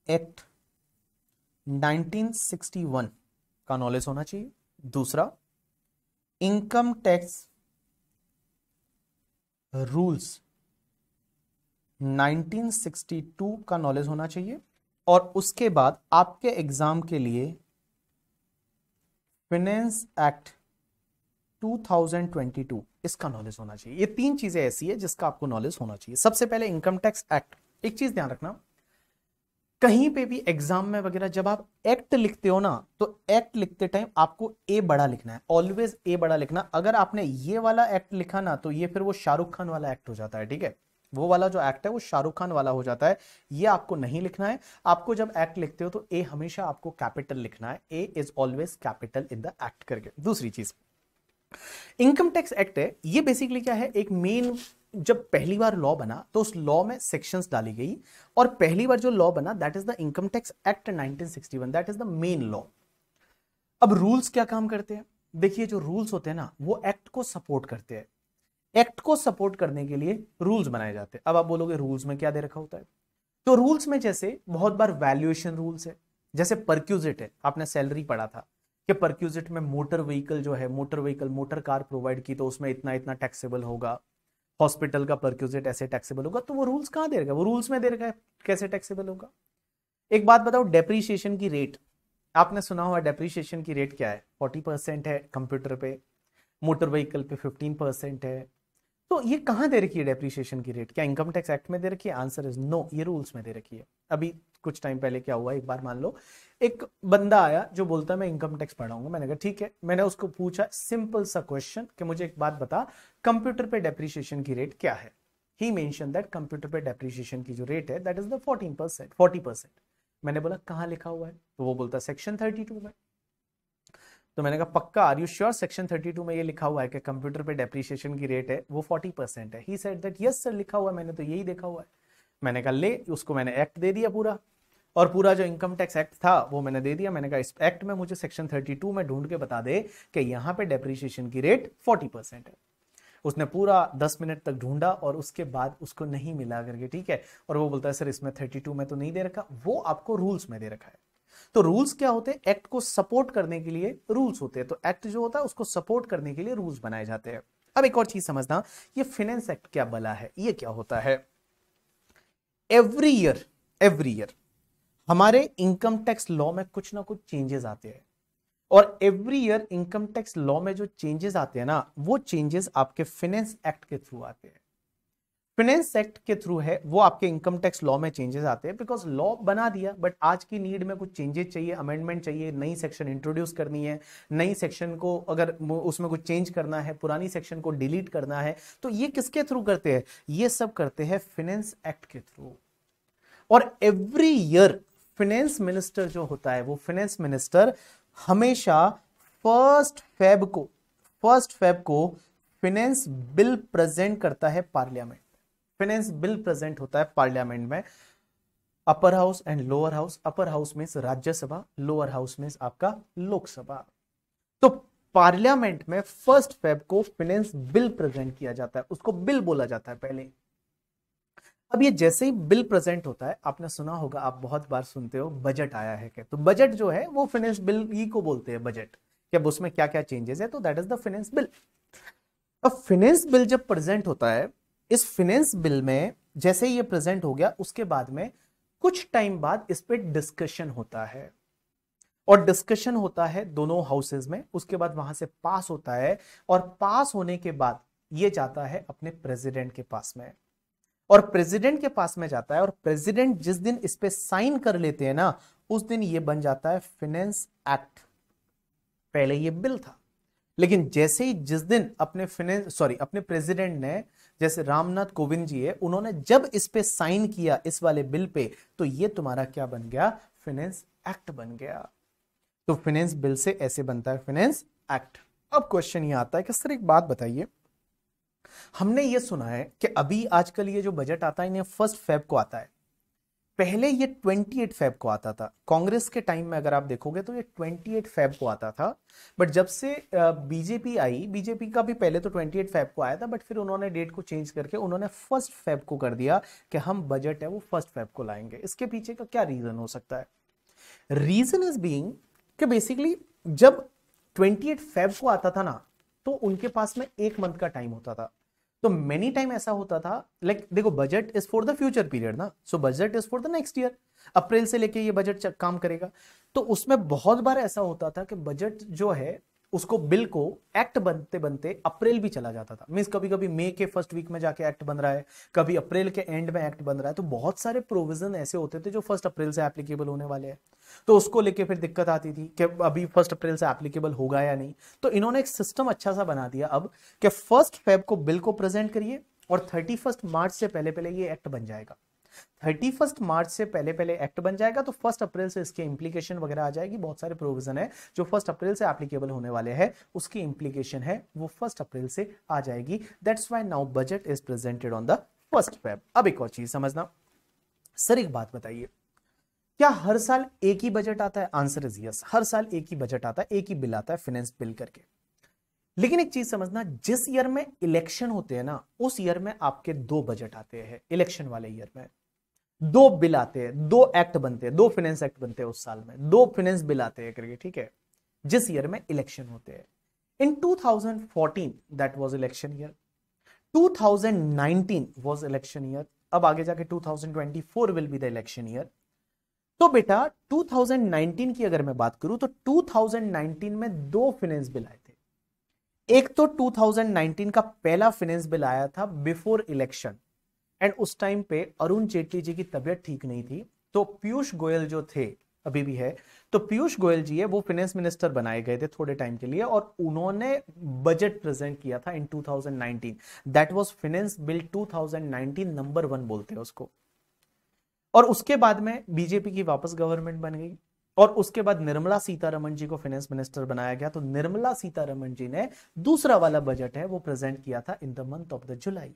एक्ट 1961 का नॉलेज होना चाहिए। दूसरा, इनकम टैक्स रूल्स 1962 का नॉलेज होना चाहिए। और उसके बाद आपके एग्जाम के लिए फाइनेंस एक्ट 2022 इसका नॉलेज होना चाहिए। ये तीन चीजें ऐसी है जिसका आपको नॉलेज होना चाहिए। सबसे पहले इनकम टैक्स एक्ट। एक चीज ध्यान रखना, कहीं पे भी एग्जाम में वगैरह जब आप एक्ट लिखते हो ना, तो एक्ट लिखते टाइम आपको ए बड़ा लिखना है, ऑलवेज ए बड़ा लिखना। अगर आपने ये वाला एक्ट लिखा ना, तो ये फिर वो शाहरुख खान वाला एक्ट हो जाता है, ठीक है, वो वाला जो एक्ट है वो शाहरुख खान वाला हो जाता है। ये आपको नहीं लिखना है। आपको जब एक्ट लिखते हो तो ए हमेशा आपको कैपिटल लिखना है, A is always capital in the act करके। दूसरी चीज, इनकम टैक्स एक्ट है, ये बेसिकली क्या है, एक मेन, जब पहली बार लॉ बना तो उस लॉ में सेक्शंस डाली गई, और पहली बार जो लॉ बना that is the income tax act 1961, that is the main law. अब रूल्स क्या काम करते हैं, देखिए जो रूल्स होते हैं ना वो एक्ट को सपोर्ट करते हैं। एक्ट को सपोर्ट करने के लिए रूल्स बनाए जाते हैं। अब आप बोलोगे रूल्स में क्या दे रखा होता है, तो रूल्स में जैसे बहुत बार वैल्यूएशन रूल्स है, जैसे परक्यूजिट है, आपने सैलरी पढ़ा था कि परक्यूजिट में मोटर व्हीकल जो है, motor vehicle motor car provide की तो उसमें इतना इतना टैक्सेबल होगा, हॉस्पिटल का परक्यूजिट ऐसे टैक्सेबल होगा। तो वो रूल्स कहां दे रखा है, वो रूल्स में दे रखा है कैसे टैक्सेबल होगा। एक बात बताओ, डेप्रीशिएशन की रेट आपने सुना हुआ, डेप्रीशिएशन की रेट क्या है, 40% है कंप्यूटर पे, मोटर व्हीकल पे 15% है। तो ये कहां दे रखी है डेप्रीशिएशन की रेट, क्या इनकम टैक्स एक्ट में दे रखी है, आंसर इज नो, ये रूल्स में दे रखी है। अभी कुछ टाइम पहले क्या हुआ, एक बार मान लो एक बंदा आया जो बोलता है मैं इनकम टैक्स पढ़ाऊंगा, मैंने कहा ठीक है, मैंने उसको पूछा सिंपल सा क्वेश्चन कि मुझे एक बात बता, कंप्यूटर पे डेप्रीशिएशन की रेट क्या है। ही मेंशन दैट कंप्यूटर पे डेप्रीशिएशन की जो रेट है दैट इज द 14%, 40%। मैंने बोला कहां लिखा हुआ है, तो वो बोलता सेक्शन 32 में। तो मैंने कहा पक्का, आर यू श्योर सेक्शन 32 में ये लिखा हुआ है कि कंप्यूटर पे डेप्रीशिएशन की रेट है वो 40% है। He said that yes sir लिखा हुआ है, मैंने तो यही देखा हुआ है। मैंने कहा ले, उसको मैंने एक्ट दे दिया पूरा, और पूरा जो इनकम टैक्स एक्ट था वो मैंने दे दिया। मैंने कहा इस एक्ट में मुझे सेक्शन 32 में ढूंढ के बता दे कि यहाँ पे डेप्रीशिएशन की रेट 40% है। उसने पूरा 10 मिनट तक ढूंढा और उसके बाद उसको नहीं मिला करके, ठीक है, और वो बोलता है सर इसमें 32 में तो नहीं दे रखा, वो आपको रूल्स में दे रखा है। तो रूल्स क्या होते हैं, एक्ट को सपोर्ट करने के लिए रूल्स होते हैं। तो एक्ट जो होता है उसको सपोर्ट करने के लिए रूल्स बनाए जाते हैं। अब एक और चीज समझना, ये फाइनेंस एक्ट क्या बला है, ये क्या होता है। एवरी ईयर हमारे इनकम टैक्स लॉ में कुछ ना कुछ चेंजेस आते हैं, और every year income tax law में जो चेंजेस आते हैं ना, वो चेंजेस आपके फाइनेंस एक्ट के थ्रू आते हैं। फाइनेंस एक्ट के थ्रू है वो आपके इनकम टैक्स लॉ में चेंजेस आते हैं, बिकॉज लॉ बना दिया बट आज की नीड में कुछ चेंजेस चाहिए, अमेंडमेंट चाहिए, नई सेक्शन इंट्रोड्यूस करनी है, नई सेक्शन को अगर उसमें कुछ चेंज करना है, पुरानी सेक्शन को डिलीट करना है, तो ये किसके थ्रू करते हैं, ये सब करते हैं फाइनेंस एक्ट के थ्रू। और एवरी ईयर फाइनेंस मिनिस्टर जो होता है, वो फाइनेंस मिनिस्टर हमेशा फर्स्ट फेब को फाइनेंस बिल प्रेजेंट करता है पार्लियामेंट। फाइनेंस बिल प्रेजेंट होता है पार्लियामेंट में। Upper house and lower house. Upper house means Rajya Sabha, lower house means आपका लोकसभा। तो पार्लियामेंट में 1 फेब को फाइनेंस बिल प्रेजेंट किया जाता है, उसको बिल बोला जाता है पहले। अब ये जैसे ही बिल प्रेजेंट होता है, आपने सुना होगा, आप बहुत बार सुनते हो बजट आया है क्या, तो बजट जो है वो फाइनेंस बिल ही को बोलते हैं बजट, कि अब उसमें क्या क्या चेंजेस है, तो that is the finance bill. अब फाइनेंस बिल जब प्रेजेंट होता है, इस फाइनेंस बिल में जैसे ही ये प्रेजेंट हो गया, उसके बाद में कुछ टाइम बाद इस पे डिस्कशन होता है, और डिस्कशन होता है दोनों हाउसेज में, उसके बाद वहां से पास होता है, और पास होने के बाद ये जाता है अपने प्रेसिडेंट के पास में, और प्रेसिडेंट के पास में जाता है, और प्रेसिडेंट जिस दिन इस पे साइन कर लेते हैं ना, उस दिन ये बन जाता है फाइनेंस एक्ट। पहले ये बिल था, लेकिन जैसे ही जिस दिन अपने प्रेसिडेंट ने, जैसे रामनाथ कोविंद जी है, उन्होंने जब इस पे साइन किया इस वाले बिल पे, तो ये तुम्हारा क्या बन गया, फाइनेंस एक्ट बन गया। तो फाइनेंस बिल से ऐसे बनता है फाइनेंस एक्ट। अब क्वेश्चन ये आता है कि सर एक बात बताइए, हमने ये सुना है कि अभी आजकल ये जो बजट आता है, 1 फेब को आता है, पहले ये 28 फेब को आता था। कांग्रेस के टाइम में अगर आप देखोगे तो ये 28 फेब को आता था, बट जब से बीजेपी आई, बीजेपी का भी पहले तो 28 फेब को आया था, बट फिर उन्होंने डेट को चेंज करके उन्होंने 1 फेब को कर दिया कि हम बजट है वो 1 फेब को लाएंगे। इसके पीछे का क्या रीजन हो सकता है? रीजन इज बीइंग कि बेसिकली जब 28 फेब को आता था ना, तो उनके पास में 1 मंथ का टाइम होता था। तो मेनी टाइम ऐसा होता था, लाइक देखो budget is for the future period ना, so budget is for the next year, April से लेके ये बजट काम करेगा। तो उसमें बहुत बार ऐसा होता था कि बजट जो है उसको, बिल को एक्ट बनते बनते अप्रैल भी चला जाता था। मींस कभी कभी मई के फर्स्ट वीक में जाके एक्ट बन रहा है, कभी अप्रैल के एंड में एक्ट बन रहा है। तो बहुत सारे प्रोविजन ऐसे होते थे जो 1 अप्रैल से एप्लीकेबल होने वाले हैं, तो उसको लेके फिर दिक्कत आती थी कि अभी 1 अप्रैल से एप्लीकेबल होगा या नहीं। तो इन्होंने एक सिस्टम अच्छा सा बना दिया अब कि 1 फेब को बिल को प्रेजेंट करिए, और 31 मार्च से पहले पहले ये एक्ट बन जाएगा। 31 मार्च से पहले पहले एक्ट बन जाएगा, तो 1 अप्रैल से इसके इंप्लीकेशन वगैरह आ जाएगी। बहुत सारे प्रोविजन है जो 1 अप्रैल से एप्लीकेबल होने वाले हैं, उसकी इंप्लीकेशन है वो 1 अप्रैल से आ जाएगी। That's why now budget is presented on the 1 Feb. अब एक और चीज समझना, सर एक बात बताइए, क्या हर साल एक ही बजट आता है? आंसर इज यस, हर साल एक ही बजट आता है, एक ही बिल आता है फाइनेंस बिल करके। लेकिन एक चीज समझना, जिस ईयर में इलेक्शन होते हैं ना, उस ईयर में आपके 2 बजट आते हैं। इलेक्शन वाले ईयर में 2 बिल आते हैं, 2 एक्ट बनते हैं, 2 फाइनेंस एक्ट बनते हैं उस साल में, 2 फाइनेंस बिल आते हैं करके, ठीक है, जिस ईयर में इलेक्शन होते हैं। इन 2014 that was election year, 2019 was election year, अब आगे जाके 2024 will be the election year. तो बेटा 2019 की अगर मैं बात करूं, तो 2019 में 2 फाइनेंस बिल आए थे। एक तो 2019 का पहला फाइनेंस बिल आया था बिफोर इलेक्शन, एंड उस टाइम पे अरुण जेटली जी की तबीयत ठीक नहीं थी, तो पीयूष गोयल जो थे, अभी भी है, तो पीयूष गोयल जी है वो फाइनेंस मिनिस्टर बनाए गए थे थोड़े टाइम के लिए, और उन्होंने बजट प्रेजेंट किया था इन 2019। That was finance bill 2019 number 1 बोलते हैं उसको। और उसके बाद में बीजेपी की वापस गवर्नमेंट बन गई, और उसके बाद निर्मला सीतारमण जी को फाइनेंस मिनिस्टर बनाया गया। तो निर्मला सीतारमण जी ने दूसरा वाला बजट है वो प्रेजेंट किया था in the month of the जुलाई।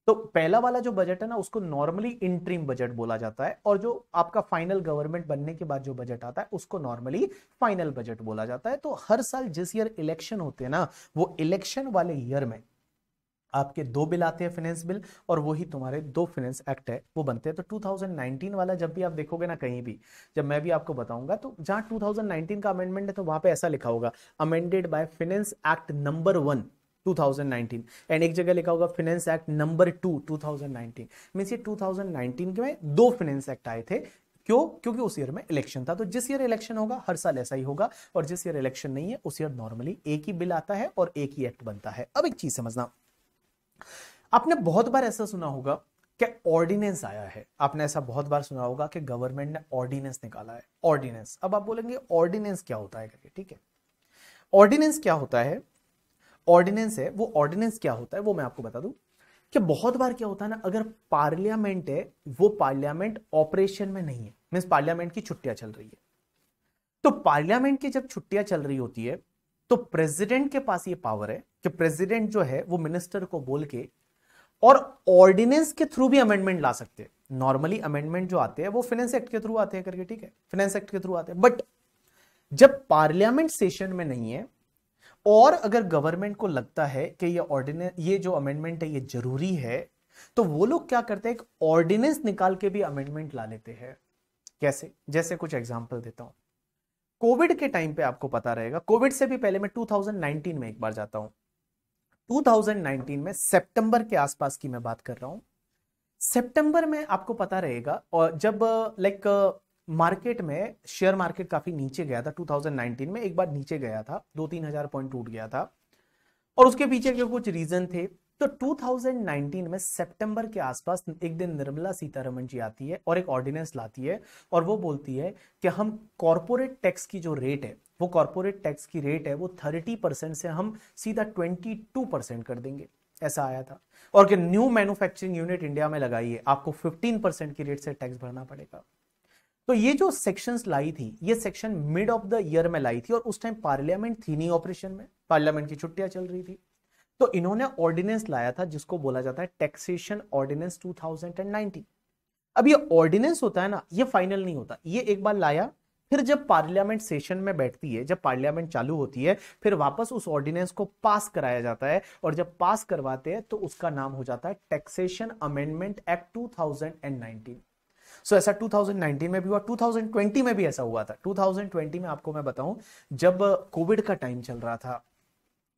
तो पहला वाला जो बजट है ना, उसको नॉर्मली इंट्रीम बजट बोला जाता है, और जो आपका फाइनल गवर्नमेंट बनने के बाद जो बजट आता है उसको नॉर्मली फाइनल बजट बोला जाता है। तो हर साल जिस ईयर इलेक्शन होते हैं ना, वो इलेक्शन वाले ईयर में आपके 2 बिल आते हैं फाइनेंस बिल, और वही तुम्हारे 2 फाइनेंस एक्ट है वो बनते हैं। तो 2019 वाला जब भी आप देखोगे ना कहीं भी, जब मैं भी आपको बताऊंगा, तो जहां 2019 का अमेंडमेंट है तो वहां पे ऐसा लिखा होगा amended by finance act number 1 2019, and एक जगह लिखा होगा फाइनेंस एक्ट नंबर 2 2019। मींस ये 2019 में 2 फाइनेंस एक्ट आए थे। क्यों? क्योंकि उस ईयर में इलेक्शन था। तो जिस ईयर इलेक्शन होगा हर साल ऐसा ही होगा, और जिस ईयर इलेक्शन नहीं है उस ईयर नॉर्मली एक ही बिल आता है और एक ही एक्ट बनता है। अब एक चीज समझना, आपने बहुत बार ऐसा सुना होगा कि ऑर्डिनेंस आया है। आपने ऐसा बहुत बार सुना होगा कि गवर्नमेंट ने ऑर्डिनेंस निकाला है। ऑर्डिनेंस, अब आप बोलेंगे ऑर्डिनेंस क्या होता है करके, ठीक है। ऑर्डिनेंस क्या होता है? ऑर्डिनेंस है वो, ऑर्डिनेंस क्या होता है वो मैं आपको बता दूं कि बहुत बार क्या होता है ना, अगर पार्लियामेंट है वो पार्लियामेंट ऑपरेशन में नहीं है, मींस पार्लियामेंट की छुट्टियां चल रही है, तो पार्लियामेंट की जब छुट्टियां चल रही होती है तो प्रेसिडेंट के पास ये पावर है कि प्रेसिडेंट जो है वो मिनिस्टर को बोल के और ऑर्डिनेंस के थ्रू भी अमेंडमेंट ला सकते हैं। नॉर्मली अमेंडमेंट जो आते हैं वो फाइनेंस एक्ट के थ्रू आते हैं करके, ठीक है, फाइनेंस एक्ट के थ्रू आते हैं। बट जब पार्लियामेंट सेशन में नहीं है और अगर गवर्नमेंट को लगता है कि ये जो अमेंडमेंट है ये जरूरी है, तो वो लोग क्या करते हैं, एक ऑर्डिनेंस निकाल के भी अमेंडमेंट ला लेते हैं। कैसे? जैसे कुछ एग्जांपल देता हूं। कोविड के टाइम पे आपको पता रहेगा, कोविड से भी पहले मैं 2019 में एक बार जाता हूं। 2019 में सितंबर के आसपास की मैं बात कर रहा हूं। सितंबर में आपको पता रहेगा, और जब लाइक मार्केट में शेयर मार्केट काफी नीचे गया था 2019 में, एक बार नीचे गया था, 2-3 हजार पॉइंट टूट गया था, और उसके पीछे के कुछ रीजन थे। तो 2019 में सितंबर के आसपास एक दिन निर्मला सीतारमण जी आती है और एक ऑर्डिनेंस लाती है, और वो बोलती है कि हम कॉर्पोरेट टैक्स की जो रेट है, वो कॉर्पोरेट टैक्स की रेट है वो 30% से हम सीधा 22% कर देंगे। ऐसा आया था। और कि न्यू मैन्युफैक्चरिंग यूनिट इंडिया में लगाइए, आपको 15% की रेट से टैक्स भरना पड़ेगा। तो ये जो सेक्शंस लाई थी, ये section mid of the year में लाई थी, और उस टाइम पार्लियामेंट थी नहीं ऑपरेशन में, पार्लियामेंट की छुट्टियां चल रही थी। तो इन्होंने ऑर्डिनेंस लाया था जिसको बोला जाता है टैक्सेशन ऑर्डिनेंस 2019। अब ये ऑर्डिनेंस होता है ना, ये फाइनल नहीं होता, ये एक बार लाया, फिर जब पार्लियामेंट सेशन में बैठती है, जब पार्लियामेंट चालू होती है, फिर वापस उस ऑर्डिनेंस को पास कराया जाता है, और जब पास करवाते हैं तो उसका नाम हो जाता है टैक्सेशन अमेंडमेंट एक्ट 2019। सो ऐसा 2019 में भी हुआ, 2020 में भी ऐसा हुआ था। 2020 में आपको मैं बताऊं, जब कोविड का टाइम चल रहा था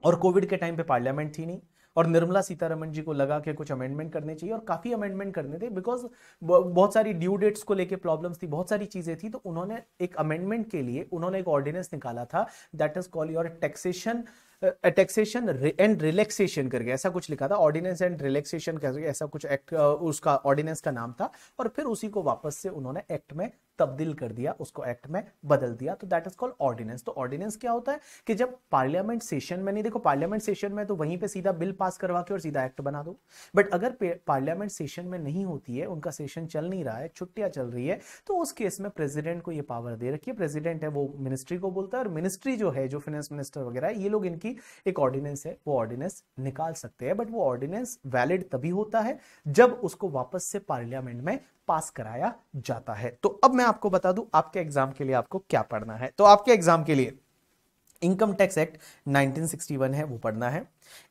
और कोविड के टाइम पे पार्लियामेंट थी नहीं, और निर्मला सीतारमण जी को लगा कि कुछ अमेंडमेंट करने चाहिए, और काफी अमेंडमेंट करने थे, बिकॉज बहुत सारी ड्यू डेट्स को लेके प्रॉब्लम्स थी, बहुत सारी चीजें थी। तो उन्होंने एक अमेंडमेंट के लिए उन्होंने एक ऑर्डिनेंस निकाला था, that is called your taxation and relaxation करके, ऐसा कुछ लिखा था, ऑर्डिनेंस एंड रिलैक्सेशन करके, ऐसा कुछ एक्ट उसका ऑर्डिनेंस का नाम था। और फिर उसी को वापस से उन्होंने एक्ट में तब्दील कर दिया, उसको एक्ट में बदल दिया। तो दैट इज कॉल्ड ऑर्डिनेंस। तो ऑर्डिनेंस क्या होता है कि जब पार्लियामेंट सेशन में नहीं, देखो पार्लियामेंट सेशन में तो वहीं पे सीधा बिल पास करवा के और सीधा एक्ट बना दो, बट अगर पार्लियामेंट सेशन में नहीं होती है, उनका सेशन चल नहीं रहा है, छुट्टियां चल रही है, तो उस केस में प्रेसिडेंट को ये पावर दे रखी है। प्रेसिडेंट है वो मिनिस्ट्री को बोलता है, और मिनिस्ट्री जो है, जो फाइनेंस मिनिस्टर वगैरह है, ये लोग इनकी एक ऑर्डिनेंस है, वो ऑर्डिनेंस निकाल सकते हैं। बट वो ऑर्डिनेंस वैलिड तभी होता है जब उसको वापस से पार्लियामेंट में पास कराया जाता है। तो अब मैं आपको बता दूं आपके एग्जाम के लिए आपको क्या पढ़ना है। तो आपके एग्जाम के लिए इनकम टैक्स एक्ट 1961 है, वो पढ़ना है।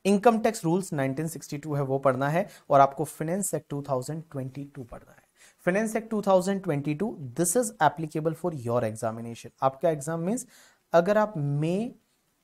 इनकम टैक्स रूल्स 1962 है, वो पढ़ना है। और आपको फाइनेंस एक्ट 2022 पढ़ना है। Finance act 2022, this is applicable for your examination. आपका एग्जाम मींस अगर आप मई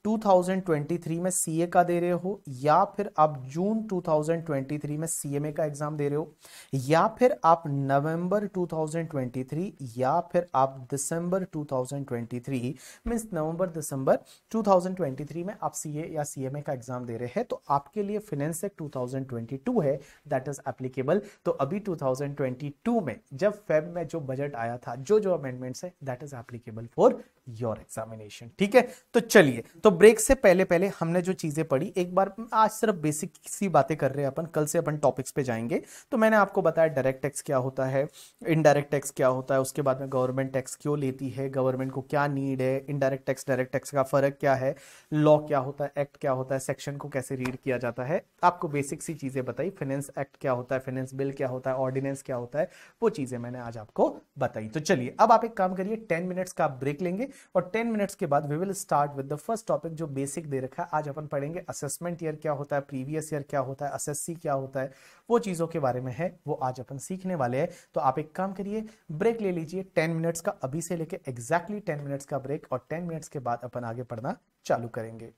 2023 में सीए का दे रहे हो, या फिर आप जून 2023 में सीएमए का एग्जाम दे रहे हो, या फिर आप नवंबर 2023, या फिर आप दिसंबर 2023 मींस नवंबर दिसंबर 2023 में आप सीए या सीएमए का एग्जाम दे रहे हैं, तो आपके लिए फाइनेंस एक्ट 2022 है, दैट इज एप्लीकेबल। तो अभी 2022 में जब फेब में जो बजट आया था, जो जो अमेंडमेंट्स है, that is applicable for your examination. ठीक है, तो चलिए, तो ब्रेक से पहले पहले हमने जो चीजें पढ़ी एक बार, आज सिर्फ बेसिक सी बातें कर रहे हैं अपन, कल से अपन टॉपिक्स पे जाएंगे। तो मैंने आपको बताया डायरेक्ट टैक्स क्या होता है, इनडायरेक्ट टैक्स क्या होता है, उसके बाद में गवर्नमेंट टैक्स क्यों लेती है, गवर्नमेंट को क्या नीड है, इनडायरेक्ट टैक्स डायरेक्ट टैक्स का फर्क क्या है, लॉ क्या होता है, एक्ट क्या होता है, सेक्शन को कैसे रीड किया जाता है, आपको बेसिक सी चीजें बताई। फाइनेंस एक्ट क्या होता है, फाइनेंस बिल क्या होता है, ऑर्डिनेंस क्या होता है, वो चीजें मैंने आज आपको बताई। तो चलिए, अब आप एक काम करिए, 10 मिनट्स का ब्रेक लेंगे, और 10 मिनट्स के बाद we will start with the first topic जो बेसिक दे रखा है। आज अपन पढ़ेंगे असेसमेंट ईयर क्या होता है, प्रीवियस ईयर क्या होता है, एसएससी क्या होता है, वो चीजों के बारे में है, वो आज अपन सीखने वाले हैं। तो आप एक काम करिए, ब्रेक ले लीजिए 10 मिनट्स का, अभी से लेके एग्जैक्टली 10 मिनट्स का ब्रेक, और 10 मिनट्स के बाद अपन आगे पढ़ना चालू करेंगे।